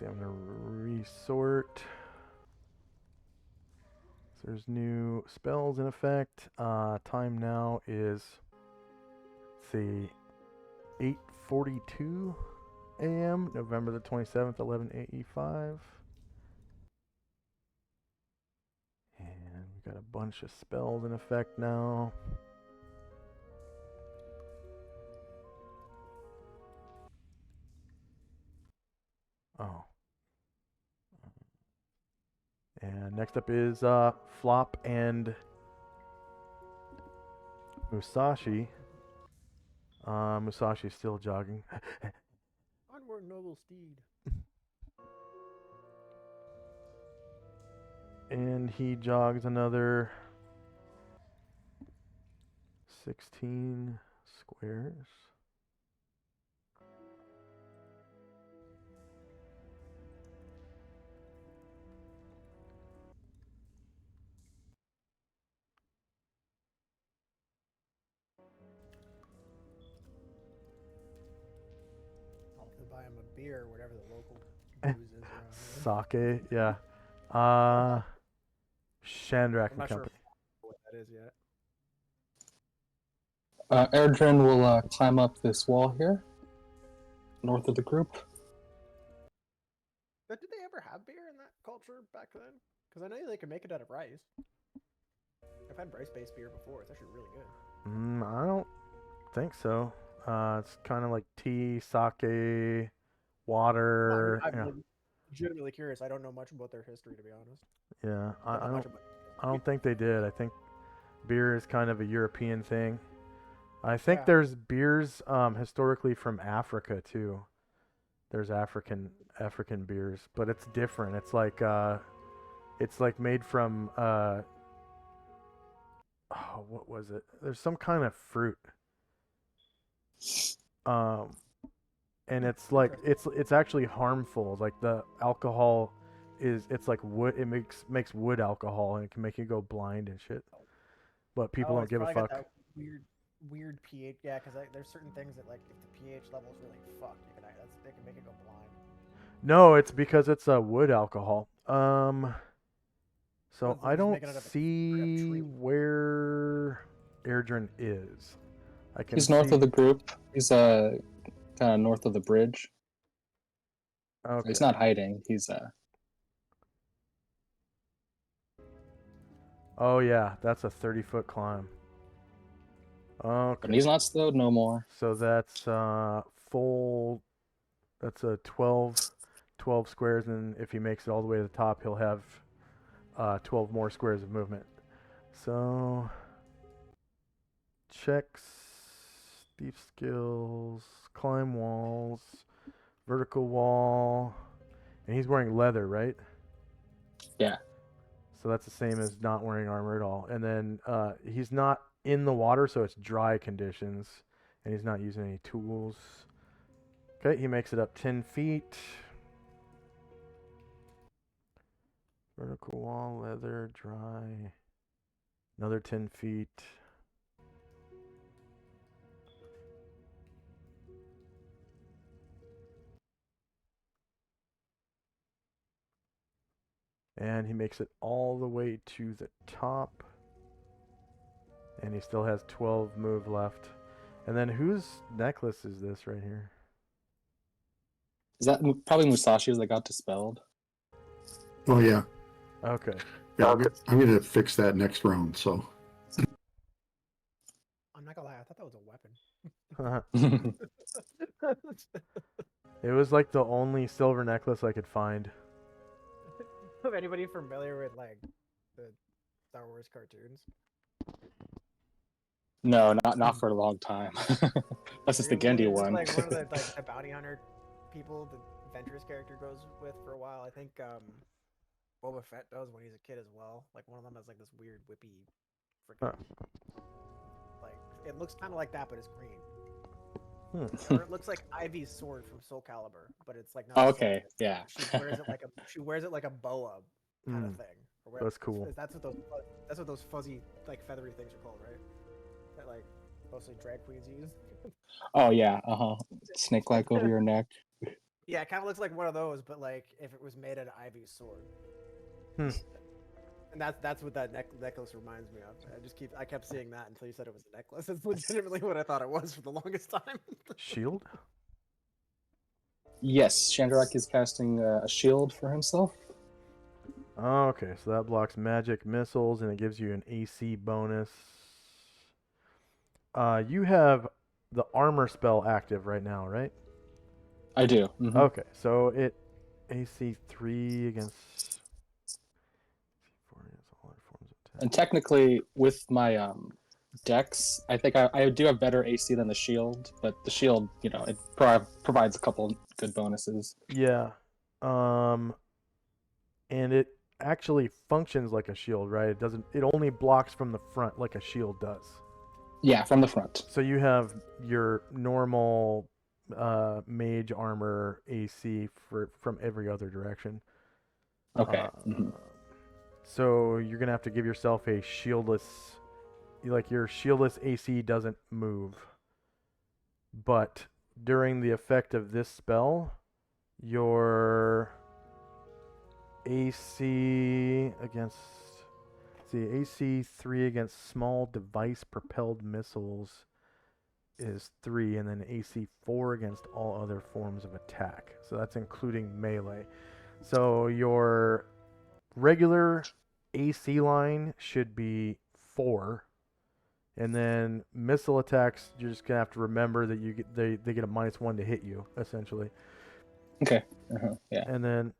see, I'm gonna resort. So there's new spells in effect. Time now is, let's see, 8:42 a.m. November the 27th, 11:85. And we got a bunch of spells in effect now. Oh. And next up is Flop and Musashi. Musashi's still jogging. Onward, noble steed. And he jogs another 16 squares. I'll have to buy him a beer, whatever the local booze is around here. Sake, yeah. Shandrak I'm and not sure Company. what that is yet. Erdrin will climb up this wall here, north of the group. But did they ever have beer in that culture back then? Because I know they could make it out of rice. I've had rice-based beer before. It's actually really good. I don't think so. It's kind of like tea, sake, water. Well, I mean, yeah. I'm legitimately curious. I don't know much about their history, to be honest. Yeah, I Not much don't. about I don't think they did. I think beer is kind of a European thing. I think Yeah. there's beers historically from Africa too. There's African beers, but it's different. It's like made from what was it? There's some kind of fruit. And it's like it's actually harmful. Like the alcohol it's like wood. It makes wood alcohol, and it can make you go blind and shit. But people don't it's give a probably got fuck. that weird pH. Yeah, because there's certain things that, like, if the pH level is really fucked, they can make it go blind. No, it's because it's a wood alcohol. So They're I just don't making it out of a see tree. where Airdrin is. I can He's north see. of the group. He's kind of north of the bridge. Okay. He's not hiding. He's Oh yeah, that's a 30-foot climb. Okay. But he's not slowed no more. So that's full. That's a 12 squares, and if he makes it all the way to the top, he'll have 12 more squares of movement. So checks, deep skills, climb walls, vertical wall, and he's wearing leather, right? Yeah. So that's the same as not wearing armor at all. And then he's not in the water, so it's dry conditions, and he's not using any tools. Okay, he makes it up 10 feet. Vertical wall, leather, dry. Another 10 feet. And he makes it all the way to the top. And he still has 12 move left. And then whose necklace is this right here? Is that probably Musashi's that got dispelled? Oh yeah, Okay. yeah. I'm gonna fix that next round. So I'm not gonna lie, I thought that was a weapon. It was like the only silver necklace I could find. If anybody familiar with, like, the Star Wars cartoons? No, not for a long time. That's just the Gendy It's one. like one of the the bounty hunter people the Ventress character goes with for a while. I think Boba Fett does when he's a kid as well. Like, one of them has like this weird whippy freaking like, it looks kind of like that, but it's green. Or it looks like Ivy's sword from Soul Calibur, but it's like not. Oh, a okay, sword. yeah. She wears it like a boa kind of thing. Or That's cool. That's what those fuzzy, like, feathery things are called, right? That, like, mostly drag queens use. Oh yeah, Snake like over your neck. Yeah, it kind of looks like one of those, but like if it was made out of Ivy's sword. Hmm. And that's what that necklace reminds me of. I kept seeing that until you said it was a necklace. It's legitimately what I thought it was for the longest time. Shield? Yes, Chandrak is casting a shield for himself. Okay, so that blocks magic missiles and it gives you an AC bonus. You have the armor spell active right now, right? I do. Mhm. Okay, so it AC 3 against 4 against all other forms of attack. And technically, with my dex, I think I do have better AC than the shield, but the shield, it provides a couple good bonuses. Yeah. And it actually functions like a shield, right? It only blocks from the front like a shield does. Yeah, from the front. So you have your normal mage armor AC from every other direction. Okay. So you're gonna have to give yourself a shieldless, like your shieldless AC doesn't move, but during the effect of this spell, your AC against AC 3 against small device propelled missiles is 3, and then AC 4 against all other forms of attack. So that's including melee. So your regular AC line should be 4, and then missile attacks, you're just gonna have to remember that they get a -1 to hit you, essentially. Okay. Yeah. And then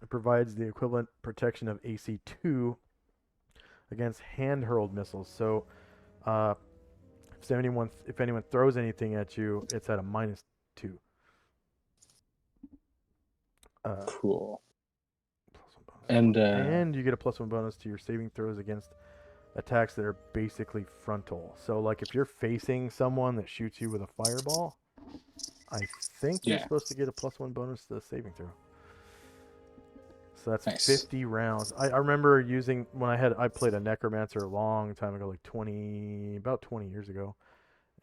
it provides the equivalent protection of AC 2 against hand hurled missiles. So if anyone throws anything at you, it's at a -2. Cool. And And you get a +1 bonus to your saving throws against attacks that are basically frontal. So like if you're facing someone that shoots you with a fireball, I think you're Yeah. supposed to get a +1 bonus to the saving throw. So that's Nice. 50 rounds. I remember using when I played a necromancer a long time ago, like about 20 years ago,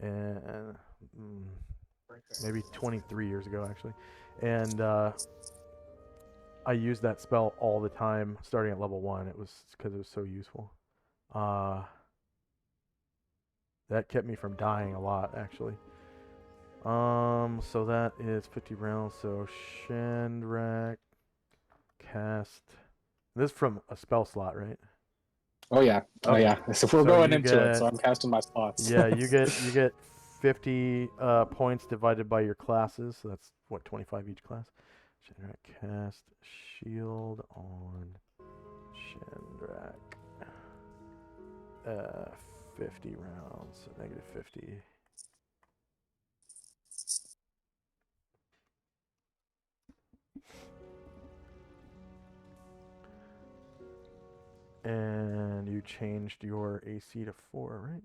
and maybe 23 years ago actually, and I used that spell all the time, starting at level 1. It was because it was so useful. That kept me from dying a lot, actually. So that is 50 rounds. So Chandrak cast. This is from a spell slot, right? Oh yeah. Oh Okay. yeah. So we're So going you into it. get- So I'm casting my slots. Yeah, you get 50 points divided by your classes. So that's what, 25 each class. Chandrak cast shield on Chandrak. 50 rounds, so -50. And you changed your AC to 4, right?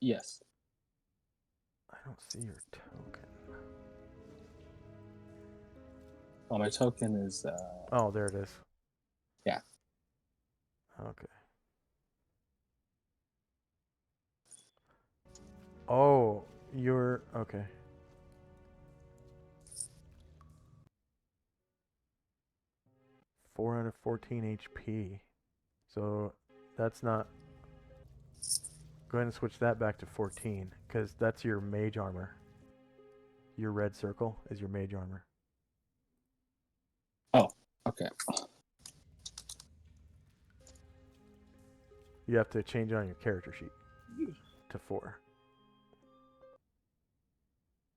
Yes. I don't see your token. Well, my token is. Oh, there it is. Yeah. Okay. Oh, you're okay. Four out of 14 HP. So that's not. Go ahead and switch that back to 14, because that's your mage armor. Your red circle is your mage armor. Oh. Okay. You have to change it on your character sheet to 4.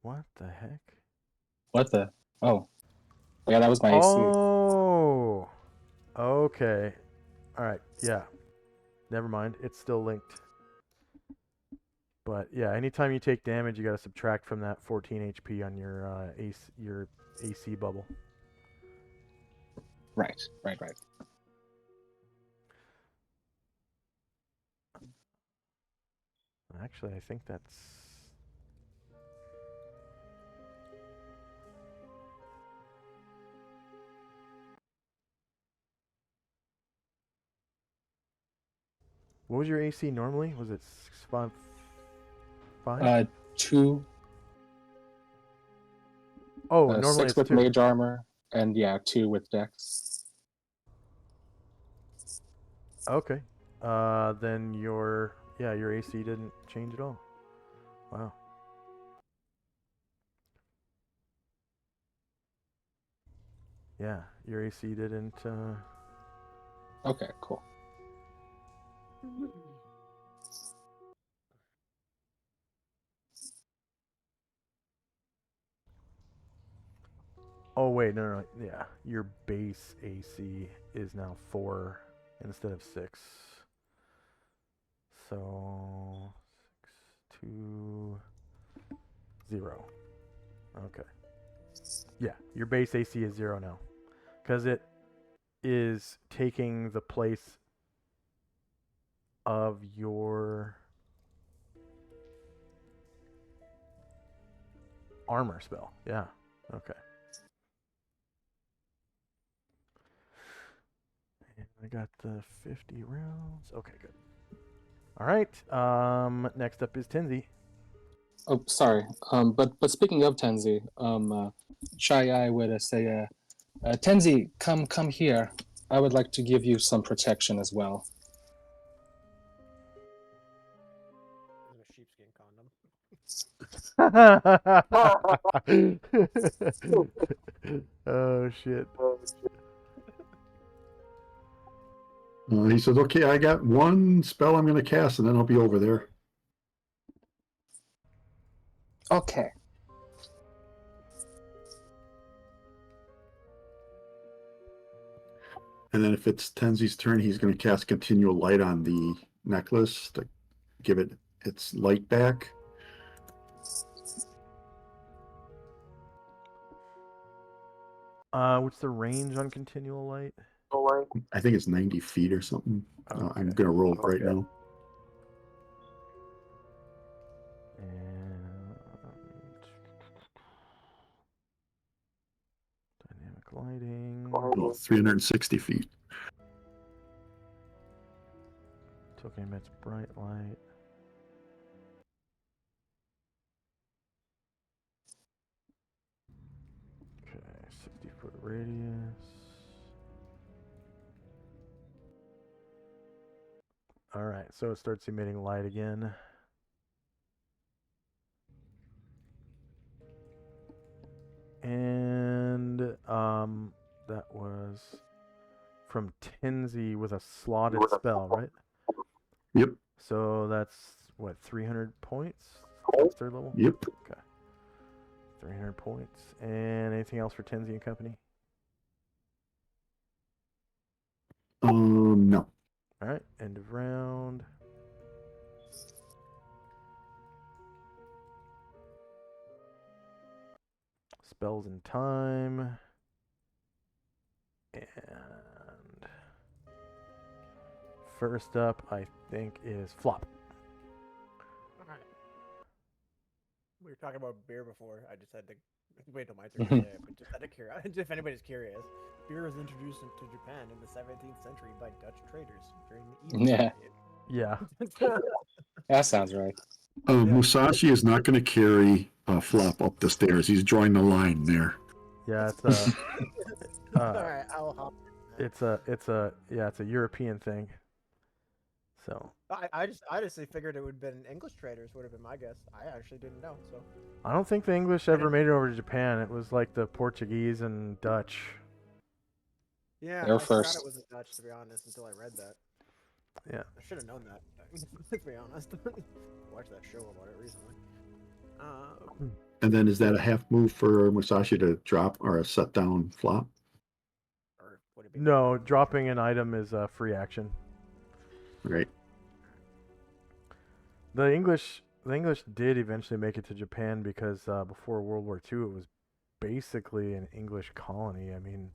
What the heck? What the? Oh. Yeah, that was my AC. Oh. Okay. All right. Yeah. Never mind. It's still linked. But yeah, anytime you take damage, you got to subtract from that 14 HP on your AC bubble. Right. Actually, I think that's. What was your AC normally? Was it 5? 2. Oh, normally 6 it's with 2. mage armor, and yeah, 2 with dex. Okay. Then your AC didn't change at all. Wow. Yeah, your AC didn't. Okay, cool. Oh wait, no. Yeah, your base AC is now 4 instead of 6. So 6, 2, 0. Okay. Yeah, your base AC is 0 now, because it is taking the place of your armor spell. Yeah. Okay. And I got the 50 rounds. Okay, good. All right. Next up is Tenzi. Oh, sorry. But speaking of Tenzi, Shy Eye would say, Tenzi, come here. I would like to give you some protection as well. In a sheepskin condom. Oh shit. He says, okay, I got one spell I'm going to cast, and then I'll be over there. Okay. And then if it's Tenzi's turn, he's going to cast Continual Light on the necklace to give it its light back. What's the range on continual light? I think it's 90 feet or something. I'm Okay. going to roll it right now. And dynamic lighting. Oh, 360 feet. Token emits bright light. Okay, 60-foot radius. All right, so it starts emitting light again. And that was from Tenzi with a slotted spell, right? Yep. So that's what, 300 points? That's third level? Yep. Okay. 300 points. And anything else for Tenzi and company? No. All right, end of round. Spells in time. And first up, I think, is Flop. Alright. We were talking about beer before. I just had to wait till my turn to say it, but just out of curiosity, if anybody's curious, beer was introduced to Japan in the 17th century by Dutch traders during the Edo Yeah. Yeah. period. That sounds right. Musashi is not going to carry Flop up the stairs. He's drawing the line there. Yeah, it's a Alright, I'll hop. it's a European thing. So I just figured it would have been English traders would have been my guess. I actually didn't know. So I don't think the English ever made it over to Japan. It was like the Portuguese and Dutch. yeah, They're I forgot first. it was the Dutch to be honest until I read that. Yeah. I should have known that. To be honest, watched that show about it recently. And then is that a half move for Musashi to drop or a set down Flop? Or would it be No, dropping an item is a free action. Right. The English did eventually make it to Japan because before World War II, it was basically an English colony. I mean,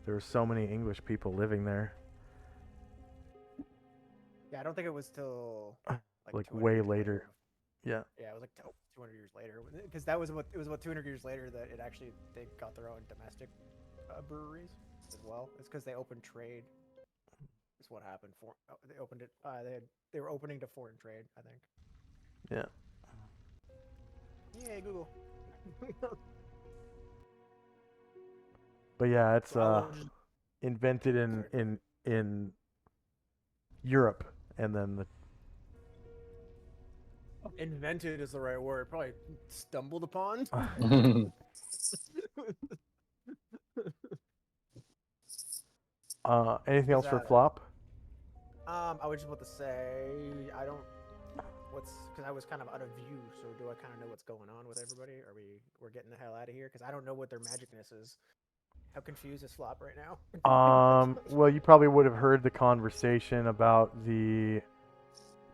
there were so many English people living there. Yeah, I don't think it was till Like 200 way years later. Yeah. Yeah, it was like 200 years later because that was about 200 years later that it actually they got their own domestic breweries as well. It's because they opened trade. Is what happened. They opened it. They were opening to foreign trade. I think. Yeah. Yay, Google. But yeah, it's I'll just- invented in Europe, and then the Invented is the right word. Probably stumbled upon. anything else for that- flop? I was just about to say I don't. What's because I was kind of out of view. So do I kind of know what's going on with everybody? We're getting the hell out of here? Because I don't know what their magicness is. How confused is Flop right now? Well, you probably would have heard the conversation about the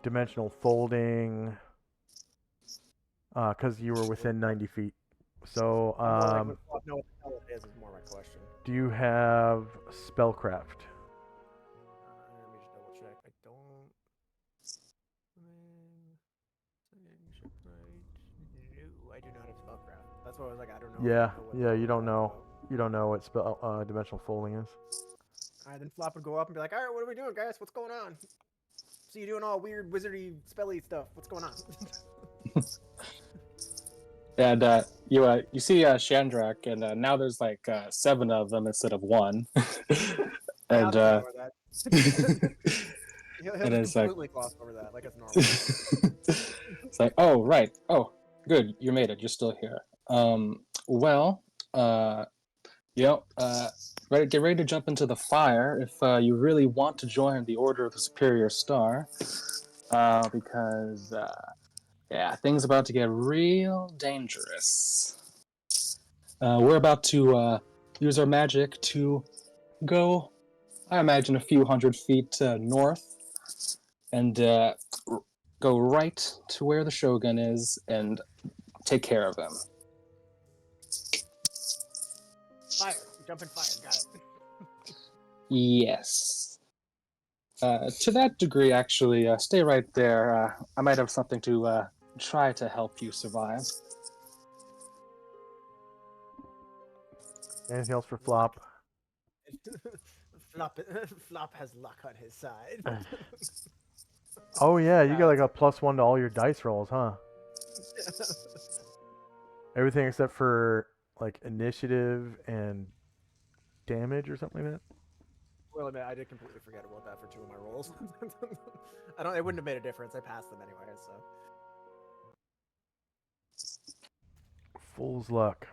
dimensional folding, because you were within 90 feet. So, More like what Flop know what the hell it is more my question. do you have spellcraft? Let me just double check. I don't. No, I do not have spellcraft. That's why I was like, I don't know. if I Yeah, know what yeah, the you don't hell know. it's about. You don't know what dimensional folding is. Alright, then Flop would go up and be like, alright, what are we doing, guys? What's going on? See you doing all weird wizardy spelly stuff. What's going on? And you see Shandrak, and now there's like 7 of them instead of 1. I'll And just ignore that. He'll And just it's like- completely gloss over that, like it's normal. it's like, oh right, oh good, you made it. You're still here. Well, get ready to jump into the fire if you really want to join the Order of the Superior Star, because things about to get real dangerous. We're about to use our magic to go, I imagine, a few hundred feet north, and go right to where the Shogun is and take care of him. Fire. Jump in fire. Got it. Yes. To that degree, actually, stay right there. I might have something to try to help you survive. Anything else for flop? Flop has luck on his side. Oh yeah, you got like a +1 to all your dice rolls, huh? Everything except for like initiative and damage or something like that. Well, I mean, I did completely forget about that for 2 of my rolls. I don't. It wouldn't have made a difference. I passed them anyway, so. Fool's luck.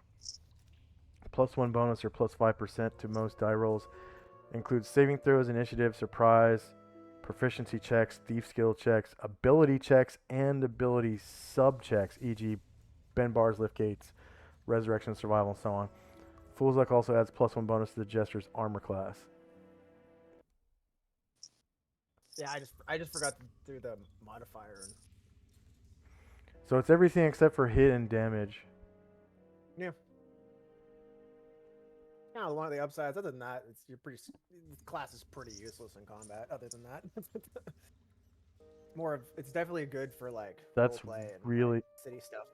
+1 bonus or +5% to most die rolls. Includes saving throws, initiative, surprise, proficiency checks, thief skill checks, ability checks, and ability sub checks, e.g. bend bars, lift gates, resurrection, survival, and so on. Fool's luck also adds +1 bonus to the jester's armor class. Yeah, I just forgot to do the modifier. And... So it's everything except for hit and damage. Yeah. Yeah, one of the upsides. Other than that, class is pretty useless in combat. Other than that, it's definitely good for like That's roleplay and really like, city stuff.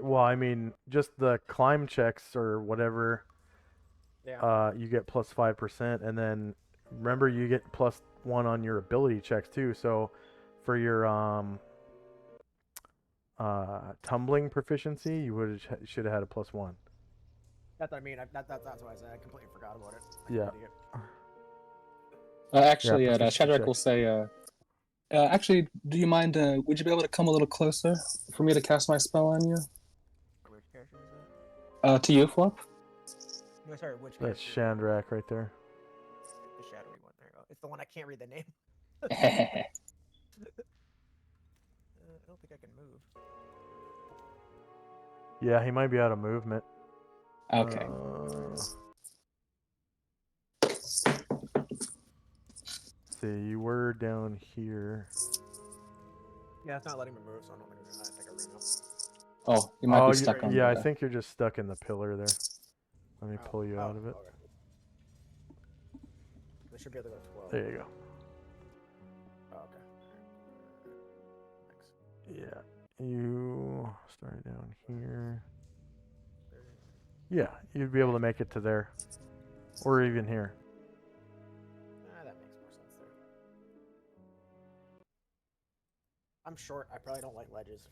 well. I mean, just the climb checks or whatever. Yeah. You get +5%, and then remember you get +1 on your ability checks too. So for your tumbling proficiency, you should have had a +1. That's what I mean. That's why I said I completely forgot about it. Yeah. Actually, proficiency Shadrach check. will say, actually, do you mind, would you be able to come a little closer for me to cast my spell on you? Which character was To you, Flop? that? No, sorry, which That's character? Shandrak right there. The shadowy one. There you go. It's the one I can't read the name. Okay. I don't think I can move. Yeah, he might be out of movement. See, you were down here. Yeah, it's not letting me move, so I don't think I ran out. Oh, you might be stuck yeah, on yeah, I the... think you're just stuck in the pillar there. Let me pull you out of it. Okay. They should be able to go 12. There you go. Oh, okay. Thanks. Yeah, you start down here. Yeah, you'd be able to make it to there, or even here. That makes more sense there. I'm short. I probably don't like ledges.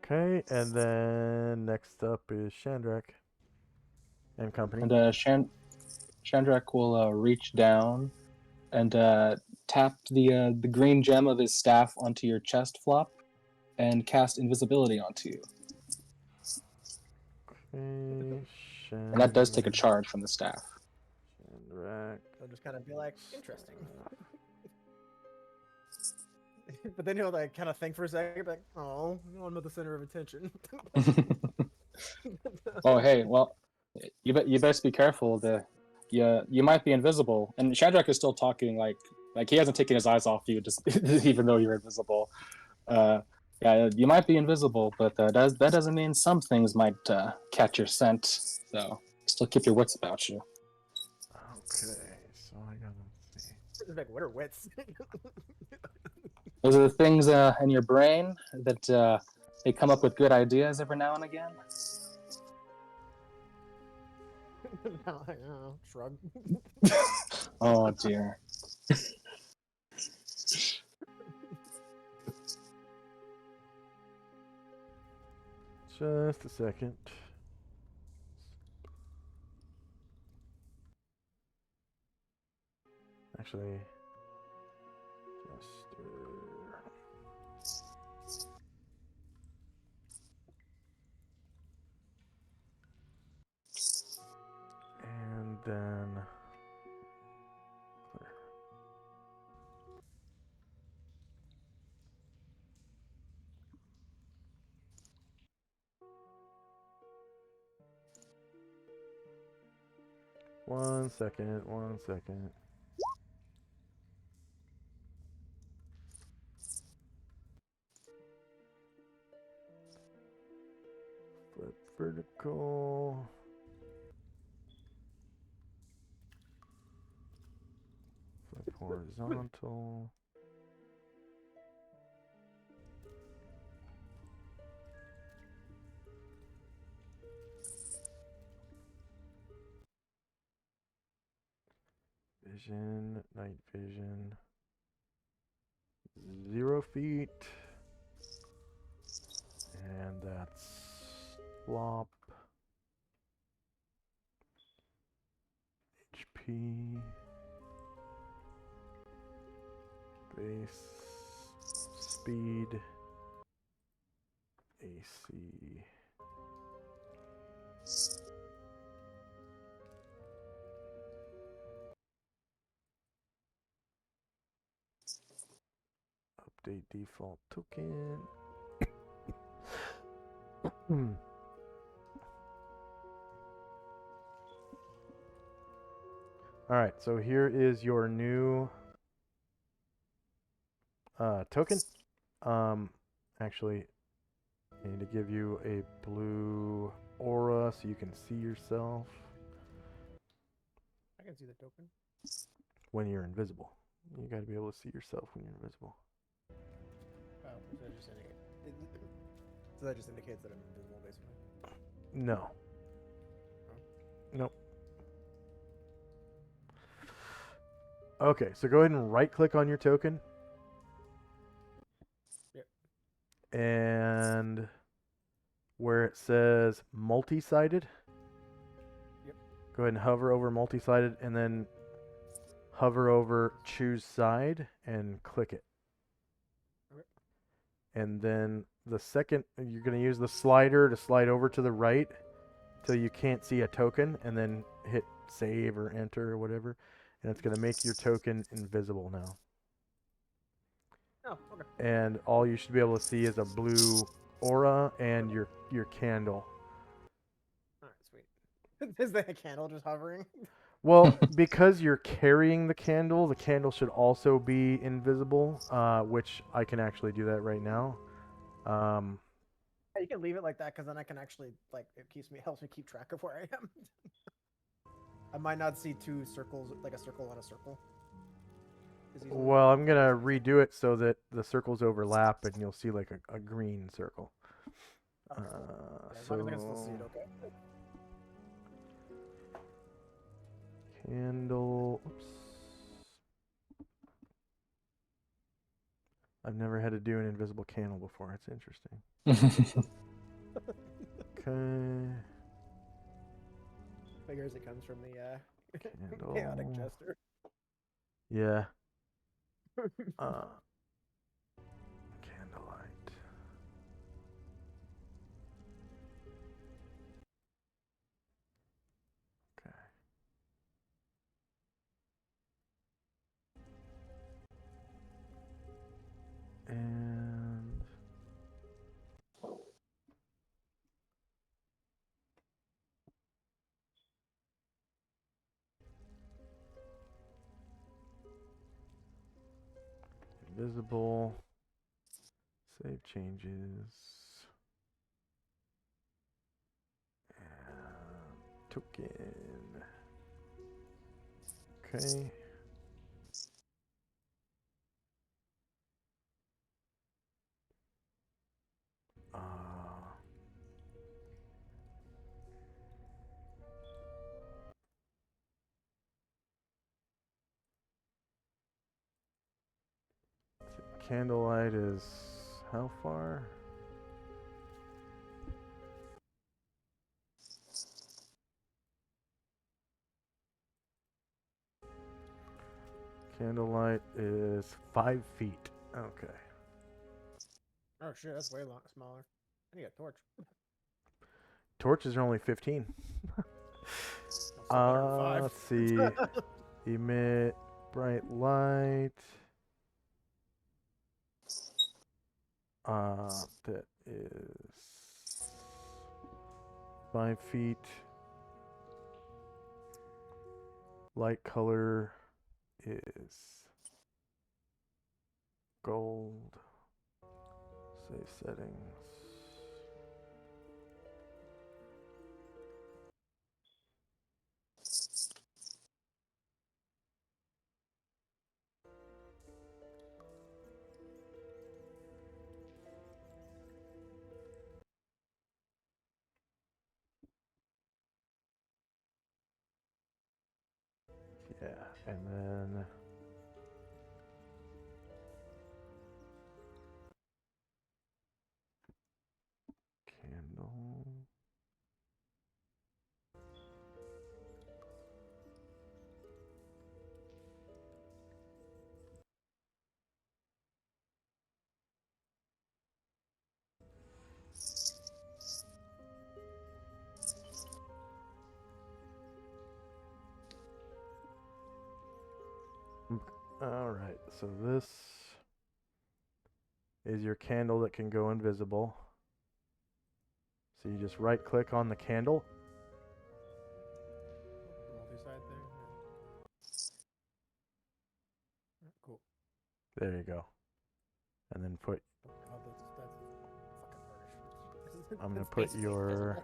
Okay, and then next up is Shandrak and company. And Chandrak will reach down and tap the green gem of his staff onto your chest flop and cast invisibility onto you. Okay, And that does take a charge from the staff. Shandrak. I'll just kind of be like, interesting. But then he'll like kind of think for a second, like, oh, I'm not the center of attention. Oh, hey, well, you best be careful. You might be invisible, and Shadrach is still talking like he hasn't taken his eyes off you, just even though you're invisible. Yeah, you might be invisible, but that doesn't mean some things might catch your scent. So still keep your wits about you. Okay, so I gotta see. Like, what are wits? Those are the things in your brain that they come up with good ideas every now and again. No, shrug. Oh dear. Just a second. Actually, just and then clear. One second. Flip vertical. Flip horizontal. Vision, night vision. 0 feet. And that's flop. HP. Base. Speed. AC. Update default token. All right, so here is your new token. Actually, I need to give you a blue aura so you can see yourself I can see the token. when you're invisible. You got to be able to see yourself when you're invisible. Oh, so that just indicates. So that just indicates that I'm invisible, basically. No. Nope. Okay, so go ahead and right-click on your token. Yep. And where it says multi-sided, Yep. go ahead and hover over multi-sided and then hover over choose side and click it. Okay. And then the second, you're going to use the slider to slide over to the right till you can't see a token, and then hit save or enter or whatever, and it's going to make your token invisible now. Oh, okay. And all you should be able to see is a blue aura and your candle. All right, sweet. Is the candle just hovering? Well, because you're carrying the candle should also be invisible, which I can actually do that right now. Yeah, you can leave it like that, because then I can actually, like, it helps me keep track of where I am. I might not see two circles, like a circle on a circle. Well, I'm going to redo it so that the circles overlap and you'll see like a green circle. Okay, cool. Yeah, as long as I can still see it, okay. Candle. Oops. I've never had to do an invisible candle before. It's interesting. Okay. Figures it comes from the Candle. chaotic jester. Yeah. Candlelight. Okay. And invisible. Save changes. And token. Okay. Uh, Candlelight is how far? Candlelight is 5 feet. Okay. Oh shit, that's way smaller. I need a torch. Torches are only 15. That's still better than 5. Let's see. Emit bright light. That is 5 feet. Light color is gold. Save settings. Yeah, and then candle. All right, so this is your candle that can go invisible. So you just right click on the candle. Multi-side thing. Yeah. Cool. There you go. And then put, Oh, that's fucking hardish. I'm going to It's put basically your, invisible.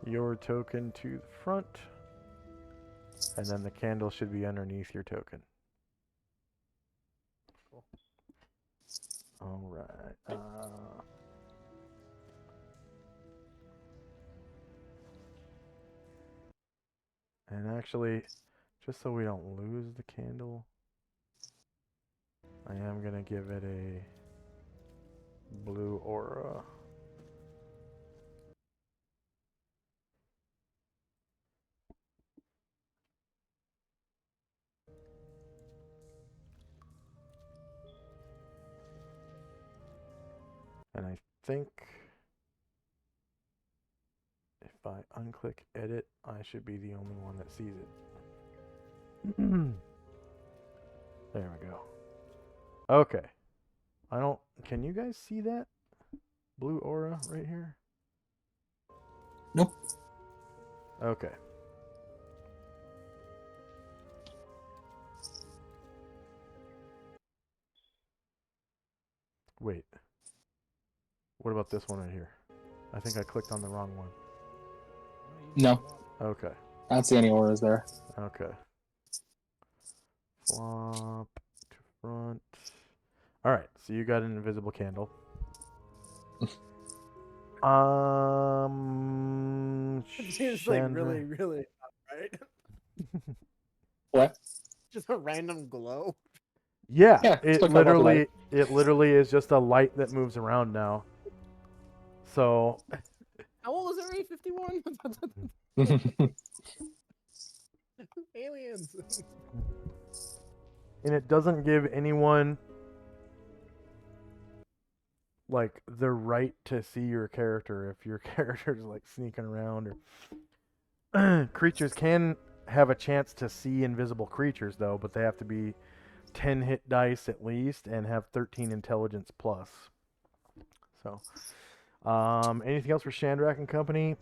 your token to the front. And then the candle should be underneath your token. Cool. All right. And actually, just so we don't lose the candle, I am going to give it a blue aura. And I think if I unclick edit, I should be the only one that sees it. There we go. Okay. Can you guys see that blue aura right here? Nope. Okay. Wait. What about this one right here? I think I clicked on the wrong one. No, Okay. I don't see any auras there. Okay. Flop to front. All right, so you got an invisible candle. It seems like really, really tough, right? What? Just a random glow. Yeah, Yeah, it took out all the light. literally is just a light that moves around now. So How old is Area 51? Aliens. and it doesn't give anyone like the right to see your character if your character's like sneaking around or creatures can have a chance to see invisible creatures though, but they have to be 10 hit dice at least and have 13 intelligence plus. So, anything else for Shandrak and company?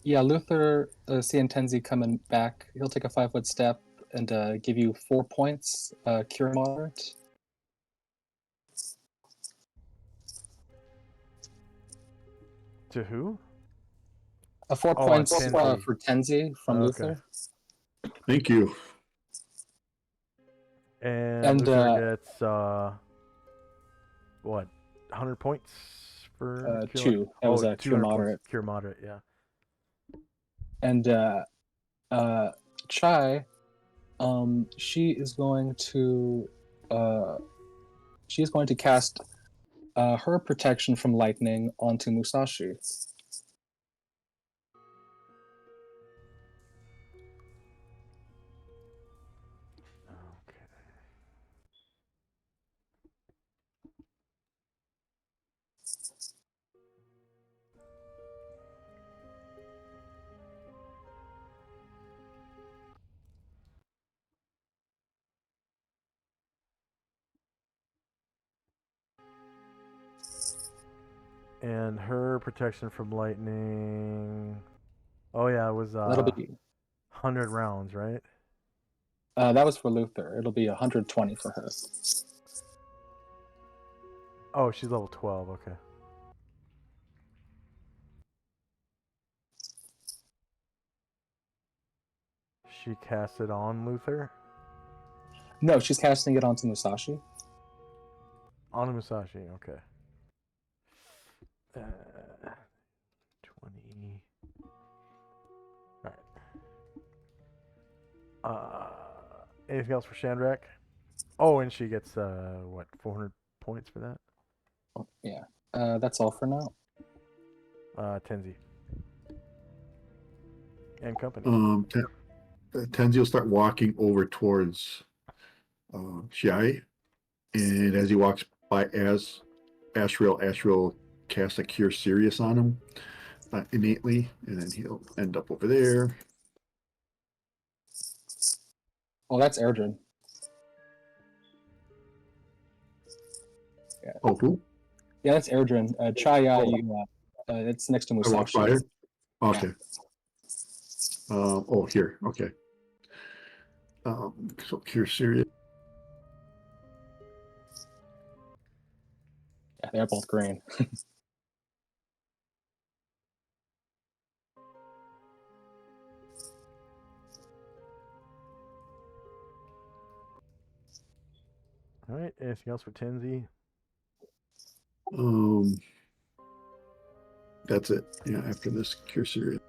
Yeah, Luther, seeing Tenzi coming back, he'll take a 5-foot step and give you 4 points, cure moderate. To who? 4 Oh, points Tenzi. for Tenzi from Okay. Luther. Thank you. And And Luther gets what? 100 points for cure? 2. That was a cure 200 moderate. points. Cure moderate, yeah. And Chai, she is going to cast her protection from lightning onto Musashi. Okay. And her protection from lightning. Oh yeah, it was That'll be 100 rounds, right? that was for Luther. It'll be 120 for her. Oh, she's level 12. Okay. She casts it on Luther. No, she's casting it onto Musashi. On Musashi. Okay. 20. All right. Anything else for Shandrak? Oh, and she gets what 400 points for that. Oh, yeah. That's all for now. Tenzi. And company. Tenzi will start walking over towards Shai, and as he walks by, as Ashriel casts a Cure Serious on him innately, and then he'll end up over there. Oh, that's Erdrin. Yeah. Oh, who? Yeah, that's Erdrin. Chaya, Oh. it's next to I walked Musashi. by it? Okay. Oh, here. Okay. So Cure Serious. Yeah, they're both green. All right. Anything else for Tenzi? That's it. Yeah, after this Cure Serious.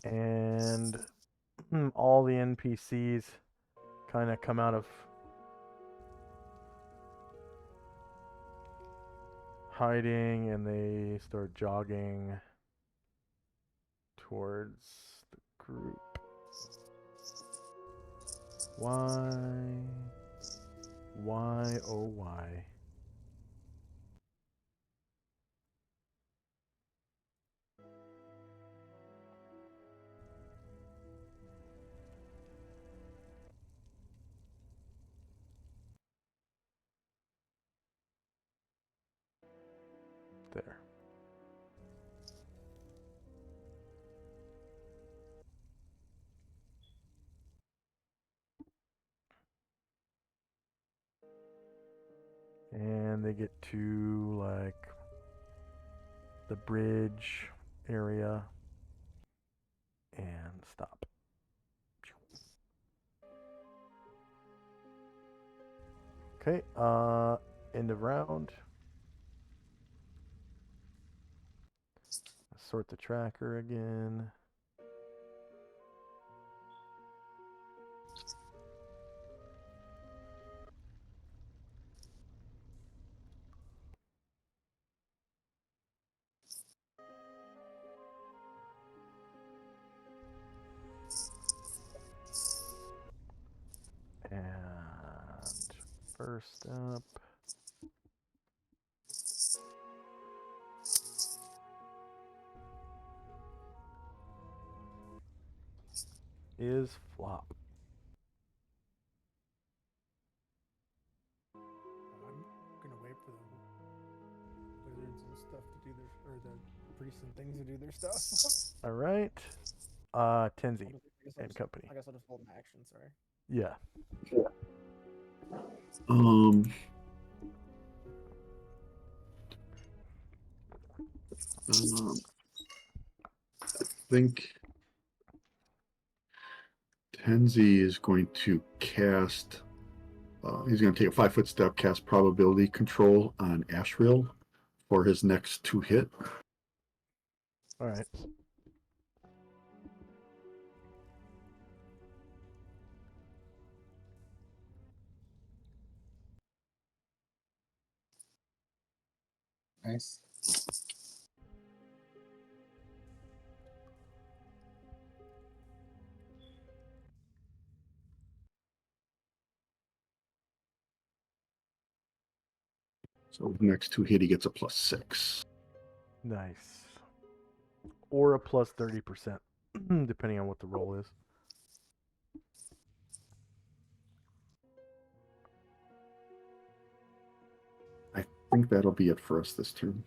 And all the NPCs kind of come out of hiding and they start jogging towards the group. Why, oh why? There. And they get to like the bridge area and stop. Okay, end of round. sort the tracker again. And first up is flop. I'm gonna wait for the wizards and stuff to do their, or the priests and things to do their stuff. All right. Tenzi and company. I guess I'll just hold my action. Sorry. Yeah. I think Tenzi is going to cast. He's going to take a 5-foot step, cast probability control on Ashriel for his next 2 hit. All right. Nice. So the next 2 hit, he gets a +6. Nice. Or a plus 30%, depending on what the roll is. I think that'll be it for us this turn.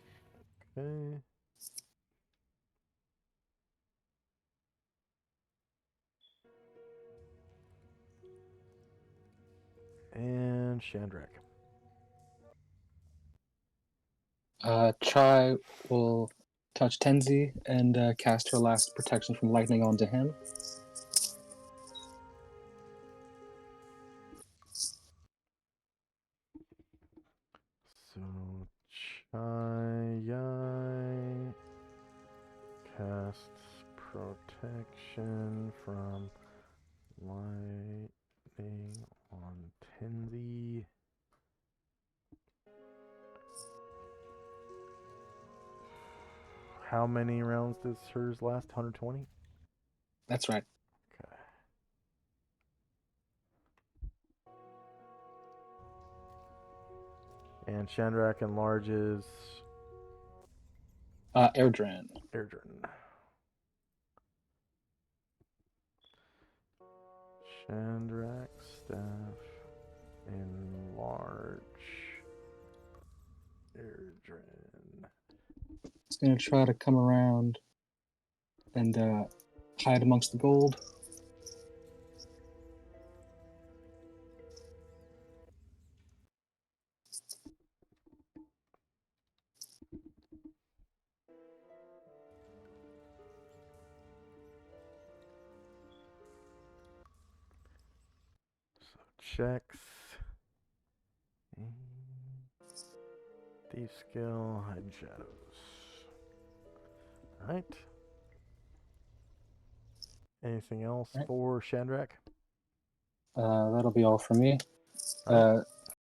Okay. And Chandrak. Chai will touch Tenzi and cast her last protection from lightning onto him. So Chai casts protection from lightning on Tenzi. How many rounds does hers last? 120? That's right. Okay. And Chandrak enlarges Airdran. Airdran. Chandrak staff enlarge Airdran. It's gonna try to come around and hide amongst the gold. So checks. Thief skill, hide shadows. Alright. Anything else Right. for Chandrak? That'll be all for me. All right.